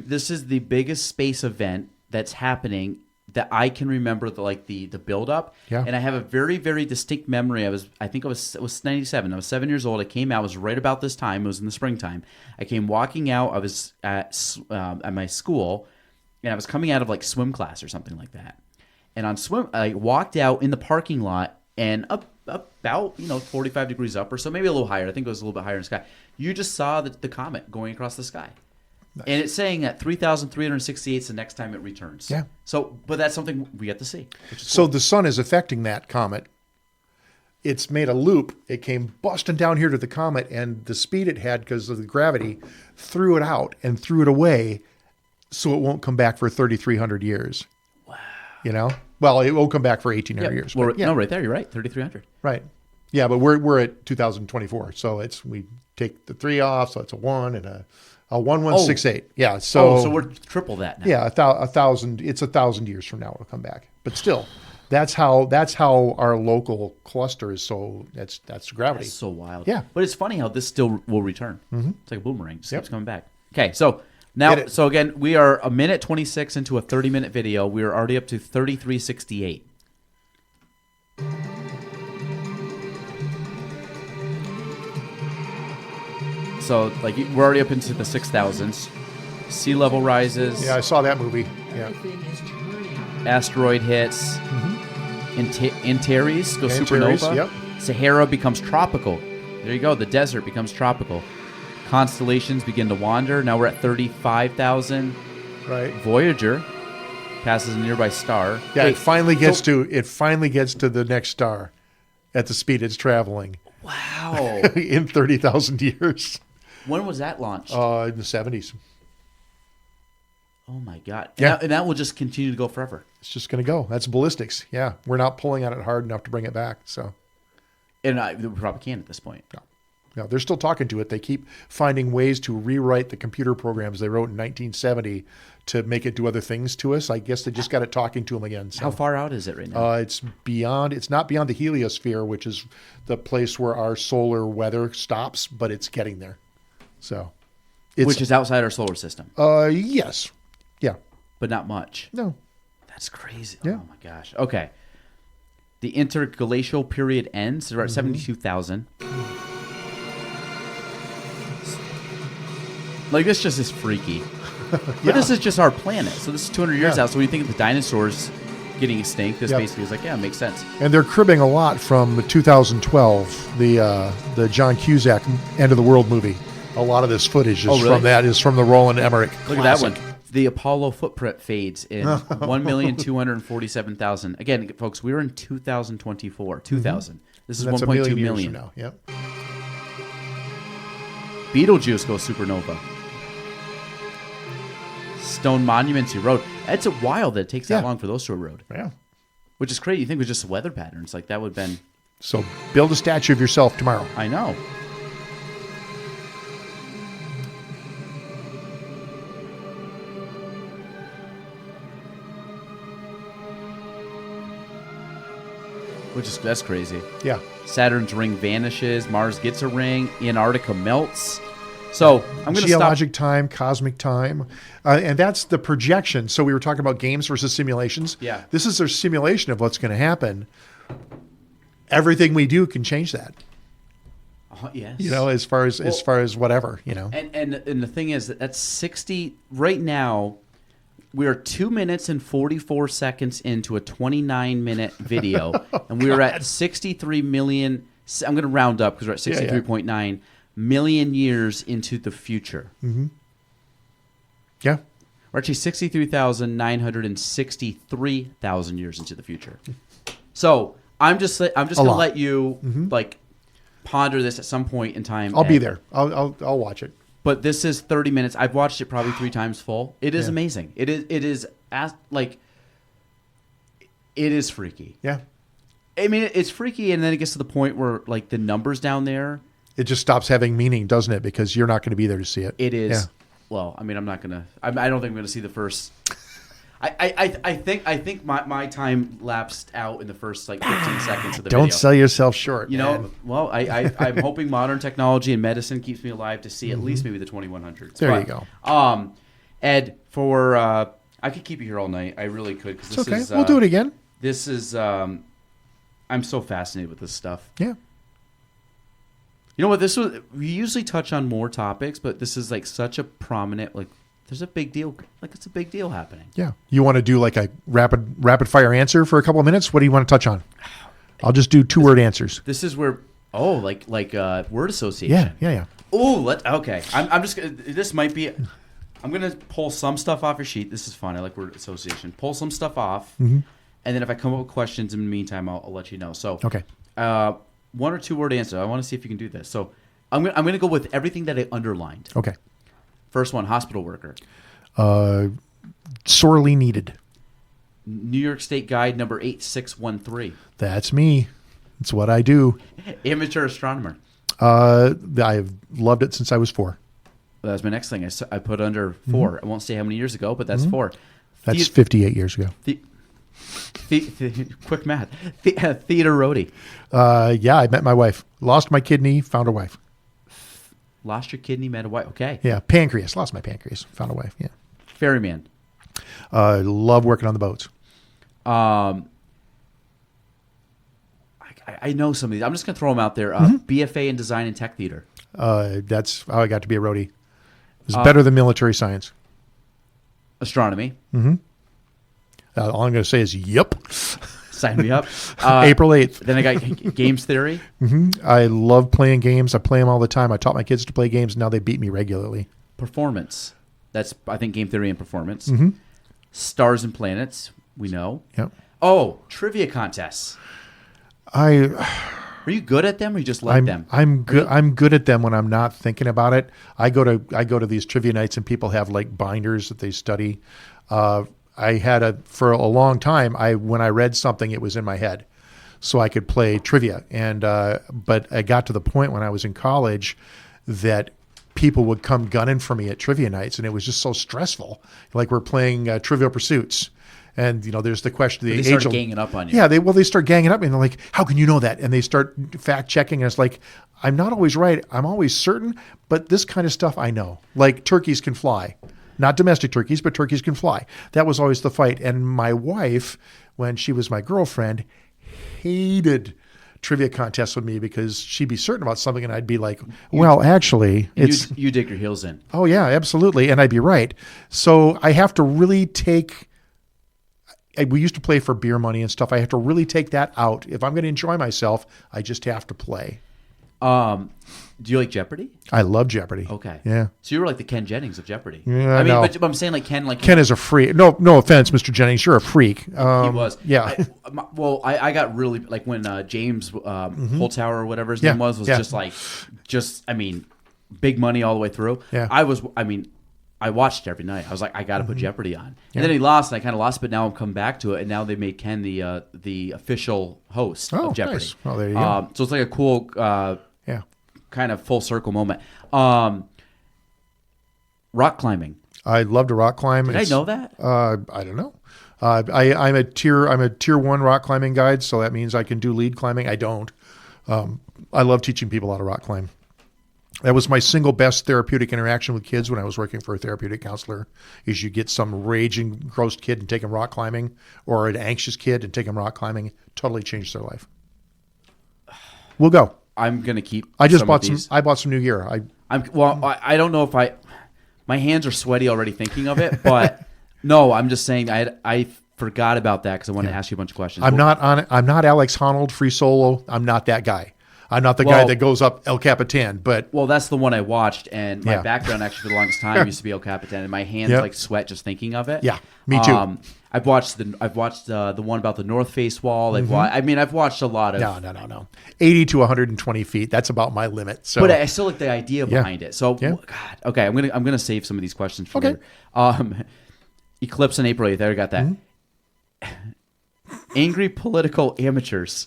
this is the biggest space event that's happening that I can remember the build up. Yeah. And I have a very, very distinct memory. I think it was 97. I was 7 years old. I came out. It was right about this time. It was in the springtime. I came walking out. I was at my school, and I was coming out of like swim class or something like that. And I walked out in the parking lot, and about 45 degrees up or so, maybe a little higher. I think it was a little bit higher in the sky. You just saw the comet going across the sky. Nice. And it's saying that 3,368 is the next time it returns. Yeah. So, but that's something we get to see. Which is So cool. the sun is affecting that comet. It's made a loop. It came busting down here to the comet, and the speed it had because of the gravity threw it out and threw it away, so it won't come back for 3,300 years. Wow. Well, it won't come back for 1,800 years. Well, but yeah. no, right there. You're right. 3,300. Right. Yeah, but we're at 2024, so we take the 3 off, so it's a 1 and a 1168. Yeah. So So we're triple that now. yeah, 1,000. It's 1,000 years from now it'll come back. But still, that's how our local cluster is. So that's gravity. That's so wild. Yeah. But it's funny how this still will return. Mm-hmm. It's like a boomerang. It just Yep. keeps coming back. Okay. So now, Get it. so again, we are a minute 26 into a 30-minute video. We are already up to 3,368. So, like, we're already up into the 6,000s. Sea level rises. Yeah, I saw that movie. Yeah. everything is turning. Asteroid hits. Antares goes Antares, supernova. yep. Sahara becomes tropical. There you go. The desert becomes tropical. Constellations begin to wander. Now we're at 35,000. Right. Voyager passes a nearby star. Yeah, Wait, it finally gets so- to the next star at the speed it's traveling Wow. in 30,000 years. When was that launched? In the 70s. Oh my God. Yeah. And that will just continue to go forever. It's just going to go. That's ballistics. Yeah, we're not pulling on it hard enough to bring it back. So, And we probably can at this point. no, they're still talking to it. They keep finding ways to rewrite the computer programs they wrote in 1970 to make it do other things to us. I guess they just got it talking to them again. So. How far out is it right now? It's not beyond the heliosphere, which is the place where our solar weather stops, but it's getting there. So, Which is outside our solar system, yes, yeah, but not much. no, That's crazy. Yeah. Oh my gosh. Okay. The interglacial period ends. They're at Mm-hmm. 72,000. Like, this just is freaky. But this is just our planet. So this is 200 years Yeah. out. So when you think of the dinosaurs getting extinct, this Yep. basically is like, yeah, it makes sense. and they're cribbing a lot from 2012, the John Cusack End of the World movie. A lot of this footage is Oh, really? from that. Is from the Roland Emmerich. Look at that one. The Apollo footprint fades in 1,247,000. Again, folks, we were in 2024. 2,000. This is That's 1.2 a million million. years from now. Yep. Betelgeuse goes supernova. Stone monuments erode. It's a wild that it takes that Yeah. long for those to erode, Yeah. which is crazy. You think it was just weather patterns. Like, that would have been, So build a statue of yourself tomorrow. I know. That's crazy. Yeah. Saturn's ring vanishes. Mars gets a ring. Antarctica melts. So I'm going to stop. Geologic time, cosmic time, and that's the projection. So we were talking about games versus simulations. Yeah. This is their simulation of what's going to happen. Everything we do can change that. Yes. You know, as far as whatever, you know. And the thing is that that's 60 right now. We are 2 minutes and 44 seconds into a 29-minute video, and we are at 63 million. I'm going to round up because we're at 63.9 million years into the future. Mm-hmm. Yeah. We're actually 63,963,000 years into the future. So I'm just going to let you like ponder this at some point in time. I'll be there. I'll watch it. But this is 30 minutes. I've watched it probably 3 times full. It is amazing. It is freaky. Yeah. I mean, it's freaky, and then it gets to the point where like the numbers down there. It just stops having meaning, doesn't it? Because you're not going to be there to see it. It is. Yeah. Well, I mean, I'm not gonna. I don't think I'm gonna see the first. I think my time lapsed out in the first like 15 seconds of the video. Don't sell yourself short. You know, well, I'm hoping modern technology and medicine keeps me alive to see at least maybe the 2100s. There you go. Ed, for I could keep you here all night. I really could. Cause It's this okay. is, We'll do it again. This is. I'm so fascinated with this stuff. Yeah. You know what? We usually touch on more topics, but this is like such a prominent like. There's a big deal. Like it's a big deal happening. Yeah. You want to do like a rapid fire answer for a couple of minutes? What do you want to touch on? I'll just do 2-word answers. This is where like word association. Yeah. Okay. I'm just gonna. This might be. I'm gonna pull some stuff off your sheet. This is fun. I like word association. Pull some stuff off, and then if I come up with questions in the meantime, I'll let you know. So Okay. 1 or 2 word answer. I want to see if you can do this. So I'm gonna go with everything that I underlined. Okay. First one, hospital worker. Sorely needed. New York State Guide number 8613. That's me. It's what I do. Amateur astronomer. I've loved it since I was 4. That was my next thing. I put under 4. I won't say how many years ago, but that's 4. That's 58 years ago. Quick math. Theater roadie. Yeah, I met my wife. Lost my kidney, found a wife. Lost your kidney, met a wife. Okay. Yeah, pancreas. Lost my pancreas, found a wife. Yeah. Ferryman. Love working on the boats. I know some of these. I'm just going to throw them out there. BFA in Design and Tech Theater. That's how I got to be a roadie. It was better than military science. Astronomy. All I'm going to say is, yep. Sign me up. April 8th. Then I got games theory. I love playing games. I play them all the time. I taught my kids to play games. Now they beat me regularly. Performance. That's, I think, game theory and performance. Stars and planets. We know. Yep. Oh, trivia contests. Are you good at them or you just like them? I'm good. I'm good at them when I'm not thinking about it. I go to these trivia nights and people have like binders that they study. I had for a long time. When I read something, it was in my head, so I could play trivia. And but I got to the point when I was in college that people would come gunning for me at trivia nights, and it was just so stressful. Like we're playing Trivial Pursuits. And, you know, there's the question. They start ganging up on you. Yeah, they start ganging up and they're like, how can you know that? And they start fact checking. And it's like, I'm not always right. I'm always certain. But this kind of stuff I know. Like turkeys can fly. Not domestic turkeys, but turkeys can fly. That was always the fight. And my wife, when she was my girlfriend, hated trivia contests with me because she'd be certain about something and I'd be like, well, actually, it's... You dig your heels in. Oh, yeah, absolutely. And I'd be right. So I have to really take... We used to play for beer money and stuff. I have to really take that out. If I'm going to enjoy myself, I just have to play. Do you like Jeopardy? I love Jeopardy. Okay. Yeah. So you were like the Ken Jennings of Jeopardy. Yeah, I mean, no. but I'm saying like Ken is a freak. No offense, Mr. Jennings. You're a freak. He was. Yeah. I got really like when James Holzhauer or whatever his name was just big money all the way through. Yeah. I watched it every night. I was like, I got to put Jeopardy on. And then he lost, and I kind of lost, but now I'm coming back to it, and now they made Ken the official host of Jeopardy. Nice. Well, there you go. So it's like a cool kind of full circle moment. Rock climbing. I love to rock climb. Did I know that? I don't know. I'm a tier 1 rock climbing guide, so that means I can do lead climbing. I don't. I love teaching people how to rock climb. That was my single best therapeutic interaction with kids when I was working for a therapeutic counselor. Is you get some raging, gross kid and take them rock climbing, or an anxious kid and take them rock climbing. Totally changed their life. We'll go. I'm gonna keep. I just some bought of some. these. I bought some new gear. I don't know if my hands are sweaty already thinking of it, but no, I'm just saying I forgot about that because I wanted to ask you a bunch of questions. I'm not Alex Honnold free solo. I'm not that guy. I'm not the guy that goes up El Capitan. But well, that's the one I watched, and my Yeah. background actually for the longest time used to be El Capitan, and my hands Yep. like sweat just thinking of it. Yeah, me too. I've watched the one about the North Face wall. I've watched a lot of. No. 80 to 120 feet. That's about my limit. So, But I still like the idea behind it. So, Yeah. God, okay, I'm gonna save some of these questions for Okay. later. Eclipse on April 8th. There, I got that. Angry political amateurs.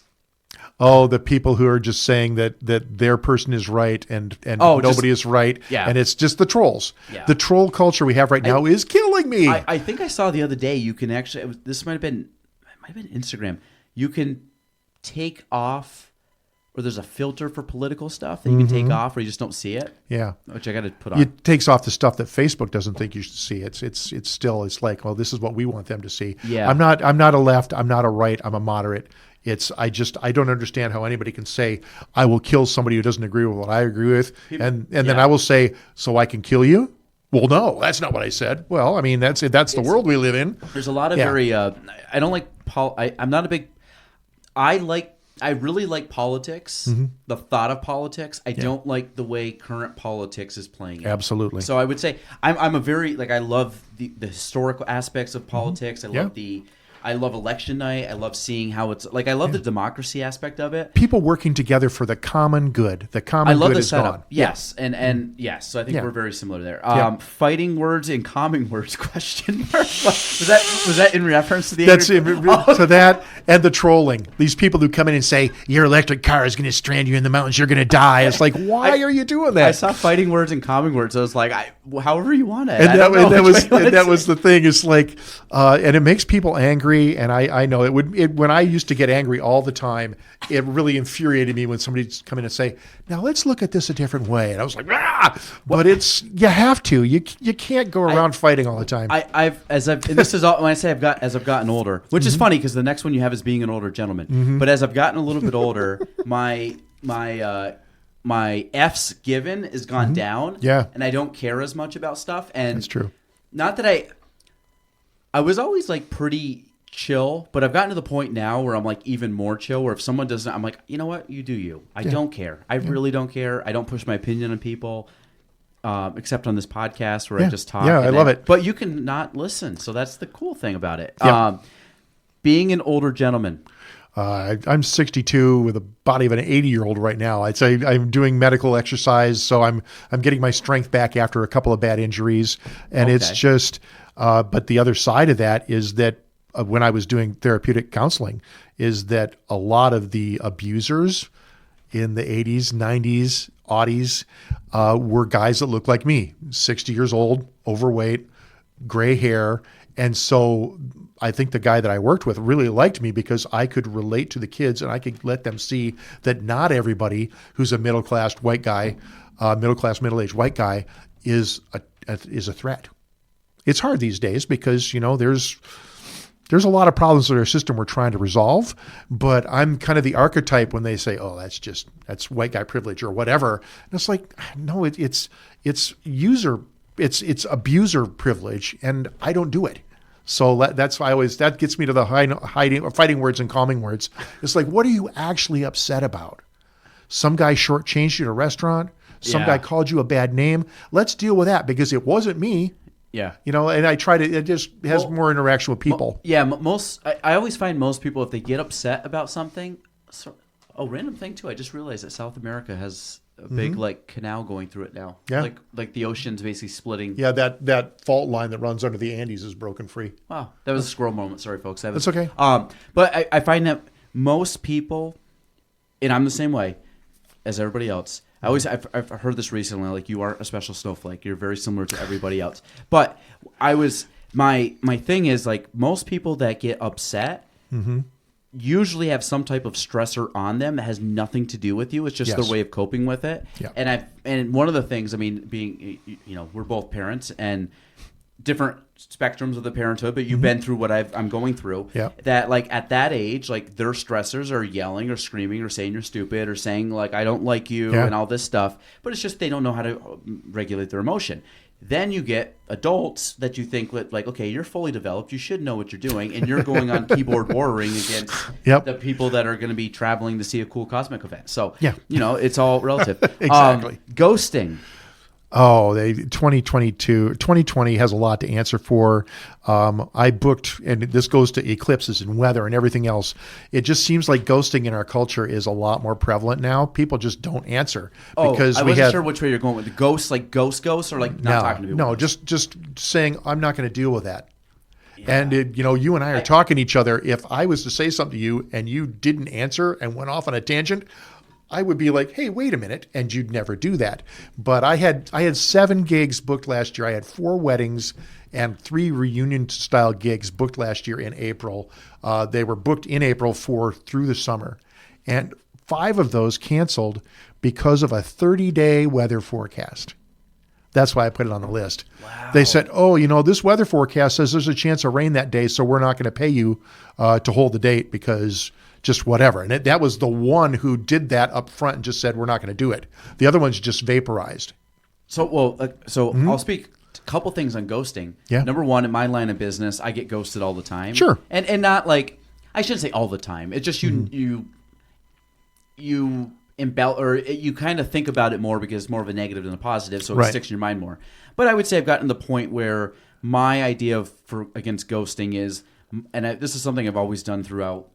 the people who are just saying that their person is right and nobody is right. Yeah. And it's just the trolls. Yeah. The troll culture we have right now is killing me. I think I saw the other day. You can actually. This might have been Instagram. You can take off, or there's a filter for political stuff that you can take off, or you just don't see it. Yeah. Which I got to put on. It takes off the stuff that Facebook doesn't think you should see. It's still like, well, this is what we want them to see. Yeah. I'm not a left. I'm not a right. I'm a moderate. I don't understand how anybody can say I will kill somebody who doesn't agree with what I agree with, and then I will say so I can kill you. Well, no, that's not what I said. Well, I mean that's the world we live in. There's a lot of very. I don't like. I'm not a big. I really like politics. The thought of politics. I don't like the way current politics is playing it. Absolutely. So I would say I'm a very I love the historical aspects of politics. I love election night. I love seeing how it's like. I love the democracy aspect of it. People working together for the common good. The common I love good the is setup. gone. Yes, and yes. So I think Yeah. we're very similar there. Yeah. Fighting words and calming words? Question mark. Was that in reference to the? That's angry- to that and the trolling. These people who come in and say your electric car is going to strand you in the mountains. You're going to die. It's like, why are you doing that? I saw fighting words and calming words. I was like, however you want it. And I don't know which way you want that it. was the thing. It's like, and it makes people angry. And I know when I used to get angry all the time, it really infuriated me when somebody'd come in and say, "Now let's look at this a different way." And I was like, "Ah!" But you have to. You can't go around fighting all the time. And this is all when I say as I've gotten older, which is funny because the next one you have is being an older gentleman. But as I've gotten a little bit older, my F's given has gone down. Yeah. And I don't care as much about stuff. And That's true. Not that I was always like pretty chill, but I've gotten to the point now where I'm like even more chill, where if someone doesn't, I'm like, you know what, you do you. I don't care. I really don't care. I don't push my opinion on people, except on this podcast where I just talk. Yeah, I love it. But you can not listen, so that's the cool thing about it. Yeah. Being an older gentleman. I'm 62 with a body of an 80-year-old right now. I'd say I'm doing medical exercise, so I'm getting my strength back after a couple of bad injuries, and it's just. But the other side of that is that when I was doing therapeutic counseling, is that a lot of the abusers in the 80s, 90s, aughties were guys that looked like me, 60 years old, overweight, gray hair. And so I think the guy that I worked with really liked me because I could relate to the kids and I could let them see that not everybody who's a middle-class white guy, middle-aged white guy is a threat. It's hard these days because, there's a lot of problems with our system we're trying to resolve, but I'm kind of the archetype when they say, "Oh, that's white guy privilege or whatever." And it's like, no, it's abuser privilege, and I don't do it. So that's why that gets me to the fighting words and calming words. It's like, what are you actually upset about? Some guy shortchanged you at a restaurant. Some guy called you a bad name. Let's deal with that because it wasn't me. Yeah. And I try to, it just has more interaction with people. I always find most people, if they get upset about something, random thing too, I just realized that South America has a big canal going through it now. Yeah. Like the ocean's basically splitting. Yeah, that fault line that runs under the Andes is broken free. Wow. That was a squirrel moment. Sorry, folks. That's okay. But I find that most people, and I'm the same way as everybody else, I've heard this recently, like you are a special snowflake. You're very similar to everybody else. But my thing is like most people that get upset, usually have some type of stressor on them that has nothing to do with you. It's just Yes. their way of coping with it. Yeah. And one of the things, I mean, being, we're both parents and different spectrums of the parenthood, but you've been through what I'm going through. Yeah. That like at that age, like their stressors are yelling or screaming or saying you're stupid or saying like I don't like you Yeah. and all this stuff. But it's just they don't know how to regulate their emotion. Then you get adults that you think like, okay, you're fully developed, you should know what you're doing, and you're going on keyboard warring against Yep. the people that are going to be traveling to see a cool cosmic event. So Yeah. It's all relative. Exactly. Ghosting. Oh, 2020 has a lot to answer for. I booked, and this goes to eclipses and weather and everything else. It just seems like ghosting in our culture is a lot more prevalent now. People just don't answer because I we wasn't have sure which way you're going with the ghosts, like ghosts, or like not talking to people. no, just saying I'm not going to deal with that. And you and I are talking to each other. If I was to say something to you and you didn't answer and went off on a tangent, I would be like, hey, wait a minute. And you'd never do that. But I had 7 gigs booked last year. I had 4 weddings and 3 reunion style gigs booked last year in April. They were booked in April through the summer. And 5 of those canceled because of a 30-day weather forecast. That's why I put it on the list. Wow. They said, this weather forecast says there's a chance of rain that day, so we're not going to pay you to hold the date because just whatever. And that was the one who did that up front and just said, we're not going to do it. The other one's just vaporized. So, I'll speak a couple things on ghosting. Yeah. Number one, in my line of business, I get ghosted all the time. Sure. And not like, I shouldn't say all the time. It's just you kind of think about it more because it's more of a negative than a positive, so it Right. sticks in your mind more. But I would say I've gotten to the point where my idea against ghosting is, this is something I've always done throughout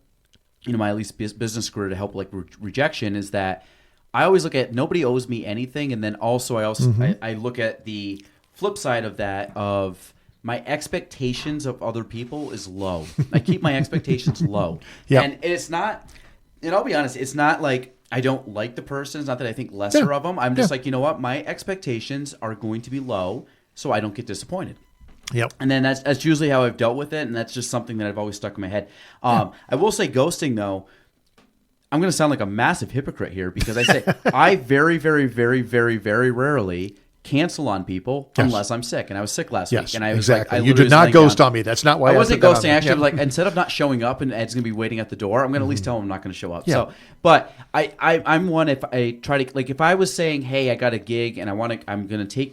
my at least business career to help like rejection, is that I always look at nobody owes me anything, and then also I look at the flip side of that of my expectations of other people is low. I keep my expectations low. Yeah. And it's not, and I'll be honest, it's not like I don't like the person. It's not that I think lesser of them. I'm just like, you know what? My expectations are going to be low so I don't get disappointed. Yep. And then that's usually how I've dealt with it, and that's just something that I've always stuck in my head. I will say ghosting, though, I'm going to sound like a massive hypocrite here because I say I very, very, very, very, very rarely cancel on people unless I'm sick, and I was sick last week. And I was exactly. like, you did not ghost on me. That's not why I wasn't put that on ghosting. there. Actually, like instead of not showing up and Ed's going to be waiting at the door, I'm going to at least tell him I'm not going to show up. Yeah. So, but I'm one, if I try to, like if I was saying, hey, I got a gig and I'm going to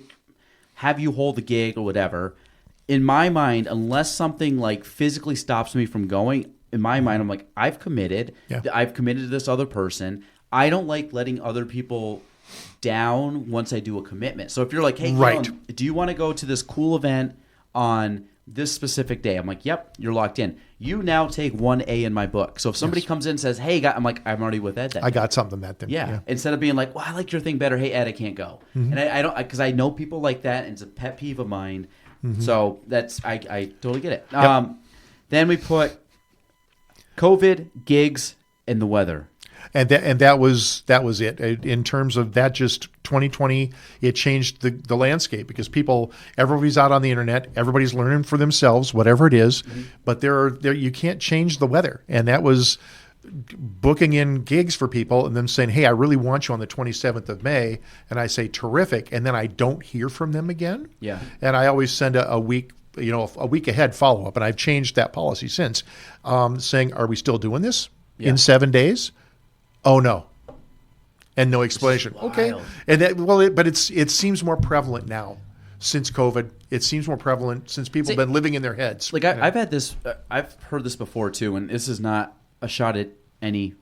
have you hold the gig or whatever. In my mind, unless something like physically stops me from going, in my mind, I'm like, I've committed. Yeah. I've committed to this other person. I don't like letting other people down once I do a commitment. So if you're like, hey, Right. Colin, do you want to go to this cool event on this specific day? I'm like, yep, you're locked in. You now take 1A in my book. So if somebody comes in and says, hey, I'm like, I'm already with Ed then. I got something that then. Yeah. Instead of being like, well, I like your thing better. Hey, Ed, I can't go. And I don't, because I know people like that, and it's a pet peeve of mine. So that's, I totally get it. Yep. Then we put COVID, gigs, and the weather. And that was it. In terms of that, just 2020, it changed the landscape because everybody's out on the internet, everybody's learning for themselves, whatever it is. But there you can't change the weather, and that was booking in gigs for people and them saying, hey, I really want you on the 27th of May, and I say terrific, and then I don't hear from them again. Yeah. And I always send a week ahead follow up, and I've changed that policy since, saying, are we still doing this in 7 days? Oh no, and no explanation. Okay, and but it seems more prevalent now since COVID. It seems more prevalent since people have been living in their heads. Like I've had this, I've heard this before too, and this is not a shot at any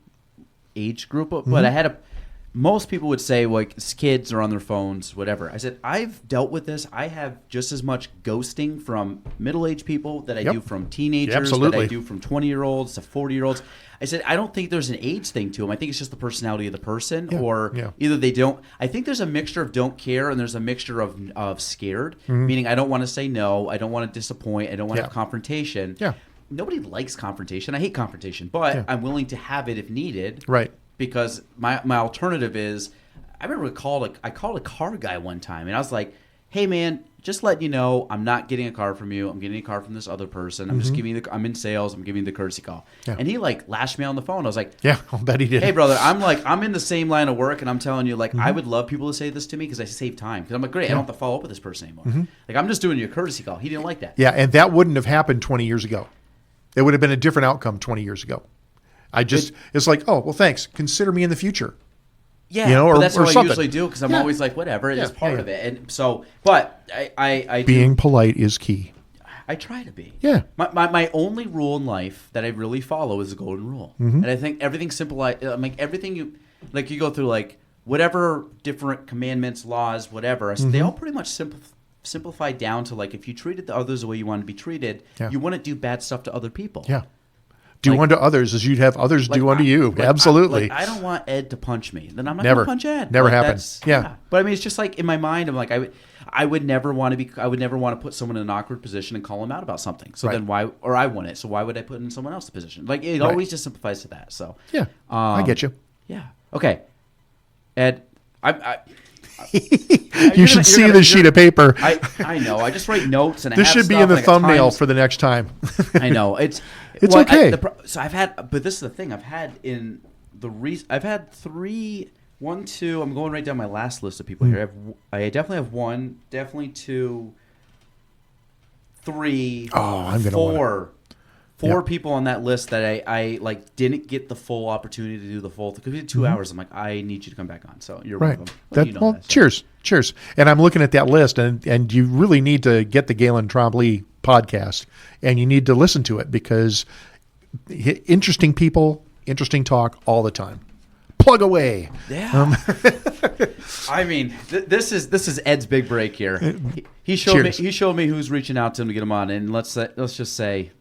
age group, but I had most people would say like kids are on their phones, whatever. I said, I've dealt with this. I have just as much ghosting from middle-aged people that I do from teenagers, that I do from 20-year-olds to 40-year-olds. I said, I don't think there's an age thing to them. I think it's just the personality of the person, either they don't. I think there's a mixture of don't care and there's a mixture of scared, meaning I don't want to say no, I don't want to disappoint, I don't want to have confrontation. Yeah. Nobody likes confrontation. I hate confrontation, but I'm willing to have it if needed. Right. Because my alternative is, I remember I called a car guy one time, and I was like, hey man, just letting you know, I'm not getting a car from you. I'm getting a car from this other person. I'm just giving you I'm in sales. I'm giving you the courtesy call. Yeah. And he like lashed me on the phone. I was like, Yeah, I'll bet he did. hey brother, I'm in the same line of work, and I'm telling you, like, I would love people to say this to me because I save time. Because I'm like, great, I don't have to follow up with this person anymore. Like, I'm just doing you a courtesy call. He didn't like that. Yeah, and that wouldn't have happened 20 years ago. It would have been a different outcome 20 years ago. It's like, oh, well, thanks. Consider me in the future. Yeah, You know, but or- that's or what I something. usually do because I'm Yeah. always like, whatever, it is Yeah, part yeah. of it. And so, but I do- Being polite is key. I try to be. Yeah. My only rule in life that I really follow is the golden rule. And I think everything's simple. Like everything you go through, like whatever different commandments, laws, whatever, they all pretty much simplify down to like if you treated the others the way you want to be treated, Yeah. you wouldn't do bad stuff to other people. Yeah. Do Like- unto others as you'd have others do unto you. Like, Absolutely. I don't want Ed to punch me. Then I'm not Never. going to punch Ed. Never Like, happened. that's- Yeah. But I mean, it's just like in my mind, I'm like, I would never want to put someone in an awkward position and call them out about something. So Right. then why, or I wouldn't. So why would I put in someone else's position? Like it Right. always just simplifies to that. So Yeah. I get you. Yeah. Okay. Ed, You should see the sheet of paper. I know. I just write notes and This I have should be stuff, in the and I got thumbnail times. for the next time. I know it's okay. So I've had, but this is the thing. I've had in the I've had 3, 1, 2. I'm going right down my last list of people here. I definitely have 1, definitely 2, 3. Oh, I'm gonna 4. Four Yeah. people on that list that I like didn't get the full opportunity to do the full because we had 2 hours. I'm like, I need you to come back on. So you're Right. one of them. You know that, so. Cheers. And I'm looking at that list, and you really need to get the Galen Trombley podcast, and you need to listen to it because interesting people, interesting talk all the time. Plug away. Yeah. I mean, this is Ed's big break here. He showed me who's reaching out to him to get him on, and let's just say,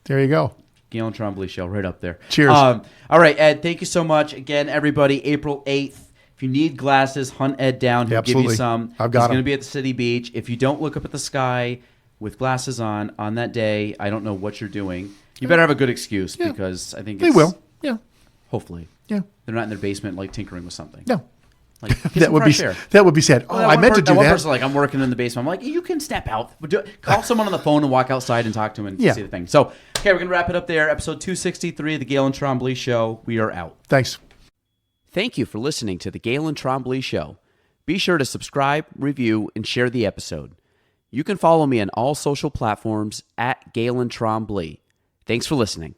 There you go. Galen Trombley show right up there. Cheers. All right, Ed. Thank you so much again, everybody. April 8th. If you need glasses, hunt Ed down. He'll give Absolutely. you some. I've got He's 'em. going to be at the City Beach. If you don't look up at the sky with glasses on that day, I don't know what you're doing. You better have a good excuse Yeah. because I think They it's, will. Yeah. Hopefully. Yeah. They're not in their basement like tinkering with something. No. Like, get That some would be fresh air. that would be sad. Oh, Well, I meant to do One that. person like, I'm working in the basement. I'm like, you can step out. Call someone on the phone and walk outside and talk to him and Yeah. see the thing. So, okay, we're going to wrap it up there. Episode 263 of the Galen Trombley Show. We are out. Thanks. Thank you for listening to the Galen Trombley Show. Be sure to subscribe, review, and share the episode. You can follow me on all social platforms at Galen Trombley. Thanks for listening.